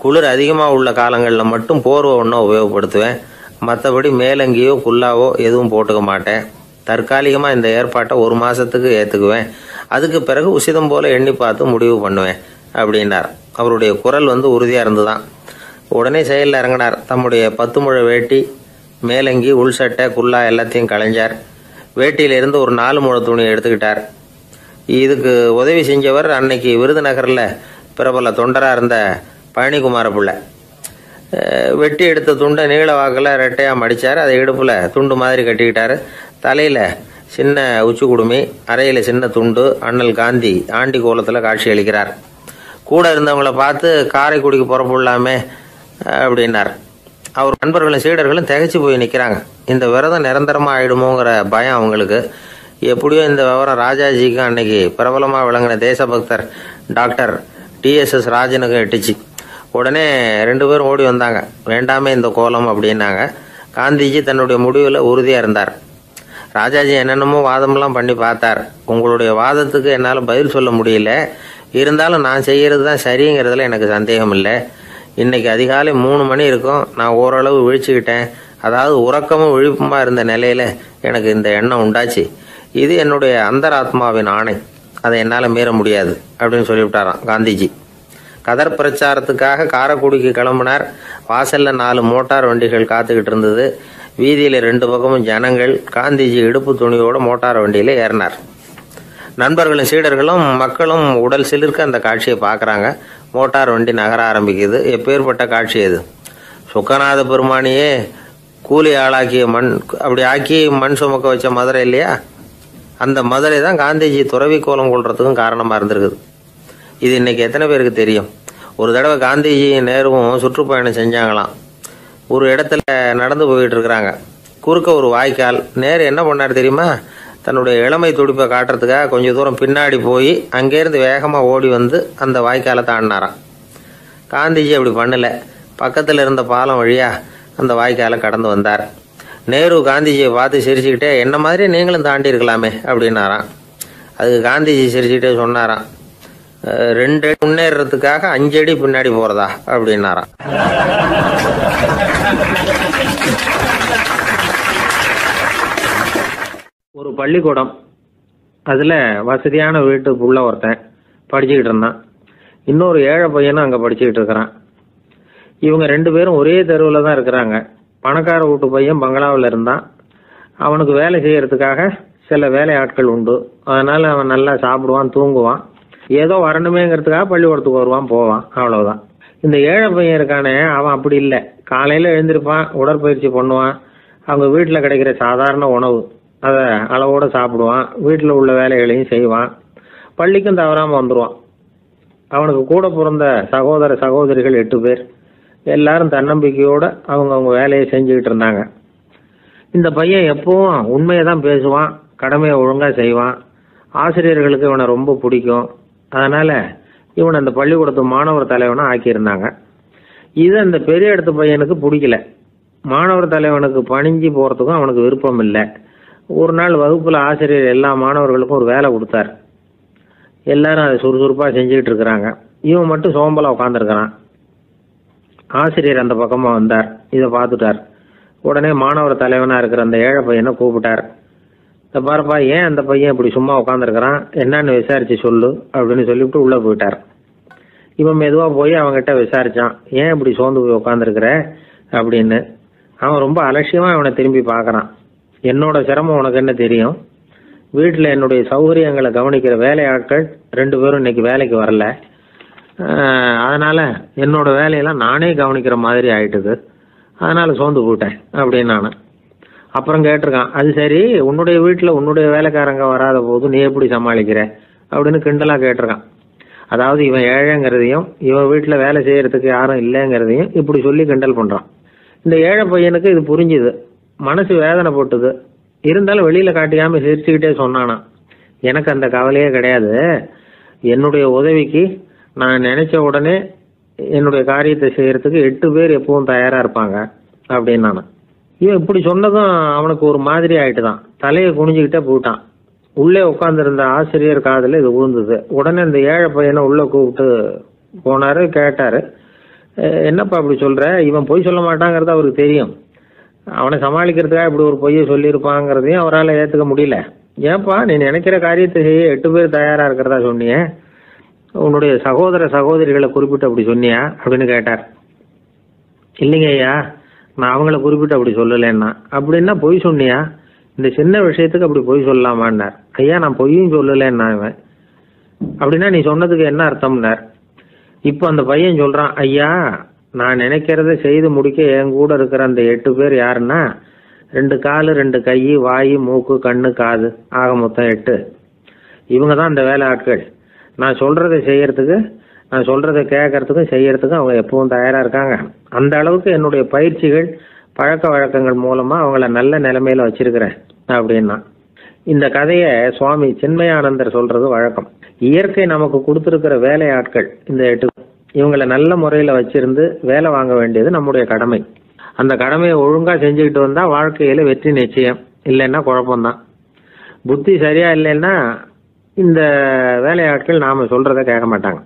குளிர் அதிகமாக உள்ள காலங்களில் மட்டும் போர்வை ஒன்றா உபயோகப்படுத்துவேன். மற்றபடி மேலங்கியோ குல்லாவோ எதுவும் போட்டுக்க மாட்டேன். தற்காலிகமாக இந்த ஏற்பாட்டை 1 மாதத்துக்கு ஏற்றுக்குவேன். அதுக்கு பிறகு உசிதம் போல எண்ணி பார்த்து முடிவு பண்ணுவேன் அப்படின்னார். அவருடைய குரல் உறுதியாக இருந்துதான். உடனே செயலில் இறங்கினார். தம்முடைய 10 முழ வேட்டி, மேலங்கி, உள் சட்டை, குல்லா எல்லாத்தையும் களைஞ்சார். வேட்டியிலிருந்து ஒரு 4 முழ துணியை எடுத்துக்கிட்டார். இதுக்கு உதவி செஞ்சவர் அன்னைக்கு விருதுநகரில் பிரபல தொண்டராக இருந்த பழனிக்குமார பிள்ளை. வெட்டி எடுத்த துண்டை நீள வாக்கில் ரெட்டையாக மடித்தார். அதை இடுப்பில் துண்டு மாதிரி கட்டிக்கிட்டார். தலையில் சின்ன உச்சி குடுமி, அறையில் சின்ன துண்டு, அண்ணல் காந்தி ஆண்டி கோலத்தில் காட்சி அளிக்கிறார். கூட இருந்தவங்களை பார்த்து காரைக்குடிக்கு புறப்படலாமே அப்படின்னார். அவர் நண்பர்களும் சீடர்களும் திகைச்சு போய் நிற்கிறாங்க. இந்த விரதம் நிரந்தரமாக ஆயிடுமோங்கிற பயம் அவங்களுக்கு. எப்படியோ இந்த விவரம் ராஜாஜிக்கும் அன்னைக்கு பிரபலமாக விளங்கின தேசபக்தர் டாக்டர் TSS ராஜனுக்கு எட்டுச்சு. உடனே 2 பேரும் ஓடி வந்தாங்க. வேண்டாமே இந்த கோலம் அப்படின்னாங்க. காந்திஜி தன்னுடைய முடிவில் உறுதியாக இருந்தார். ராஜாஜி என்னென்னமோ வாதமெல்லாம் பண்ணி பார்த்தார். உங்களுடைய வாதத்துக்கு என்னால் பதில் சொல்ல முடியல, இருந்தாலும் நான் செய்கிறது தான் சரிங்கிறதுல எனக்கு சந்தேகம் இல்லை. இன்னைக்கு அதிகாலை 3 மணி இருக்கும். நான் ஓரளவு விழிச்சுக்கிட்டேன். அதாவது உறக்கமும் விழிப்புமா இருந்த நிலையில எனக்கு இந்த எண்ணம் உண்டாச்சு. இது என்னுடைய அந்தராத்மாவின் ஆணை, அதை என்னால் மீற முடியாது அப்படின்னு சொல்லிவிட்டாராம் காந்திஜி. கதர் பிரச்சாரத்துக்காக காரைக்குடிக்கு கிளம்பினார். வாசல்ல 4 மோட்டார் வண்டிகள் காத்துக்கிட்டு இருந்தது. வீதியில் 2 பக்கமும் ஜனங்கள். காந்திஜி இடுப்பு துணியோட மோட்டார் வண்டியில ஏறினார். நண்பர்களும் சீடர்களும் மக்களும் உடல் சிலிர்க்க அந்த காட்சியை பார்க்குறாங்க. மோட்டார் வண்டி நகர ஆரம்பிக்குது. எப்பேற்பட்ட காட்சி அது! சுக்கநாத பெருமானியே கூலி ஆளாக்கிய அப்படி ஆக்கி மண் சுமக்க வச்ச மதுரை இல்லையா? அந்த மதுரை தான் காந்திஜி துறவி கோலம் கொள்றதுக்கும் காரணமாக இருந்திருக்குது. இது இன்னைக்கு எத்தனை பேருக்கு தெரியும்? ஒரு தடவை காந்திஜி நேருவும் சுற்றுப்பயணம் செஞ்சாங்களாம். ஒரு இடத்துல நடந்து போயிட்டு இருக்கிறாங்க. குறுக்க ஒரு வாய்க்கால். நேரு என்ன பண்ணார் தெரியுமா? தன்னுடைய இளமை துடிப்பை காட்டுறதுக்காக கொஞ்சம் தூரம் பின்னாடி போய் அங்கேருந்து வேகமாக ஓடி வந்து அந்த வாய்க்காலை தாண்டினாராம். காந்திஜி அப்படி பண்ணல. பக்கத்தில் இருந்த பாலம் வழியா அந்த வாய்க்காலை கடந்து வந்தார். நேரு காந்திஜியை பார்த்து சிரிச்சுக்கிட்டே, என்ன மாதிரி நீங்களும் தாண்டி இருக்கலாமே அப்படின்னாராம். அதுக்கு காந்திஜி சிரிச்சுக்கிட்டே சொன்னாராம், 2 அடி முன்னேறதுக்காக 5 அடி பின்னாடி போறதா அப்படின்னாராம். ஒரு பள்ளிக்கூடம். அதுல வசதியான வீட்டுக்குள்ள ஒருத்தன் படிச்சுக்கிட்டு இருந்தான். இன்னொரு ஏழை பையனும் அங்க படிச்சுக்கிட்டு இருக்கிறான். இவங்க 2 பேரும் ஒரே தெருவில் தான் இருக்கிறாங்க. பணக்கார வீட்டு பையன் பங்களாவில் இருந்தான். அவனுக்கு வேலை செய்யறதுக்காக சில வேலை ஆட்கள் உண்டு. அதனால அவன் நல்லா சாப்பிடுவான், தூங்குவான். ஏதோ வரணுமேங்கிறதுக்காக பள்ளிக்கூடத்துக்கு வருவான், போவான், அவ்வளவுதான். இந்த ஏழை பையன் இருக்கானே, அவன் அப்படி இல்லை. காலையில எழுந்திருப்பான், உடற்பயிற்சி பண்ணுவான், அவங்க வீட்டில் கிடைக்கிற சாதாரண உணவு அதை அளவோட சாப்பிடுவான், வீட்டில் உள்ள வேலைகளையும் செய்வான், பள்ளிக்கும் தவறாமல் வந்துடுவான். அவனுக்கு கூட பிறந்த சகோதர சகோதரிகள் 8 பேர். எல்லாரும் தன்னம்பிக்கையோட அவங்க வேலையை செஞ்சுக்கிட்டு இருந்தாங்க. இந்த பையன் எப்பவும் உண்மையை தான் பேசுவான், கடமையை ஒழுங்காக செய்வான். ஆசிரியர்களுக்கு இவனை ரொம்ப பிடிக்கும். அதனால இவனை அந்த பள்ளிக்கூடத்து மாணவர் தலைவனை ஆக்கியிருந்தாங்க. இது அந்த பெரிய இடத்து பையனுக்கு பிடிக்கல. மாணவர் தலைவனுக்கு பணிஞ்சு போறதுக்கும் அவனுக்கு விருப்பம் இல்லை. ஒரு நாள் வகுப்புல ஆசிரியர் எல்லா மாணவர்களுக்கும் ஒரு வேலை கொடுத்தார். எல்லாரும் அதை சுறுசுறுப்பா செஞ்சுக்கிட்டு இருக்கிறாங்க. இவன் மட்டும் சோம்பலா உட்காந்துருக்கிறான். ஆசிரியர் அந்த பக்கமா வந்தார். இதை பார்த்துட்டார். உடனே மாணவர் தலைவனா இருக்கிற அந்த ஏழை பையனை கூப்பிட்டார். இந்த பாருப்பா, ஏன் அந்த பையன் இப்படி சும்மா உட்காந்துருக்கிறான், என்னன்னு விசாரிச்சு சொல்லு அப்படின்னு சொல்லிவிட்டு உள்ள போயிட்டார். இவன் மெதுவா போய் அவன்கிட்ட விசாரிச்சான், ஏன் இப்படி சோர்ந்து போய் உட்காந்துருக்கிற அப்படின்னு. அவன் ரொம்ப அலட்சியமா இவனை திரும்பி பார்க்கறான். என்னோட சிரமம் உனக்கு என்ன தெரியும்? வீட்டில் என்னுடைய சௌகரியங்களை கவனிக்கிற வேலை ஆட்கள் 2 பேரும் இன்னைக்கு வேலைக்கு வரல. அதனால என்னோட வேலையெல்லாம் நானே கவனிக்கிற மாதிரி ஆயிட்டுது. அதனால சோர்ந்து போயிட்டேன் அப்படின்னு நான். அப்புறம் கேட்டிருக்கான், அது சரி, உன்னுடைய வீட்டில் உன்னுடைய வேலைக்காரங்க வராத போது நீ எப்படி சமாளிக்கிற அப்படின்னு கிண்டலா கேட்டிருக்கான். அதாவது இவன் ஏழைங்கிறதையும் இவன் வீட்டில் வேலை செய்யறதுக்கு யாரும் இல்லைங்கிறதையும் இப்படி சொல்லி கிண்டல் பண்றான். இந்த ஏழை பையனுக்கு இது புரிஞ்சுது. மனசு வேதனை போட்டுது. இருந்தாலும் வெளியில காட்டியாம சிரிச்சுக்கிட்டே சொன்னானா, எனக்கு அந்த கவலையே கிடையாது. என்னுடைய உதவிக்கு நான் நினைச்ச உடனே என்னுடைய காரியத்தை செய்யறதுக்கு 8 பேர் எப்பவும் தயாரா இருப்பாங்க அப்படின்னு நானு. இவன் இப்படி சொன்னதும் அவனுக்கு ஒரு மாதிரி ஆயிட்டுதான். தலையை குனிஞ்சுக்கிட்டே போயிட்டான். உள்ளே உட்காந்துருந்த ஆசிரியர் காதுல இது விழுந்தது. உடனே இந்த ஏழை பையனை உள்ள கூப்பிட்டு போனாரு. கேட்டாரு, என்னப்பா இப்படி சொல்ற? இவன் பொய் சொல்ல மாட்டாங்கிறது அவருக்கு தெரியும். அவனை சமாளிக்கிறதுக்காக இப்படி ஒரு பொய்யை சொல்லியிருப்பாங்கிறதையும் அவரால் ஏற்றுக்க முடியல. ஏன்பா, நீ நினைக்கிற காரியத்தை செய்ய 8 பேர் தயாரா இருக்கிறதா சொன்னிய, உன்னுடைய சகோதர சகோதரிகளை குறிப்பிட்டு அப்படி சொன்னியா அப்படின்னு கேட்டார். இல்லைங்க ஐயா, நான் அவங்கள குறிப்பிட்டு அப்படி சொல்லலைன்னா. அப்படின்னா பொய் சொன்னியா? இந்த சின்ன விஷயத்துக்கு அப்படி பொய் சொல்லலாமான்னார். ஐயா, நான் பொய்யும் சொல்லலைன்னா. இவன் அப்படின்னா நீ சொன்னதுக்கு என்ன அர்த்தம்னார். இப்போ அந்த பையன் சொல்றான், ஐயா, நான் நினைக்கிறத செய்து முடிக்க என் கூட இருக்கிற அந்த 8 பேர் யாருன்னா 2 காலு 2 கை, வாய், மூக்கு, கண்ணு, காது, ஆக மொத்தம் 8. இவங்க தான் இந்த வேலை ஆட்கள். நான் சொல்றதை செய்யறதுக்கு, நான் சொல்றதை கேட்கறதுக்கும் செய்யறதுக்கும் அவங்க எப்பவும் தயாரா இருக்காங்க. அந்த அளவுக்கு என்னுடைய பயிற்சிகள், பழக்க வழக்கங்கள் மூலமா அவங்கள நல்ல நிலைமையில வச்சிருக்கிறேன் அப்படின்னா. இந்த கதையை சுவாமி சின்மயானந்தர் சொல்றது வழக்கம். இயற்கை நமக்கு கொடுத்திருக்கிற வேலையாட்கள் இந்த 8. இவங்களை நல்ல முறையில வச்சிருந்து வேலை வாங்க வேண்டியது நம்முடைய கடமை. அந்த கடமையை ஒழுங்கா செஞ்சுக்கிட்டு வந்தா வாழ்க்கையில வெற்றி நிச்சயம், இல்லைன்னா குழப்பம்தான். புத்தி சரியா இல்லைன்னா இந்த வேலையாட்கள் நாம சொல்றதை கேட்க மாட்டாங்க.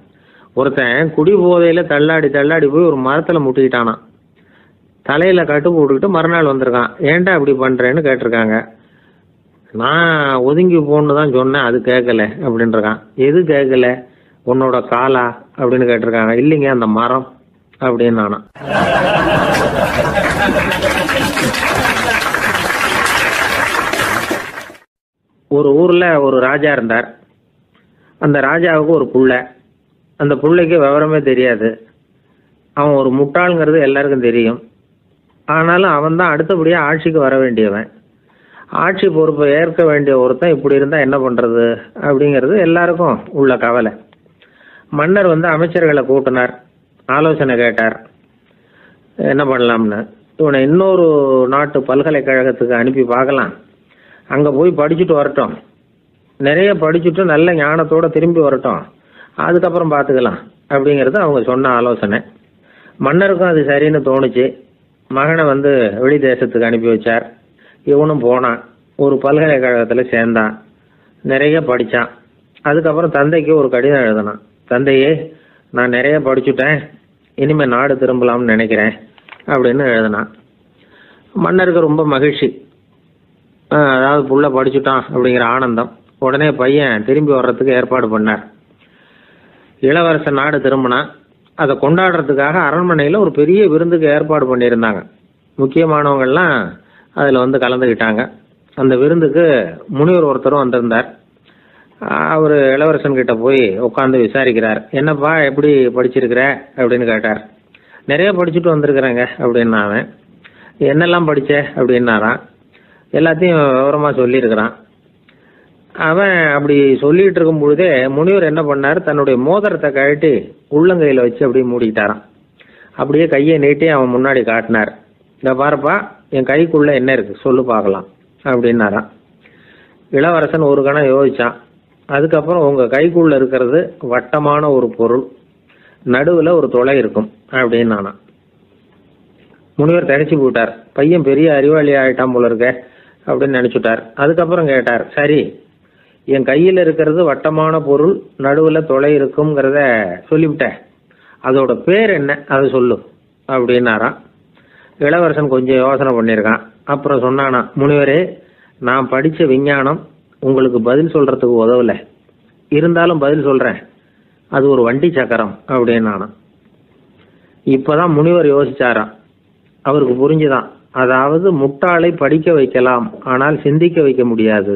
ஒருத்தன் குடி போதையில தள்ளாடி தள்ளாடி போய் ஒரு மரத்துல முட்டிக்கிட்டானான். தலையில கட்டு போட்டுக்கிட்டு மறுநாள் வந்திருக்கான். ஏன்டா இப்படி பண்றேன்னு கேட்டிருக்காங்க. நான் ஒதுங்கி போன்னு தான் சொன்னேன், அது கேட்கல அப்படின்னு இருக்கான். எது கேட்கல? உன்னோட காலா அப்படின்னு கேட்டிருக்காங்க. இல்லைங்க, அந்த மரம் அப்படின்னு நானா. ஒரு ஊர்ல ஒரு ராஜா இருந்தார். அந்த ராஜாவுக்கு ஒரு புள்ள. அந்த புள்ளைக்கு விவரமே தெரியாது. அவன் ஒரு முட்டாளுங்கிறது எல்லாருக்கும் தெரியும். ஆனாலும் அவன் தான் அடுத்தபடியா ஆட்சிக்கு வர வேண்டியவன். ஆட்சி பொறுப்பை ஏற்க வேண்டிய ஒருத்தன் இப்படி இருந்தா என்ன பண்றது அப்படிங்கிறது எல்லாருக்கும் உள்ள கவலை. மன்னர் அமைச்சர்களை கூட்டினார், ஆலோசனை கேட்டார் என்ன பண்ணலாம்னு. இவனை இன்னொரு நாட்டு பல்கலைக்கழகத்துக்கு அனுப்பி பார்க்கலாம், அங்க போய் படிச்சுட்டு வரட்டும், நிறைய படிச்சுட்டு நல்ல ஞானத்தோட திரும்பி வரட்டும், அதுக்கப்புறம் பார்த்துக்கலாம் அப்படிங்கிறது அவங்க சொன்ன ஆலோசனை. மன்னருக்கும் அது சரின்னு தோணுச்சு. மகனை வெளி தேசத்துக்கு அனுப்பி வச்சார். இவனும் போனான், ஒரு பல்கலைக்கழகத்தில் சேர்ந்தான், நிறைய படித்தான். அதுக்கப்புறம் தந்தைக்கு ஒரு கடிதம் எழுதினான். தந்தையே, நான் நிறைய படிச்சுட்டேன், இனிமேல் நாடு திரும்பலாம்னு நினைக்கிறேன் அப்படின்னு எழுதினான். மன்னருக்கு ரொம்ப மகிழ்ச்சி. அதாவது புள்ள படிச்சுட்டான் அப்படிங்கிற ஆனந்தம். உடனே பையன் திரும்பி வர்றதுக்கு ஏற்பாடு பண்ணார். இளவரசன் நாடு திரும்பினான். அதை கொண்டாடுறதுக்காக அரண்மனையில் ஒரு பெரிய விருந்துக்கு ஏற்பாடு பண்ணியிருந்தாங்க. முக்கியமானவங்கள்லாம் அதில் கலந்துக்கிட்டாங்க. அந்த விருந்துக்கு முனிவர் ஒருத்தரும் வந்திருந்தார். அவர் இளவரசன் கிட்ட போய் உட்காந்து விசாரிக்கிறார். என்னப்பா, எப்படி படிச்சிருக்கிற அப்படின்னு கேட்டார். நிறைய படிச்சுட்டு வந்திருக்கிறேங்க அப்படின்னா அவன். என்னெல்லாம் படிச்ச அப்படின்னாரான். எல்லாத்தையும் விவரமா சொல்லியிருக்கிறான். அவன் அப்படி சொல்லிட்டு இருக்கும் பொழுதே முனிவர் என்ன பண்ணார், தன்னுடைய மோதிரத்தை கழட்டி உள்ளங்கையில வச்சு அப்படியே மூடிக்கிட்டாரான். அப்படியே கையை நீட்டி அவன் முன்னாடி காட்டினார். இந்த பாருப்பா, என் கைக்குள்ள என்ன இருக்கு சொல்லு பார்க்கலாம் அப்படின்னாரான். இளவரசன் ஒரு கணம் யோசிச்சான். அதுக்கப்புறம் உங்க கைக்குள்ள இருக்கிறது வட்டமான ஒரு பொருள், நடுவுல ஒரு துளை இருக்கும் அப்படின்னு நானா. முனிவர் தனிச்சு போட்டார். பையன் பெரிய அறிவாளி ஆயிட்டான் போல இருக்க அப்படின்னு நினைச்சுட்டார். அதுக்கப்புறம் கேட்டார், சரி, என் கையில இருக்கிறது வட்டமான பொருள், நடுவுல துளை இருக்கும்ங்கிறத சொல்லிவிட்டேன், அதோட பேர் என்ன, அதை சொல்லு அப்படின்னாராம். இளவரசன் கொஞ்சம் யோசனை பண்ணியிருக்கான். அப்புறம் சொன்னானா, முனிவரே, நான் படிச்ச விஞ்ஞானம் உங்களுக்கு பதில் சொல்றதுக்கு உதவல, இருந்தாலும் பதில் சொல்றேன், அது ஒரு வண்டி சக்கரம் அப்படின்னானா. இப்பதான் முனிவர் யோசிச்சாராம். அவருக்கு புரிஞ்சுதான், அதாவது முட்டாளை படிக்க வைக்கலாம், ஆனால் சிந்திக்க வைக்க முடியாது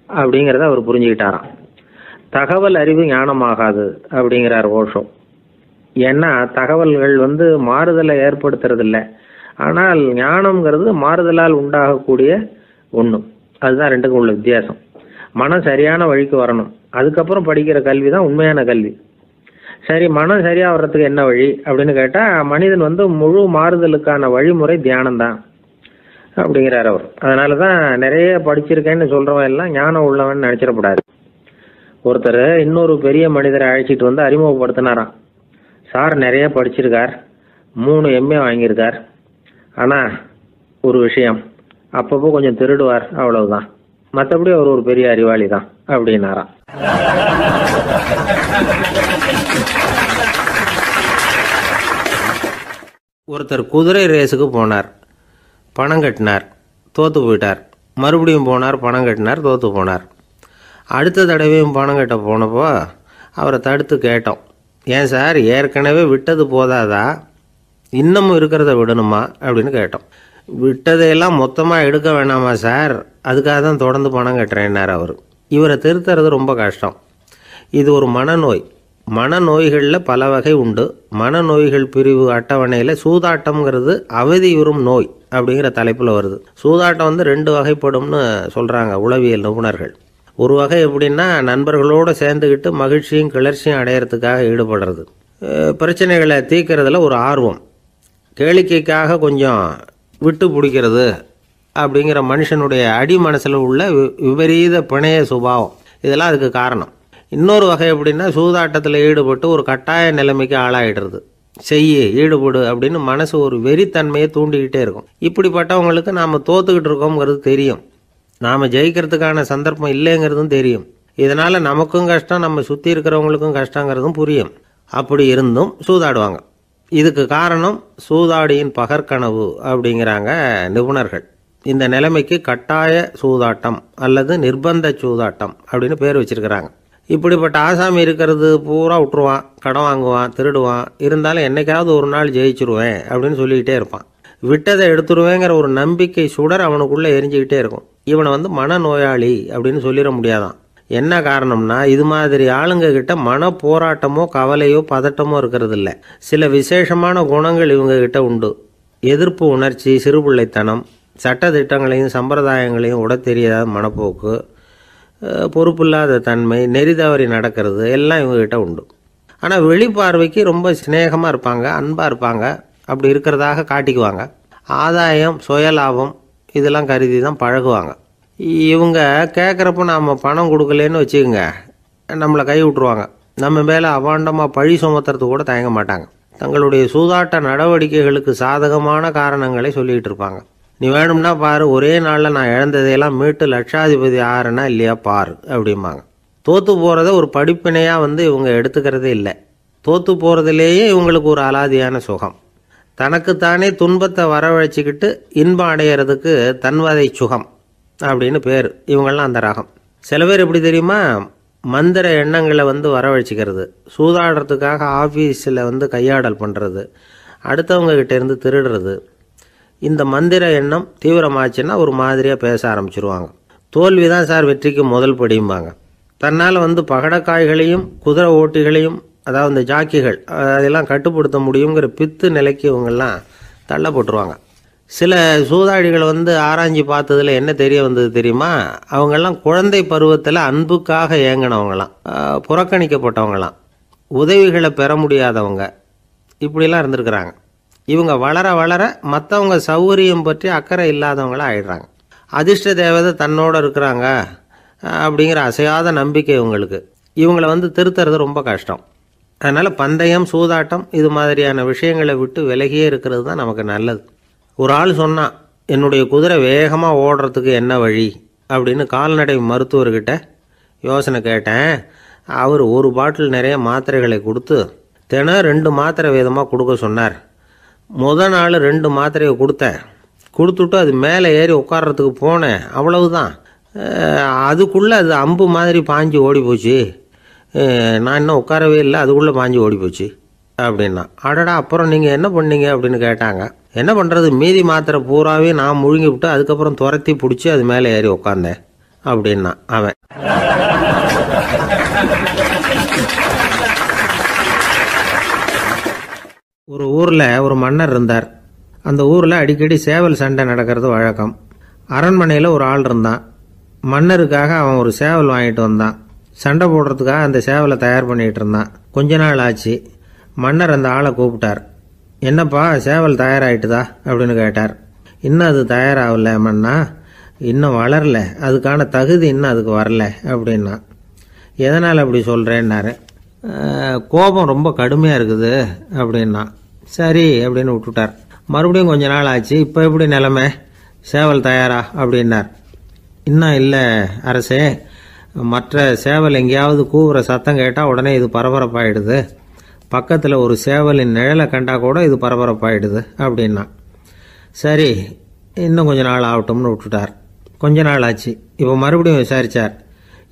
அப்படிங்கிறத அவர் புரிஞ்சுக்கிட்டாராம். தகவல் அறிவு ஞானமாகாது அப்படிங்கிறார் ஓஷோ. ஏன்னா தகவல்கள் மாறுதலை ஏற்படுத்துறது இல்லை, ஆனால் ஞானம்ங்கிறது மாறுதலால் உண்டாகக்கூடிய ஒண்ணு. அதுதான் ரெண்டுக்கும் உள்ள வித்தியாசம். மனம் சரியான வழிக்கு வரணும், அதுக்கப்புறம் படிக்கிற கல்வி தான் உண்மையான கல்வி. சரி, மனம் சரியா வர்றதுக்கு என்ன வழி அப்படின்னு கேட்டா, மனிதன் முழு மாறுதலுக்கான வழிமுறை தியானம் தான் அப்படிங்கிறார் அவர். அதனாலதான் நிறைய படிச்சிருக்கேன்னு சொல்றவன் எல்லாம் ஞானம் உள்ளவன் நினைச்சிடக்கூடாது. ஒருத்தர் இன்னொரு பெரிய மனிதரை அழைச்சிட்டு அறிமுகப்படுத்தினாராம். சார் நிறைய படிச்சிருக்கார், 3 MA வாங்கியிருக்கார், ஆனா ஒரு விஷயம், அப்பப்போ கொஞ்சம் திருடுவார், அவ்வளவுதான், மற்றபடி அவர் ஒரு பெரிய அறிவாளி தான் அப்படின்னாராம். ஒருத்தர் குதிரை ரேஸுக்கு போனார், பணம் கட்டினார், தோத்து போயிட்டார். மறுபடியும் போனார், பணம் கட்டினார், தோத்து போனார். அடுத்த தடவையும் பணம் கட்ட போனப்போ அவரை தடுத்து கேட்டோம், ஏன் சார், ஏற்கனவே விட்டது போதாதா, இன்னமும் இருக்கிறத விடணுமா அப்படின்னு கேட்டோம். விட்டதையெல்லாம் மொத்தமாக எடுக்க வேணாமா சார், அதுக்காக தான் தொடர்ந்து பணம் கட்டுறேன்னார் அவர். இவரை திருத்துறது ரொம்ப கஷ்டம், இது ஒரு மனநோய், மனநோய்களில் பல வகை உண்டு. மனநோய்கள் பிரிவு அட்டவணையில் சூதாட்டம்ங்கிறது அவதியுறும் நோய் அப்படிங்கிற தலைப்பில் வருது. சூதாட்டம் 2 வகைப்படும்னு சொல்கிறாங்க உளவியல் நிபுணர்கள். ஒரு வகை எப்படின்னா, நண்பர்களோடு சேர்ந்துக்கிட்டு மகிழ்ச்சியும் கிளர்ச்சியும் அடையிறதுக்காக ஈடுபடுறது. பிரச்சனைகளை தீர்க்கறதுல ஒரு ஆர்வம், கேளிக்கைக்காக கொஞ்சம் விட்டு பிடிக்கிறது அப்படிங்கிற மனுஷனுடைய அடி மனசில் உள்ள விபரீத பிணைய சுபாவம், இதெல்லாம் அதுக்கு காரணம். இன்னொரு வகை எப்படின்னா, சூதாட்டத்தில் ஈடுபட்டு ஒரு கட்டாய நிலைமைக்கு ஆளாயிடுறது. ஈடுபடு அப்படின்னு மனசு ஒரு வெறித்தன்மையை தூண்டிக்கிட்டே இருக்கும். இப்படிப்பட்டவங்களுக்கு நாம் தோத்துக்கிட்டு இருக்கோங்கிறது தெரியும், நாம் ஜெயிக்கிறதுக்கான சந்தர்ப்பம் இல்லைங்கிறதும் தெரியும். இதனால் நமக்கும் கஷ்டம், நம்ம சுற்றி இருக்கிறவங்களுக்கும் கஷ்டங்கிறதும் புரியும். அப்படி இருந்தும் சூதாடுவாங்க. இதுக்கு காரணம் சூதாடியின் பகற்கனவு அப்படிங்கிறாங்க நிபுணர்கள். இந்த நிலைமைக்கு கட்டாய சூதாட்டம் அல்லது நிர்பந்த சூதாட்டம் அப்படின்னு பேர் வச்சிருக்கிறாங்க. இப்படிப்பட்ட ஆசாமி இருக்கிறது பூரா விட்டுருவான், கடன் வாங்குவான், திருடுவான். இருந்தாலும் என்னைக்காவது ஒரு நாள் ஜெயிச்சிருவேன் அப்படின்னு சொல்லிக்கிட்டே இருப்பான். விட்டதை எடுத்துருவேங்கிற ஒரு நம்பிக்கை சுடர் அவனுக்குள்ளே எரிஞ்சுக்கிட்டே இருக்கும். இவனை மனநோயாளி அப்படின்னு சொல்லிட முடியாதான். என்ன காரணம்னா, இது மாதிரி ஆளுங்க கிட்ட மன போராட்டமோ கவலையோ பதட்டமோ இருக்கிறது இல்லை. சில விசேஷமான குணங்கள் இவங்க கிட்ட உண்டு. எதிர்ப்பு உணர்ச்சி, சிறுபிள்ளைத்தனம், சட்ட திட்டங்களையும் சம்பிரதாயங்களையும் உட தெரியாத மனப்போக்கு, பொறுப்பில்லாத தன்மை, நெறி தவறி நடக்கிறது எல்லாம் இவங்ககிட்ட உண்டு. ஆனால் வெளிப்பார்வைக்கு ரொம்ப சிநேகமாக இருப்பாங்க, அன்பாக இருப்பாங்க. அப்படி இருக்கிறதாக காட்டிக்குவாங்க. ஆதாயம், சுயலாபம் இதெல்லாம் கருதி தான் பழகுவாங்க. இவங்க கேட்குறப்ப நாம் பணம் கொடுக்கலன்னு வச்சுக்கோங்க, நம்மளை கை விட்டுருவாங்க. நம்ம மேலே அபாண்டமாக பழி சுமத்துறது கூட தயங்க மாட்டாங்க. தங்களுடைய சூதாட்ட நடவடிக்கைகளுக்கு சாதகமான காரணங்களை சொல்லிகிட்டு இருப்பாங்க. நீ வேணும்னா பாரு, ஒரே நாளில் நான் இழந்ததையெல்லாம் மீட்டு லட்சாதிபதி ஆறேன்னா இல்லையா பாரு அப்படிம்பாங்க. தோற்று போகிறத ஒரு படிப்பினையாக இவங்க எடுத்துக்கிறதே இல்லை. தோற்று போகிறதுலேயே இவங்களுக்கு ஒரு அலாதியான சுகம். தனக்குத்தானே துன்பத்தை வரவழைச்சிக்கிட்டு இன்பம் அடையிறதுக்கு தன்வதை சுகம் அப்படின்னு பேர். இவங்கெல்லாம் அந்த ரகம். சில பேர் எப்படி தெரியுமா, மந்திர எண்ணங்களை வரவழைச்சிக்கிறது, சூதாடுறதுக்காக ஆஃபீஸில் கையாடல் பண்ணுறது, அடுத்தவங்க கிட்ட இருந்து திருடுறது. இந்த மந்திர எண்ணம் தீவிரமாச்சுன்னா ஒரு மாதிரியாக பேச ஆரம்பிச்சிருவாங்க. தோல்வி தான் சார் வெற்றிக்கு முதல் படியும்பாங்க. தன்னால் பகடக்காய்களையும் குதிரை ஓட்டிகளையும், அதாவது இந்த ஜாக்கிகள், அதெல்லாம் கட்டுப்படுத்த முடியுங்கிற பித்து நிலைக்கு இவங்கெல்லாம் தள்ளப்பட்டுருவாங்க. சில சூதாடிகள் ஆராய்ச்சி பார்த்ததில் என்ன தெரிய வந்தது தெரியுமா, அவங்கெல்லாம் குழந்தை பருவத்தில் அன்புக்காக ஏங்கினவங்களாம், புறக்கணிக்கப்பட்டவங்களாம், உதவிகளை பெற முடியாதவங்க, இப்படிலாம் இருந்திருக்கிறாங்க. இவங்க வளர வளர மற்றவங்க சௌகரியம் பற்றி அக்கறை இல்லாதவங்களாக ஆயிடுறாங்க. அதிர்ஷ்ட தேவதை தன்னோடு இருக்கிறாங்க அப்படிங்கிற அசையாத நம்பிக்கை இவங்களுக்கு. இவங்களை திருத்துறது ரொம்ப கஷ்டம். அதனால் பந்தயம், சூதாட்டம் இது மாதிரியான விஷயங்களை விட்டு விலகியே இருக்கிறது தான் நமக்கு நல்லது. ஒரு ஆள் சொன்னான், என்னுடைய குதிரை வேகமாக ஓடுறதுக்கு என்ன வழி அப்படின்னு கால்நடை மருத்துவர்கிட்ட யோசனை கேட்டேன். அவர் ஒரு பாட்டில் நிறைய மாத்திரைகளை கொடுத்து தினம் 2 மாத்திரை வேதமாக கொடுக்க சொன்னார். முதல் நாள் 2 மாத்திரையை கொடுத்துட்டு அது மேலே ஏறி உட்கார்றதுக்கு போனேன். அவ்வளவுதான். அதுக்குள்ளே அது அம்பு மாதிரி பாஞ்சு ஓடி போச்சு. நான் இன்னும் உட்காரவே இல்லை, அதுக்குள்ளே பாஞ்சு ஓடி போச்சு அப்படின்னா. அடடா, அப்புறம் நீங்கள் என்ன பண்ணீங்க அப்படின்னு கேட்டாங்க. என்ன பண்ணுறது, மீதி மாத்திரை பூராவே நான் முழுங்கி விட்டு அதுக்கப்புறம் துரத்தி பிடிச்சி அது மேலே ஏறி உட்காந்தேன் அப்படின்னா அவன். ஒரு ஊரில் ஒரு மன்னர் இருந்தார். அந்த ஊரில் அடிக்கடி சேவல் சண்டை நடக்கிறது வழக்கம். அரண்மனையில் ஒரு ஆள் இருந்தான். மன்னருக்காக அவன் ஒரு சேவல் வாங்கிட்டு வந்தான். சண்டை போடுறதுக்காக அந்த சேவலை தயார் பண்ணிகிட்டு இருந்தான். கொஞ்ச நாள் ஆச்சு. மன்னர் அந்த ஆளை கூப்பிட்டார். என்னப்பா, சேவல் தயாராகிட்டுதா அப்படின்னு கேட்டார். இன்னும் அது தயாராகல மன்னா, இன்னும் வளரல, அதுக்கான தகுதி இன்னும் அதுக்கு வரல அப்படின்னா. எதனால் அப்படி சொல்கிறேன்னாரு. கோபம் ரொம்ப கடுமையாக இருக்குது அப்படின்னா. சரி அப்படின்னு விட்டுட்டார். மறுபடியும் கொஞ்ச நாள் ஆச்சு. இப்போ எப்படி நிலைமை, சேவல் தயாரா அப்படின்னார். இன்னும் இல்லை அரசே, மற்ற சேவல் எங்கேயாவது கூவுற சத்தம் கேட்டால் உடனே இது பரபரப்பாயிடுது. பக்கத்தில் ஒரு சேவலின் நிழலை கண்டா கூட இது பரபரப்பாயிடுது அப்படின்னா. சரி, இன்னும் கொஞ்ச நாள் ஆகட்டும்னு விட்டுட்டார். கொஞ்ச நாள் ஆச்சு. இப்போ மறுபடியும் விசாரித்தார்.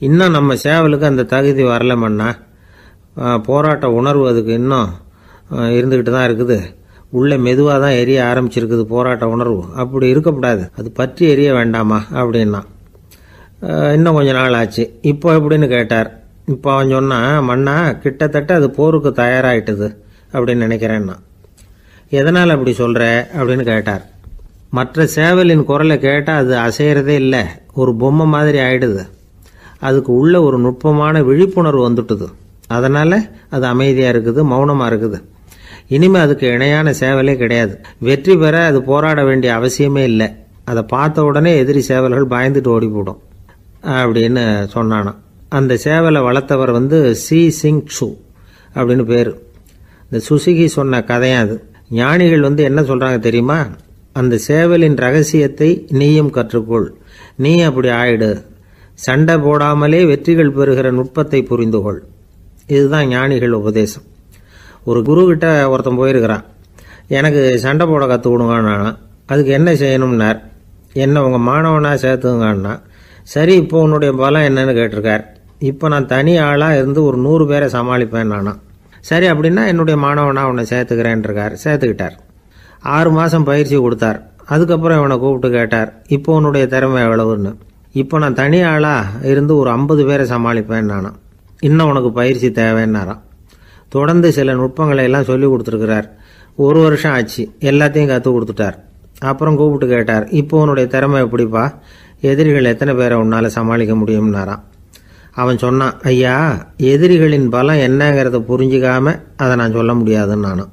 இன்னும் நம்ம சேவலுக்கு அந்த தகுதி வரலமன்னா, போராட்ட உணர்வு அதுக்கு இன்னும் இருந்துக்கிட்டு தான் இருக்குது. உள்ளே மெதுவாக தான் எரிய ஆரம்பிச்சிருக்குது போராட்ட உணர்வு. அப்படி இருக்கக்கூடாது, அது பற்றி எரிய வேண்டாமா அப்படின்னா. இன்னும் கொஞ்ச நாள் ஆச்சு. இப்போ எப்படின்னு கேட்டார். இப்போ அவன் சொன்னான், மன்னா கிட்டத்தட்ட அது போருக்கு தயாராகிட்டுது அப்படின்னு நினைக்கிறேன்னா. எதனால் அப்படி சொல்கிற அப்படின்னு கேட்டார். மற்ற சேவலின் குரலை கேட்டால் அது அசைகிறதே இல்லை, ஒரு பொம்மை மாதிரி ஆயிடுது. அதுக்கு உள்ள ஒரு நுட்பமான விழிப்புணர்வு வந்துட்டுது. அதனால் அது அமைதியாக இருக்குது, மௌனமாக இருக்குது. இனிமேல் அதுக்கு இணையான சேவலே கிடையாது. வெற்றி பெற அது போராட வேண்டிய அவசியமே இல்லை. அதை பார்த்த உடனே எதிரி சேவல்கள் பயந்துட்டு ஓடி போடும் அப்படின்னு சொன்னானான். அந்த சேவலை வளர்த்தவர் சி சிங் சு அப்படின்னு பேர். இந்த சுசுகி சொன்ன கதையும் அது. ஞானிகள் என்ன சொல்கிறாங்க தெரியுமா? அந்த சேவலின் ரகசியத்தை நீயும் கற்றுக்கொள், நீ அப்படி ஆயிடு, சண்டை போடாமலே வெற்றிகள் பெறுகிற நுட்பத்தை புரிந்துகொள். இதுதான் ஞானிகள் உபதேசம். ஒரு குரு கிட்ட ஒருத்தன் போயிருக்கிறான். எனக்கு சண்டை போட கற்றுக் கொடுங்கன்னா. அதுக்கு என்ன செய்யணும்னார். என்ன உங்கள் மாணவனாக சேர்த்துங்கண்ணா. சரி, இப்போ உன்னுடைய பலம் என்னன்னு கேட்டிருக்கார். இப்போ நான் தனி ஆளாக இருந்து ஒரு 100 பேரை சமாளிப்பேன் நானா. சரி, அப்படின்னா என்னுடைய மாணவனாக உன்னை சேர்த்துக்கிறேன்ருக்கார். சேர்த்துக்கிட்டார். 6 மாதம் பயிற்சி கொடுத்தார். அதுக்கப்புறம் இவனை கூப்பிட்டு கேட்டார், இப்போ உன்னுடைய திறமை எவ்வளவுன்னு. இப்போ நான் தனி ஆளாக இருந்து ஒரு 50 பேரை சமாளிப்பேன் நானா. இன்னும் உனக்கு பயிற்சி தேவைன்னாராம். தொடர்ந்து சில நுட்பங்களை எல்லாம் சொல்லி கொடுத்துருக்கிறார். 1 வருஷம் ஆச்சு, எல்லாத்தையும் கற்றுக் கொடுத்துட்டார். அப்புறம் கூப்பிட்டு கேட்டார், இப்போ உன்னுடைய திறமை எப்படிப்பா, எதிரிகள் எத்தனை பேரை உன்னால் சமாளிக்க முடியும்னாராம். அவன் சொன்னான், ஐயா, எதிரிகளின் பலம் என்னங்கிறத புரிஞ்சிக்காம அதை நான் சொல்ல முடியாதுன்னு நானும்.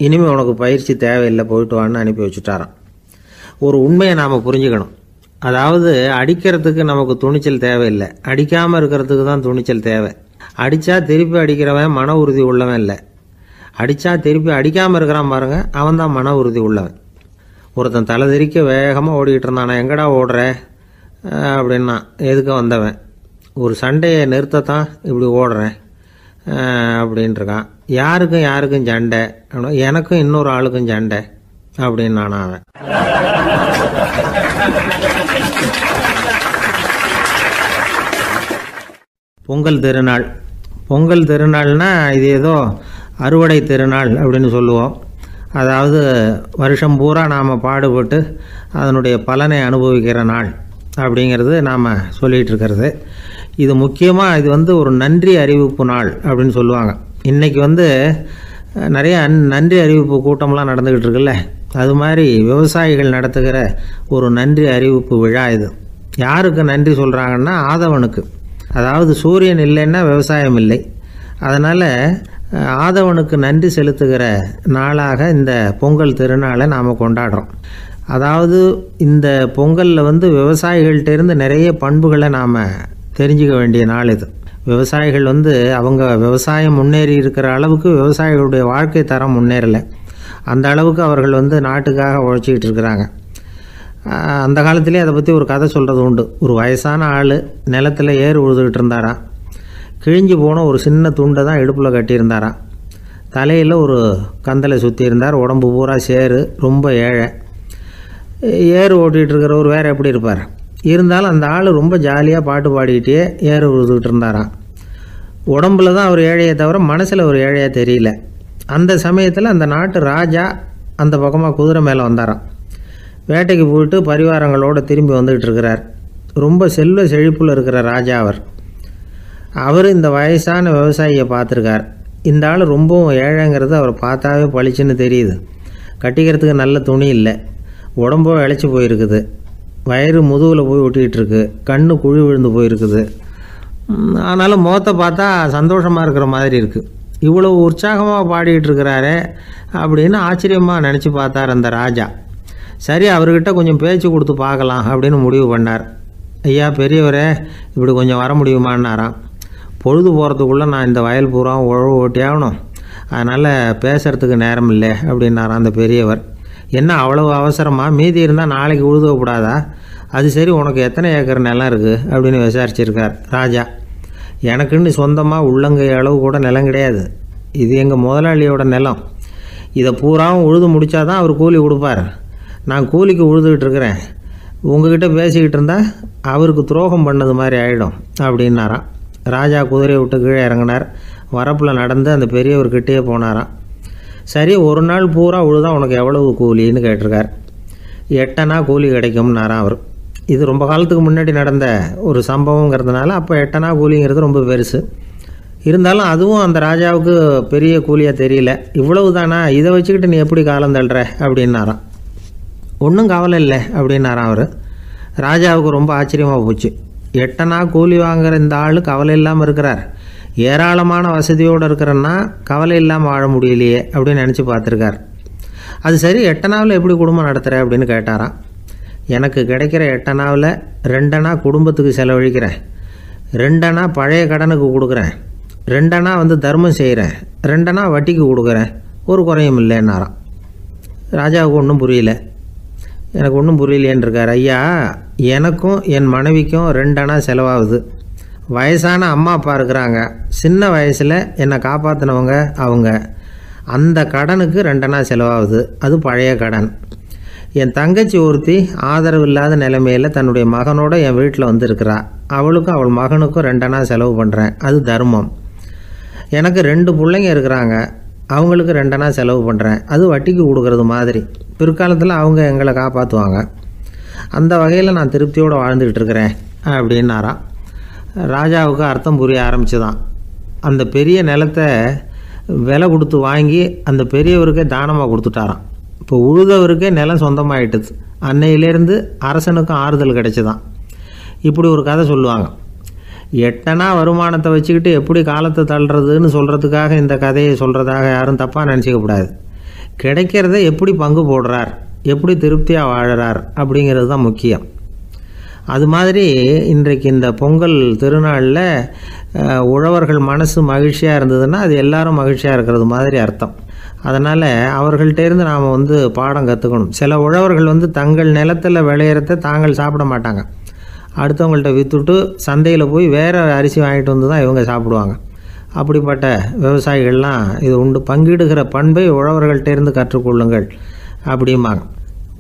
இனிமேல் உனக்கு பயிற்சி தேவையில்லை, போயிட்டு வான்னு அனுப்பி வச்சுட்டாரான். ஒரு உண்மையை நாம் புரிஞ்சுக்கணும். அதாவது அடிக்கிறதுக்கு நமக்கு துணிச்சல் தேவையில்லை, அடிக்காமல் இருக்கிறதுக்கு தான் துணிச்சல் தேவை. அடித்தா திருப்பி அடிக்கிறவன் மன உறுதி உள்ளவன் இல்லை, அடித்தா திருப்பி அடிக்காமல் இருக்கிறான் பாருங்க, அவன் தான் மன உறுதி உள்ளவன். ஒருத்தன் தலை தெறிக்க வேகமாக ஓடிக்கிட்டு இருந்தான். எங்கடா ஓடுற அப்படின்னா, எதுக்க வந்தவன். ஒரு சண்டையை நிறுத்தத்தான் இப்படி ஓடுறேன் அப்படின்ட்டுருக்கான். யாருக்கும் சண்டை, எனக்கும் இன்னொரு ஆளுக்கும் சண்டை அப்படின்னு நான் அவன். பொங்கல் திருநாள்னா இது ஏதோ அறுவடை திருநாள் அப்படின்னு சொல்லுவோம். அதாவது வருஷம் பூரா நாம் பாடுபட்டு அதனுடைய பலனை அனுபவிக்கிற நாள் அப்படிங்கிறது நாம் சொல்லிகிட்டு இருக்கிறது. இது முக்கியமாக இது ஒரு நன்றி அறிவிப்பு நாள் அப்படின்னு சொல்லுவாங்க. இன்றைக்கி நிறைய நன்றி அறிவிப்பு கூட்டம்லாம் நடந்துக்கிட்டு இருக்குல்ல, அது மாதிரி விவசாயிகள் நடத்துகிற ஒரு நன்றி அறிவிப்பு விழா இது. யாருக்கு நன்றி சொல்கிறாங்கன்னா, ஆதவனுக்கு. அதாவது சூரியன் இல்லைன்னா விவசாயம் இல்லை. அதனால் ஆதவனுக்கு நன்றி செலுத்துகிற நாளாக இந்த பொங்கல் திருநாளை நாம் கொண்டாடுறோம். அதாவது இந்த பொங்கலில் விவசாயிகள்கிட்டேருந்து நிறைய பண்புகளை நாம் தெரிஞ்சுக்க வேண்டிய நாள் இது. விவசாயிகள் அவங்க விவசாயம் முன்னேறி இருக்கிற அளவுக்கு விவசாயிகளுடைய வாழ்க்கை தரம் முன்னேறலை. அந்த அளவுக்கு அவர்கள் நாட்டுக்காக உழைச்சிக்கிட்டு இருக்கிறாங்க. அந்த காலத்திலே அதை பற்றி ஒரு கதை சொல்கிறது உண்டு. ஒரு வயசான ஆள் நிலத்தில் ஏறு உழுதுகிட்டு இருந்தாராம். கிழிஞ்சு போன ஒரு சின்ன துண்டை தான் இடுப்பில் கட்டியிருந்தாராம். தலையில் ஒரு கந்தலை சுற்றி இருந்தார். உடம்பு பூரா சேரு, ரொம்ப ஏழை. ஏறு ஓட்டிகிட்டு இருக்கிறவர் வேறு எப்படி இருப்பார்? இருந்தாலும் அந்த ஆள் ரொம்ப ஜாலியாக பாட்டு பாடிக்கிட்டே ஏறு உழுதுகிட்டு இருந்தாராம். உடம்புல தான் அவர் ஏழையை தவிர மனசில் ஒரு ஏழையாக தெரியல. அந்த சமயத்தில் அந்த நாட்டு ராஜா அந்த பக்கமாக குதிரை மேலே வந்தாராம். வேட்டைக்கு போயிட்டு பரிவாரங்களோடு திரும்பி வந்துக்கிட்டு இருக்கிறார். ரொம்ப செல்வ செழிப்பில் இருக்கிற ராஜா அவர் இந்த வயசான விவசாயியை பார்த்துருக்கார். இந்த ஆள் ரொம்பவும் ஏழைங்கிறது அவரை பார்த்தாவே பளிச்சுன்னு தெரியுது. கட்டிக்கிறதுக்கு நல்ல துணி இல்லை, உடம்போ இழைச்சி போயிருக்குது, வயிறு முதுகில் போய் ஒட்டிக்கிட்டு இருக்கு, கண்ணு குழி விழுந்து போயிருக்குது. ஆனாலும் முகத்தை பார்த்தா சந்தோஷமாக இருக்கிற மாதிரி இருக்குது. இவ்வளோ உற்சாகமாக பாடிக்கிட்டு இருக்கிறாரே அப்படின்னு ஆச்சரியமாக நினச்சி பார்த்தார் அந்த ராஜா. சரி, அவர்கிட்ட கொஞ்சம் பேச்சு கொடுத்து பார்க்கலாம் அப்படின்னு முடிவு பண்ணார். ஐயா பெரியவரே, இப்படி கொஞ்சம் வர முடியுமான்னாராம். பொழுது போகிறதுக்குள்ளே நான் இந்த வயல் பூரா உழவு ஓட்டி ஆகணும், அதனால் பேசுகிறதுக்கு நேரம் இல்லை அப்படின்னாராம் அந்த பெரியவர். என்ன அவ்வளவு அவசரமாக? மீதி இருந்தால் நாளைக்கு உழுதக்கூடாதா? அது சரி, உனக்கு எத்தனை ஏக்கர் நிலம் இருக்குது அப்படின்னு விசாரிச்சிருக்கார் ராஜா. எனக்குன்னு சொந்தமாக உள்ளங்கை அளவு கூட நிலம் கிடையாது. இது எங்கள் முதலாளியோட நிலம். இதை பூராவும் உழுது முடித்தாதான் அவர் கூலி கொடுப்பார். நான் கூலிக்கு உழுதுகிட்டு இருக்கிறேன். உங்ககிட்ட பேசிக்கிட்டு இருந்தால் அவருக்கு துரோகம் பண்ணது மாதிரி ஆகிடும் அப்படின்னாராம். ராஜா குதிரையை விட்டு கீழே இறங்கினார். வரப்பில் நடந்து அந்த பெரியவர்கிட்டே போனாராம். சரி, ஒரு நாள் பூரா உழுதா உனக்கு எவ்வளவு கூலின்னு கேட்டிருக்கார். 8 அணா கூலி கிடைக்கும்னாராம் அவர். இது ரொம்ப காலத்துக்கு முன்னாடி நடந்த ஒரு சம்பவங்கிறதுனால அப்போ 8 அணா கூலிங்கிறது ரொம்ப பெருசு. இருந்தாலும் அதுவும் அந்த ராஜாவுக்கு பெரிய கூலியாக தெரியல. இவ்வளவு தானா, இதை வச்சுக்கிட்டு நீ எப்படி காலம் தள்ளுற அப்படின்னாராம். ஒன்றும் கவலை இல்லை அப்படின்னாராம் அவர். ராஜாவுக்கு ரொம்ப ஆச்சரியமாக போச்சு. 8 அணா கூலி வாங்குகிற இந்த ஆள் கவலை இல்லாமல் இருக்கிறார், ஏராளமான வசதியோடு இருக்கிறன்னா கவலை இல்லாமல் வாழ முடியலையே அப்படின்னு நினச்சி பார்த்துருக்கார். அது சரி, 8 அணாவில் எப்படி குடும்பம் நடத்துகிற அப்படின்னு கேட்டாராம். எனக்கு கிடைக்கிற 8 அணாவில் 2 அணா குடும்பத்துக்கு செலவழிக்கிறேன், 2 அணா பழைய கடனுக்கு கொடுக்குறேன், 2 அணா தர்மம் செய்கிறேன், 2 அணா வட்டிக்கு கொடுக்குறேன், ஒரு குறையும் இல்லைன்னாராம். ராஜாவுக்கு ஒன்றும் புரியல. எனக்கு ஒன்றும் புரியலையேன்னு இருக்கார். ஐயா, எனக்கும் என் மனைவிக்கும் 2 அணா செலவாகுது. வயசான அம்மா அப்பா இருக்கிறாங்க, சின்ன வயசில் என்னை காப்பாற்றினவங்க அவங்க. அந்த கடனுக்கு 2 அணா செலவாகுது, அது பழைய கடன். என் தங்கச்சி ஒருத்தி ஆதரவு இல்லாத நிலைமையில் தன்னுடைய மகனோட என் வீட்டில் வந்திருக்கிறா, அவளுக்கும் அவள் மகனுக்கும் 2 அணா செலவு பண்ணுறேன், அது தர்மம். எனக்கு 2 பிள்ளைங்க இருக்கிறாங்க, அவங்களுக்கு 2 அணா செலவு பண்ணுறேன், அது வட்டிக்கு கொடுக்கறது மாதிரி. பிற்காலத்தில் அவங்க எங்களை காப்பாற்றுவாங்க. அந்த வகையில் நான் திருப்தியோடு வாழ்ந்துக்கிட்டு இருக்கிறேன் அப்படின்னாராம். ராஜாவுக்கு அர்த்தம் புரிய ஆரம்பிச்சுதான். அந்த பெரிய நிலத்தை விலை கொடுத்து வாங்கி அந்த பெரியவருக்கே தானமாக கொடுத்துட்டாராம். இப்போ உழுதவருக்கே நிலம் சொந்தமாகிட்டுது. அன்னையிலேருந்து அரசனுக்கும் ஆறுதல் கிடைச்சிதான். இப்படி ஒரு கதை சொல்லுவாங்க. 8 அணா வருமானத்தை வச்சுக்கிட்டு எப்படி காலத்தை தள்ளுறதுன்னு சொல்கிறதுக்காக இந்த கதையை சொல்கிறதாக யாரும் தப்பாக நினச்சிக்கக்கூடாது. கிடைக்கிறத எப்படி பங்கு போடுறார், எப்படி திருப்தியாக வாழறார் அப்படிங்கிறது தான் முக்கியம். அது மாதிரி இன்றைக்கு இந்த பொங்கல் திருநாளில் உழவர்கள் மனசு மகிழ்ச்சியாக இருந்ததுன்னா அது எல்லாரும் மகிழ்ச்சியாக இருக்கிறது மாதிரி அர்த்தம். அதனால் அவர்கள்ட்டேருந்து நாம் பாடம் கற்றுக்கணும். சில உழவர்கள் தங்கள் நிலத்தில் விளையிறத தாங்கள் சாப்பிட மாட்டாங்க, அடுத்தவங்கள்ட்ட விற்றுட்டு சந்தையில் போய் வேறு அரிசி வாங்கிட்டு வந்து தான் இவங்க சாப்பிடுவாங்க. அப்படிப்பட்ட விவசாயிகள்லாம் இது உண்டு. பங்கிடுகிற பண்பை உழவர்கள்ட்டேருந்து கற்றுக்கொள்ளுங்கள் அப்படிம்பாங்க.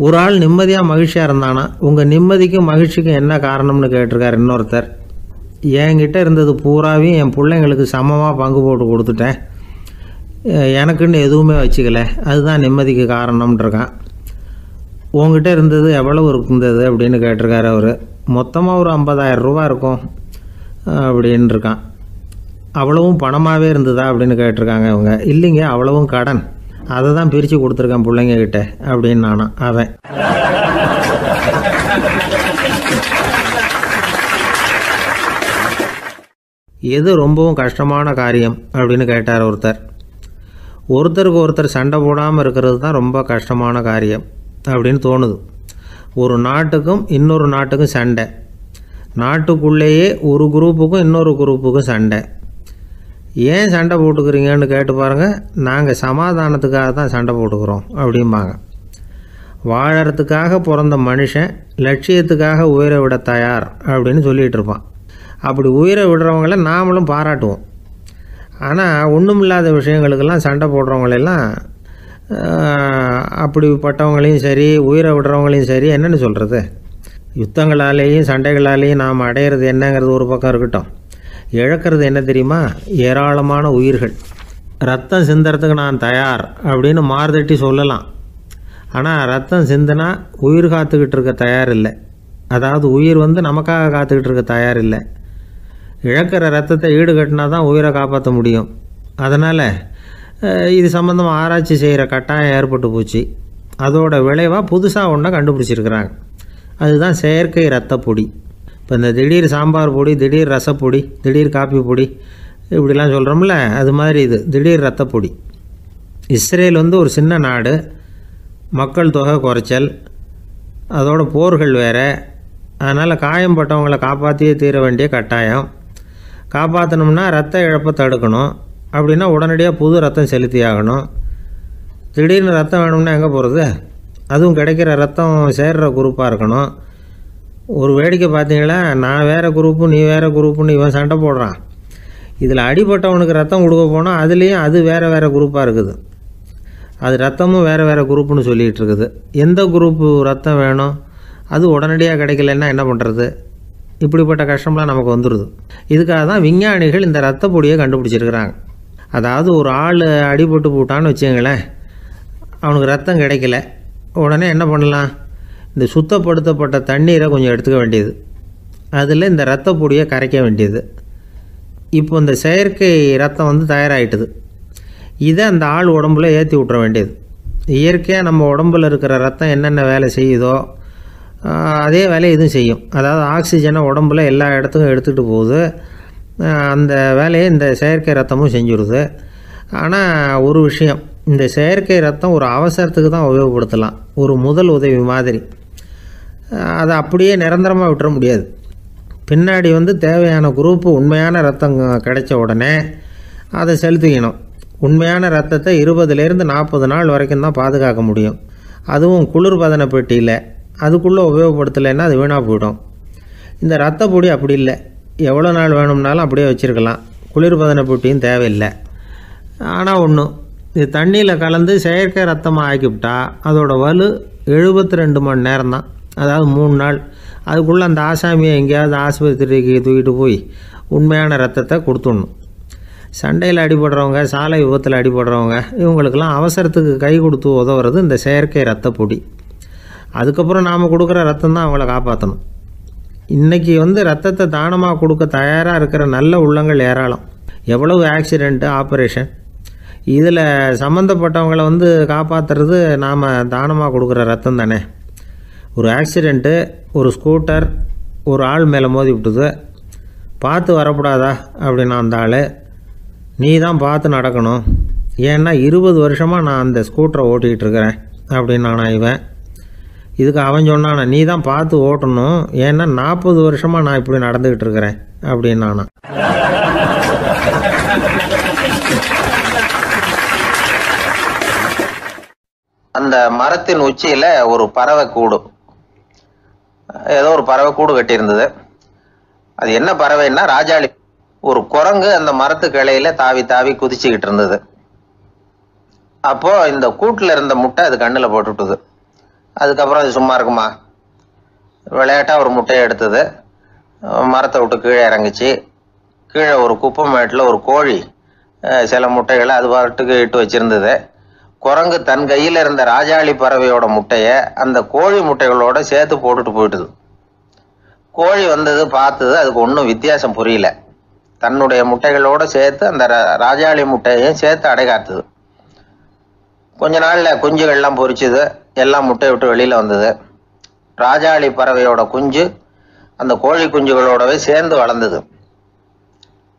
ஒரு ஆள் நிம்மதியாக மகிழ்ச்சியாக இருந்தானா, உங்கள் நிம்மதிக்கும் மகிழ்ச்சிக்கும் என்ன காரணம்னு கேட்டிருக்கார் இன்னொருத்தர். என்கிட்ட இருந்தது பூராவையும் என் பிள்ளைங்களுக்கு சமமாக பங்கு போட்டு கொடுத்துட்டேன், எனக்குன்னு எதுவுமே வச்சுக்கல, அதுதான் நிம்மதிக்கு காரணம்ன்றிருக்கான். உங்ககிட்ட இருந்தது எவ்வளவு இருந்தது அப்படின்னு கேட்டிருக்காரு அவர். மொத்தமாக ஒரு 50,000 ரூபா இருக்கும் அப்படின்னு இருக்கான். அவ்வளவும் பணமாகவே இருந்ததா அப்படின்னு கேட்டிருக்காங்க இவங்க. இல்லைங்க, அவ்வளவும் கடன், அதை தான் பிரித்து கொடுத்துருக்கேன் பிள்ளைங்க கிட்ட அப்படின்னு நானா அவன். எது ரொம்பவும் கஷ்டமான காரியம் அப்படின்னு கேட்டார் ஒருத்தர். ஒருத்தருக்கு ஒருத்தர் சண்டை போடாமல் இருக்கிறது தான் ரொம்ப கஷ்டமான காரியம் அப்படின்னு தோணுது. ஒரு நாட்டுக்கும் இன்னொரு நாட்டுக்கும் சண்டை, நாட்டுக்குள்ளேயே ஒரு குரூப்புக்கும் இன்னொரு குரூப்புக்கும் சண்டை. ஏன் சண்டை போட்டுக்கிறீங்கன்னு கேட்டு பாருங்கள். நாங்கள் சமாதானத்துக்காக தான் சண்டை போட்டுக்கிறோம் அப்படிம்பாங்க. வாழறதுக்காக பிறந்த மனுஷன் லட்சியத்துக்காக உயிரை விட தயார் அப்படின்னு சொல்லிகிட்டு இருப்பான். அப்படி உயிரை விடுறவங்கள நாமளும் பாராட்டுவோம். ஆனால் ஒன்றுமில்லாத விஷயங்களுக்கெல்லாம் சண்டை போடுறவங்களெல்லாம், அப்படிப்பட்டவங்களையும் சரி உயிரை விடுறவங்களையும் சரி என்னென்னு சொல்கிறது. யுத்தங்களாலேயும் சண்டைகளாலேயும் நாம் அடையிறது என்னங்கிறது ஒரு பக்கம் இருக்கட்டும், இழக்கிறது என்ன தெரியுமா? ஏராளமான உயிர்கள். ரத்தம் சிந்துறதுக்கு நான் தயார் அப்படின்னு மார்தட்டி சொல்லலாம். ஆனால் ரத்தம் சிந்தினா உயிர் காத்துக்கிட்டு இருக்க தயார் இல்லை. அதாவது உயிர் நமக்காக காத்துக்கிட்டு இருக்க தயார் இல்லை. இழக்கிற ரத்தத்தை ஈடுகட்டினா தான் உயிரை காப்பாற்ற முடியும். அதனால் இது சம்மந்தமாக ஆராய்ச்சி செய்கிற கட்டாயம் ஏற்பட்டு போச்சு. அதோட விளைவாக புதுசாக ஒன்றை கண்டுபிடிச்சிருக்கிறாங்க. அதுதான் செயற்கை ரத்த பொடி. இப்போ இந்த திடீர் சாம்பார் பொடி, திடீர் ரசப்பொடி, திடீர் காப்பி பொடி இப்படிலாம் சொல்கிறோம்ல, அது மாதிரி இது திடீர் ரத்த பொடி. இஸ்ரேல் ஒரு சின்ன நாடு, மக்கள் தொகை குறைச்சல், அதோட போர்கள் வேறு. அதனால் காயம்பட்டவங்களை காப்பாற்றியே தீர வேண்டிய கட்டாயம். காப்பாற்றணும்னா ரத்த இழப்பை தடுக்கணும். அப்படின்னா உடனடியாக புது ரத்தம் செலுத்தி ஆகணும். திடீர்னு ரத்தம் வேணும்னா எங்கே போகிறது? அதுவும் கிடைக்கிற ரத்தம் சேர்கிற குரூப்பாக இருக்கணும். ஒரு வேடிக்கை பார்த்தீங்களா, நான் வேறு குரூப்பு நீ வேறு குரூப்புன்னு இவன் சண்டை போடுறான். இதில் அடிபட்டவனுக்கு ரத்தம் கொடுக்க போனால் அதுலேயும் அது வேறு வேறு குரூப்பாக இருக்குது. அது ரத்தமும் வேறு வேறு குரூப்புன்னு சொல்லிகிட்டு இருக்குது. எந்த குரூப்பு ரத்தம் வேணும், அது உடனடியாக கிடைக்கலன்னா என்ன பண்ணுறது? இப்படிப்பட்ட கஷ்டம்லாம் நமக்கு வந்துடுது. இதுக்காக தான் விஞ்ஞானிகள் இந்த ரத்த பொடியை கண்டுபிடிச்சிருக்கிறாங்க. அதாவது ஒரு ஆள் அடிபட்டு போட்டான்னு வச்சுங்களேன், அவனுக்கு ரத்தம் கிடைக்கல, உடனே என்ன பண்ணலாம்? இந்த சுத்தப்படுத்தப்பட்ட தண்ணீரை கொஞ்சம் எடுத்துக்க வேண்டியது, அதில் இந்த இரத்த பொடியை கரைக்க வேண்டியது. இப்போ இந்த செயற்கை ரத்தம் வந்து தயாராகிட்டுது. இதை அந்த ஆள் உடம்புல ஏற்றி விட்ற வேண்டியது. இயற்கையாக நம்ம உடம்பில் இருக்கிற ரத்தம் என்னென்ன வேலை செய்யுதோ அதே வேலையை இதுவும் செய்யும். அதாவது ஆக்சிஜனை உடம்புல எல்லா இடத்துக்கும் எடுத்துகிட்டு போகுது. அந்த வேலையை இந்த செயற்கை ரத்தமும் செஞ்சுருது. ஆனால் ஒரு விஷயம், இந்த செயற்கை ரத்தம் ஒரு அவசரத்துக்கு தான் உபயோகப்படுத்தலாம், ஒரு முதல் உதவி மாதிரி. அதை அப்படியே நிரந்தரமாக விட்டுற முடியாது. பின்னாடி வந்து தேவையான குரூப்பு உண்மையான ரத்தம் கிடைச்ச உடனே அதை செலுத்திக்கணும். உண்மையான ரத்தத்தை 20லேருந்து 40 நாள் வரைக்கும் தான் பாதுகாக்க முடியும். அதுவும் குளிர்பதன பெட்டியில். அதுக்குள்ளே உபயோகப்படுத்தலைன்னா அது வீணாக போயிடும். இந்த ரத்த பொடி அப்படி இல்லை, எவ்வளோ நாள் வேணும்னாலும் அப்படியே வச்சுருக்கலாம். குளிர்பதன பெட்டியும் தேவையில்லை. ஆனால் ஒன்று, இது தண்ணியில் கலந்து செயற்கை ரத்தமாக ஆக்கிவிட்டா அதோட வலு 72 மணி நேரம் தான், அதாவது 3 நாள். அதுக்குள்ளே அந்த ஆசாமியை எங்கேயாவது ஆஸ்பத்திரிக்கு தூக்கிட்டு போய் உண்மையான ரத்தத்தை கொடுத்துடணும். சண்டையில் அடிபடுறவங்க, சாலை விபத்தில் அடிபடுறவங்க, இவங்களுக்கெல்லாம் அவசரத்துக்கு கை கொடுத்து உதவுறது இந்த செயற்கை ரத்த பொடி. அதுக்கப்புறம் நாம் கொடுக்குற ரத்தம் தான் அவங்கள காப்பாற்றணும். இன்றைக்கி வந்து ரத்தத்தை தானமாக கொடுக்க தயாராக இருக்கிற நல்ல உள்ளங்கள் ஏராளம். எவ்வளவு ஆக்சிடெண்ட்டு, ஆப்ரேஷன், இதில் சம்மந்தப்பட்டவங்களை வந்து காப்பாற்றுறது நாம் தானமாக கொடுக்குற ரத்தம் தானே. ஒரு ஆக்சிடெண்ட்டு, ஒரு ஸ்கூட்டர் ஒரு ஆள் மேலே மோதி விட்டுது, பார்த்து வரக்கூடாதா அப்படின்னா அந்த ஆள், நீ தான் பார்த்து நடக்கணும், ஏன்னா 20 வருஷமாக நான் அந்த ஸ்கூட்டரை ஓட்டிகிட்டு இருக்கிறேன் அப்படின்னானா இவன். இதுக்கு அவன் சொன்னானா, நீ தான் பார்த்து ஓட்டணும், ஏன்னா 40 வருஷமாக நான் இப்படி நடந்துக்கிட்டு இருக்கிறேன் அப்படின்னானா. அந்த மரத்தின் உச்சியில் ஒரு பறவை கூடு, ஏதோ ஒரு பறவை கூடு கட்டியிருந்தது. அது என்ன பறவைன்னா ராஜாளி. ஒரு குரங்கு அந்த மரத்து கிளையில தாவி தாவி குதிச்சுக்கிட்டு இருந்தது. அப்போ இந்த கூட்டில் இருந்த முட்டை அது கண்ணில் போட்டுவிட்டுது. அதுக்கப்புறம் அது சும்மா இருக்குமா, விளையாட்டா ஒரு முட்டையை எடுத்தது, மரத்தை விட்டு கீழே இறங்குச்சு. கீழே ஒரு குப்பை மேட்டில் ஒரு கோழி சில முட்டைகளை அது பாட்டுக்கு இட்டு வச்சிருந்தது. குரங்கு தன் கையில் இருந்த ராஜாளி பறவையோட முட்டையை அந்த கோழி முட்டைகளோட சேர்த்து போட்டுட்டு போயிட்டுது. கோழி வந்தது, பார்த்தது, அதுக்கு ஒன்றும் வித்தியாசம் புரியல. தன்னுடைய முட்டைகளோடு சேர்த்து அந்த ராஜாளி முட்டையையும் சேர்த்து அடைகாத்துது. கொஞ்ச நாளில் குஞ்சுகள்லாம் பொரிச்சுது, எல்லாம் முட்டை விட்டு வெளியில் வந்தது. ராஜாளி பறவையோட குஞ்சு அந்த கோழி குஞ்சுகளோடவே சேர்ந்து வளர்ந்தது.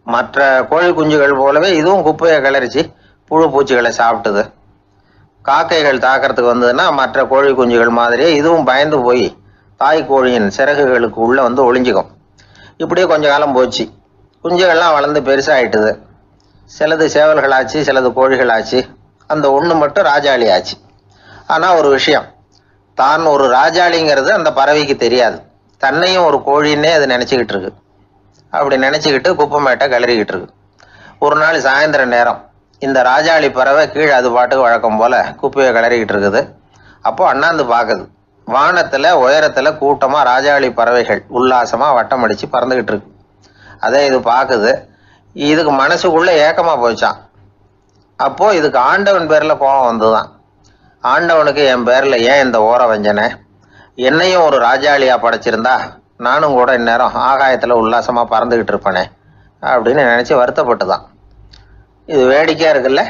மற்ற கோழி குஞ்சுகள் போலவே இதுவும் குப்பையை கிளறிச்சு புழு பூச்சிகளை சாப்பிட்டுது. காக்கைகள் தாக்கிறதுக்கு வந்ததுன்னா மற்ற கோழி குஞ்சுகள் மாதிரியே இதுவும் பயந்து போய் தாய் கோழியின் சிறகுகளுக்கு உள்ளே வந்து ஒளிஞ்சிக்கும். இப்படியே கொஞ்ச காலம் போச்சு. குஞ்சுகள்லாம் வளர்ந்து பெருசாகிட்டுது. சிலது சேவல்களாச்சு, சிலது கோழிகளாச்சு. அந்த ஒன்று மட்டும் ராஜாளி ஆச்சு. ஆனால் ஒரு விஷயம், தான் ஒரு ராஜாளிங்கிறது அந்த பறவைக்கு தெரியாது. தன்னையும் ஒரு கோழின்னே அது நினச்சிக்கிட்டு இருக்கு. அப்படி நினச்சிக்கிட்டு குப்பை மேட்டை கிளறிக்கிட்டு இருக்கு. ஒரு நாள் சாயந்தர நேரம் இந்த ராஜாளி பறவை கீழே அது பாட்டுக்கு வழக்கம் போல குப்பையை கிளறிக்கிட்டு இருக்குது. அப்போ அண்ணாந்து பார்க்குது. வானத்தில் உயரத்தில் கூட்டமாக ராஜாளி பறவைகள் உல்லாசமாக வட்டம் அடித்து பறந்துக்கிட்டு இருக்கு. அதை இது பார்க்குது. இதுக்கு மனசுக்குள்ளே ஏக்கமாக போச்சான். அப்போது இதுக்கு ஆண்டவன் பேரில் கோபம் வந்துதான். ஆண்டவனுக்கு என் பேரில் ஏன் இந்த ஓர வஞ்சனை, என்னையும் ஒரு ராஜாளியாக படைச்சிருந்தா நானும் கூட இந்நேரம் ஆகாயத்தில் உல்லாசமாக பறந்துக்கிட்டு இருப்பேனே அப்படின்னு நினச்சி வருத்தப்பட்டு தான். இது வேடிக்கையாக இருக்குல்ல.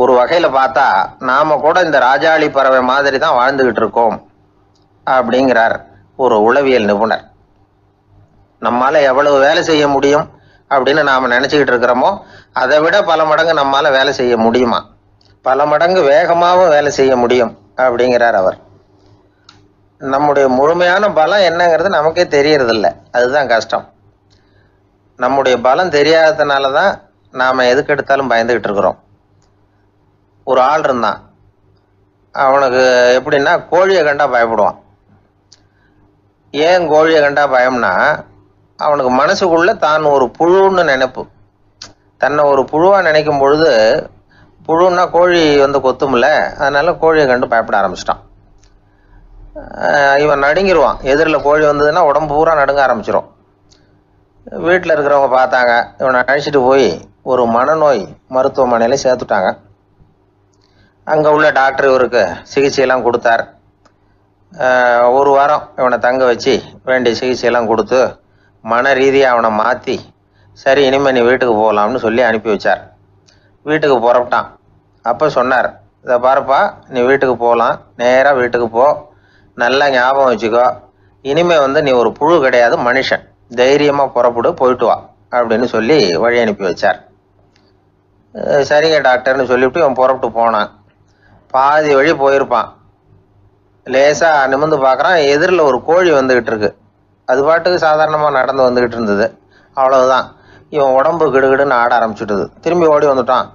ஒரு வகையில் பார்த்தா நாம் கூட இந்த ராஜாளி பறவை மாதிரி தான் வாழ்ந்துக்கிட்டு இருக்கோம் அப்படிங்கிறார் ஒரு உளவியல் நிபுணர். நம்மால் எவ்வளவு வேலை செய்ய முடியும் அப்படின்னு நாம் நினச்சிக்கிட்டு இருக்கிறோமோ அதை விட பல மடங்கு நம்மால் வேலை செய்ய முடியுமா, பல மடங்கு வேகமாகவும் வேலை செய்ய முடியும் அப்படிங்கிறார் அவர். நம்முடைய முழுமையான பலம் என்னங்கிறது நமக்கே தெரியறதில்ல, அதுதான் கஷ்டம். நம்முடைய பலம் தெரியாததுனால தான் நாம் எதுக்கு எடுத்தாலும் பயந்துக்கிட்டு இருக்கிறோம். ஒரு ஆள் இருந்தான், அவனுக்கு எப்படின்னா கோழியை கண்டா பயப்படுவான். ஏன் கோழியை கண்டா பயம்னா, அவனுக்கு மனசுக்குள்ள தான் ஒரு புழுன்னு நினைப்பு. தன்னை ஒரு புழுவாக நினைக்கும் பொழுது, புழுன்னா கோழி வந்து கொத்தும்ல, அதனால கோழியை கண்டு பயப்பட ஆரம்பிச்சிட்டான். இவன் நடுங்கிடுவான். எதிரில் கோழி வந்ததுன்னா உடம்பு பூரா நடுங்க ஆரம்பிச்சிடும். வீட்டில் இருக்கிறவங்க பார்த்தாங்க. இவனை அழைச்சிட்டு போய் ஒரு மனநோய் மருத்துவமனையில் சேர்த்துட்டாங்க. அங்கே உள்ள டாக்டர் இவருக்கு சிகிச்சையெல்லாம் கொடுத்தார். ஒரு வாரம் இவனை தங்க வச்சு வேண்டிய சிகிச்சையெல்லாம் கொடுத்து மன ரீதியாக அவனை மாற்றி சரி இனிமேல் நீ வீட்டுக்கு போகலாம்னு சொல்லி அனுப்பி வச்சார். வீட்டுக்கு புறப்பட்டான். அப்போ சொன்னார், இதை பாருப்பா, நீ வீட்டுக்கு போகலாம், நேராக வீட்டுக்கு போ, நல்லா ஞாபகம் வச்சுக்கோ, இனிமே நீ ஒரு புழு கிடையாது, மனுஷன், தைரியமாக புறப்படு, போயிட்டு வா அப்படின்னு சொல்லி வழி அனுப்பி வச்சார். சரிங்க டாக்டர்னு சொல்லிவிட்டு இவன் புறப்பட்டு போனான். பாதி வழி போயிருப்பான். லேசாக நிமிர்ந்து பார்க்குறான், எதிரில் ஒரு கோழி வந்துக்கிட்டு இருக்கு. அது பாட்டுக்கு சாதாரணமாக நடந்து வந்துக்கிட்டு இருந்தது. அவ்வளவுதான், இவன் உடம்பு கிடுகிடுன்னு ஆட ஆரம்பிச்சுட்டுது. திரும்பி ஓடி வந்துட்டான்.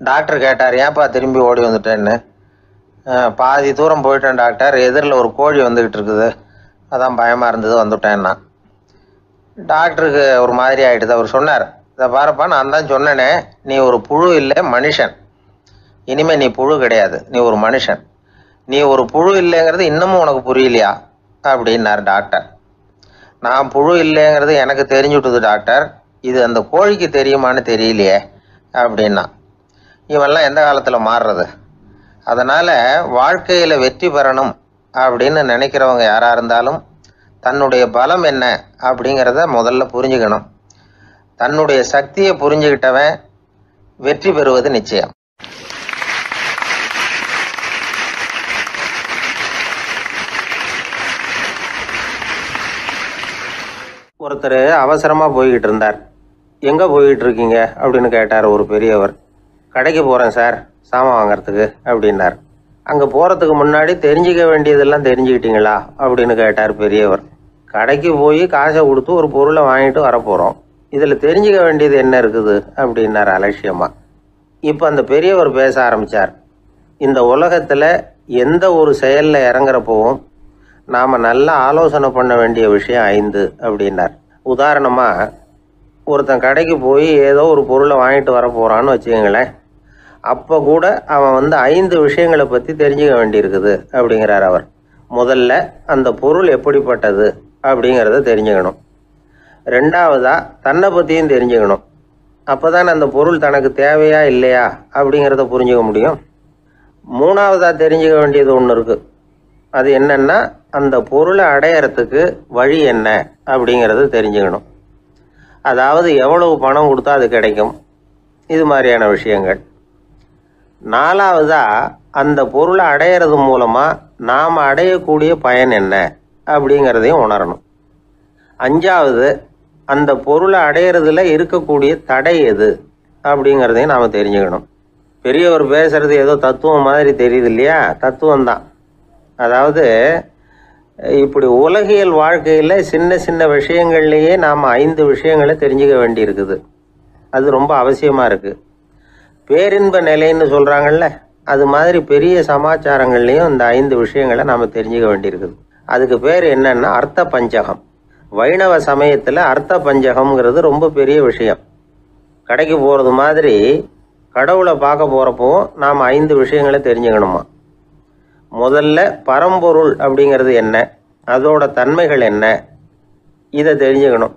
டாக்டர் கேட்டார், ஏன்ப்பா திரும்பி ஓடி வந்துட்டேன்னு. பாதி தூரம் போயிட்டேன் டாக்டர், எதிரில் ஒரு கோழி வந்துக்கிட்டு இருக்குது, அதான் பயமாக இருந்தது, வந்துட்டேன்னா. டாக்டருக்கு ஒரு மாதிரி ஆகிடுது. அவர் சொன்னார், இதை பாருப்பா, நான் தான் சொன்னேனே, நீ ஒரு புழு இல்லை, மனுஷன், இனிமேல் நீ புழு கிடையாது, நீ ஒரு மனுஷன், நீ ஒரு புழு இல்லைங்கிறது இன்னமும் உனக்கு புரியலையா அப்படின்னார் டாக்டர். நான் புழு இல்லைங்கிறது எனக்கு தெரிஞ்சுட்டுது டாக்டர், இது அந்த கோழிக்கு தெரியுமான்னு தெரியலையே அப்படின்னா. இவெல்லாம் எந்த காலத்தில் மாறுறது? அதனால் வாழ்க்கையில் வெற்றி பெறணும் அப்படின்னு நினைக்கிறவங்க யாராக இருந்தாலும் தன்னுடைய பலம் என்ன அப்படிங்கிறத முதல்ல புரிஞ்சுக்கணும். தன்னுடைய சக்தியை புரிஞ்சுக்கிட்டவன் வெற்றி பெறுவது நிச்சயம். ஒருத்தர் அவசரமாக போய்கிட்டு இருந்தார். எங்கே போய்கிட்டு இருக்கீங்க அப்படின்னு கேட்டார் ஒரு பெரியவர். கடைக்கு போகிறேன் சார், சாமான் வாங்கிறதுக்கு அப்படின்னார். அங்கே போகிறதுக்கு முன்னாடி தெரிஞ்சிக்க வேண்டியதெல்லாம் தெரிஞ்சுக்கிட்டீங்களா அப்படின்னு கேட்டார் பெரியவர். கடைக்கு போய் காசை கொடுத்து ஒரு பொருளை வாங்கிட்டு வரப்போகிறோம், இதில் தெரிஞ்சிக்க வேண்டியது என்ன இருக்குது அப்படின்னார் அலட்சியமாக. இப்போ அந்த பெரியவர் பேச ஆரம்பித்தார். இந்த உலகத்தில் எந்த ஒரு செயலில் இறங்குறப்போவும் நாம் நல்லா ஆலோசனை பண்ண வேண்டிய விஷயம் 5 அப்படின்னார். உதாரணமாக, ஒருத்தன் கடைக்கு போய் ஏதோ ஒரு பொருளை வாங்கிட்டு வர போகிறான்னு வச்சுக்கோங்களேன். அப்போ கூட அவன் 5 விஷயங்களை பற்றி தெரிஞ்சுக்க வேண்டியிருக்குது அப்படிங்கிறார் அவர். முதல்ல அந்த பொருள் எப்படிப்பட்டது அப்படிங்கிறத தெரிஞ்சுக்கணும். ரெண்டாவதாக தன்னை பற்றியும் தெரிஞ்சுக்கணும். அப்போ தான் அந்த பொருள் தனக்கு தேவையா இல்லையா அப்படிங்கிறத புரிஞ்சுக்க முடியும். மூணாவதாக தெரிஞ்சுக்க வேண்டியது ஒன்று இருக்குது. அது என்னன்னா, அந்த பொருளை அடையறதுக்கு வழி என்ன அப்படிங்கிறது தெரிஞ்சுக்கணும். அதாவது எவ்வளவு பணம் கொடுத்தா அது கிடைக்கும், இது மாதிரியான விஷயங்கள். நாலாவதா, அந்த பொருளை அடையிறது மூலமாக நாம் அடையக்கூடிய பயன் என்ன அப்படிங்கிறதையும் உணரணும். அஞ்சாவது, அந்த பொருளை அடையிறதுல இருக்கக்கூடிய தடை எது அப்படிங்கிறதையும் நாம் தெரிஞ்சுக்கணும். பெரியவர் பேசுறது ஏதோ தத்துவம் மாதிரி தெரியுது இல்லையா? தத்துவம்தான். அதாவது இப்படி உலகியல் வாழ்க்கையில் சின்ன சின்ன விஷயங்கள்லேயே நாம் 5 விஷயங்களை தெரிஞ்சுக்க வேண்டி இருக்குது. அது ரொம்ப அவசியமாக இருக்குது. பேரின்ப நிலைன்னு சொல்கிறாங்கல்ல, அது மாதிரி பெரிய சமாச்சாரங்கள்லேயும் இந்த 5 விஷயங்களை நாம் தெரிஞ்சுக்க வேண்டியிருக்குது. அதுக்கு பேர் என்னன்னா அர்த்த பஞ்சகம். வைணவ சமயத்தில் அர்த்த பஞ்சகம்ங்கிறது ரொம்ப பெரிய விஷயம். கடைக்கு போகிறது மாதிரி கடவுளை பார்க்க போகிறப்போ நாம் 5 விஷயங்களை தெரிஞ்சுக்கணுமா. முதல்ல பரம்பொருள் அப்படிங்கிறது என்ன, அதோட தன்மைகள் என்ன, இதை தெரிஞ்சுக்கணும்.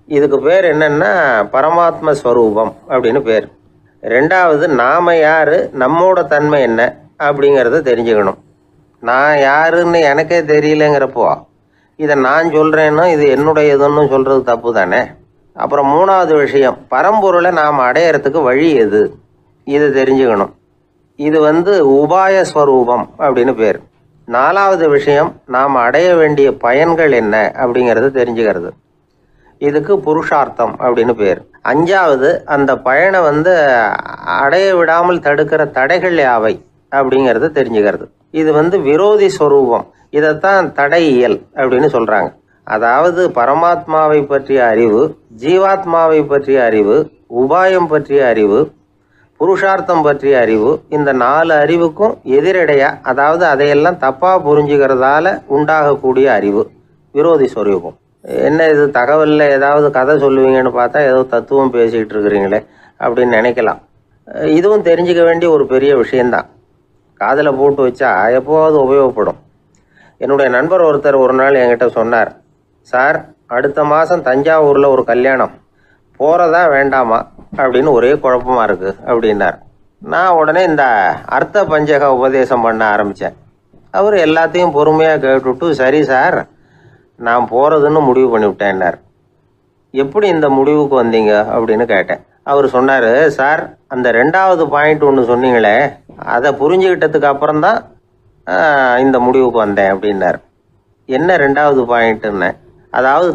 இதுக்கு பேர் என்னன்னா பரமாத்ம ஸ்வரூபம் அப்படின்னு பேர். ரெண்டாவது, நாம யாரு, நம்மோட தன்மை என்ன அப்படிங்கிறத தெரிஞ்சுக்கணும். நான் யாருன்னு எனக்கே தெரியலங்கிறப்போ இதை நான் சொல்கிறேன்னா இது என்னுடையதுன்னு சொல்கிறது தப்பு தானே. அப்புறம் மூணாவது விஷயம், பரம்பொருளை நாம் அடையிறதுக்கு வழி எது, இதை தெரிஞ்சுக்கணும். இது உபாய ஸ்வரூபம் அப்படின்னு பேர். நாலாவது விஷயம், நாம் அடைய வேண்டிய பயன்கள் என்ன அப்படிங்கிறது தெரிஞ்சுக்கிறது. இதுக்கு புருஷார்த்தம் அப்படின்னு பேர். அஞ்சாவது, அந்த பயனை அடைய விடாமல் தடுக்கிற தடைகள் யாவை அப்படிங்கிறது தெரிஞ்சுக்கிறது. இது விரோதி ஸ்வரூபம். இதைத்தான் தடையியல் அப்படின்னு சொல்கிறாங்க. அதாவது பரமாத்மாவை பற்றிய அறிவு, ஜீவாத்மாவை பற்றிய அறிவு, உபாயம் பற்றிய அறிவு, புருஷார்த்தம் பற்றிய அறிவு, இந்த 4 அறிவுக்கும் எதிரடையா, அதாவது அதையெல்லாம் தப்பாக புரிஞ்சுக்கிறதால உண்டாகக்கூடிய அறிவு விரோதி ஸ்வரூபம். என்ன இது தகவலில் ஏதாவது கதை சொல்லுவீங்கன்னு பார்த்தா ஏதோ தத்துவம் பேசிக்கிட்டு இருக்கிறீங்களே அப்படின்னு நினைக்கலாம். இதுவும் தெரிஞ்சுக்க வேண்டிய ஒரு பெரிய விஷயந்தான். காதில் போட்டு வச்சா எப்போவாவது உபயோகப்படும். என்னுடைய நண்பர் ஒருத்தர் ஒரு நாள் என்கிட்ட சொன்னார், சார், அடுத்த மாதம் தஞ்சாவூரில் ஒரு கல்யாணம், போகிறதா வேண்டாமா அப்படின்னு ஒரே குழப்பமாக இருக்குது அப்படின்னார். நான் உடனே இந்த அர்த்த பஞ்சக உபதேசம் பண்ண ஆரம்பித்தேன். அவர் எல்லாத்தையும் பொறுமையாக கேட்டுவிட்டு, சரி சார், நான் போகிறதுன்னு முடிவு பண்ணிவிட்டேன்னார். எப்படி இந்த முடிவுக்கு வந்தீங்க அப்படின்னு கேட்டேன். அவர் சொன்னார், சார், அந்த 2வது பாயிண்ட் ஒன்று சொன்னீங்களே, அதை புரிஞ்சுக்கிட்டதுக்கு அப்புறம்தான் இந்த முடிவுக்கு வந்தேன் அப்படின்னார். என்ன 2வது பாயிண்ட்டுன்னு? அதாவது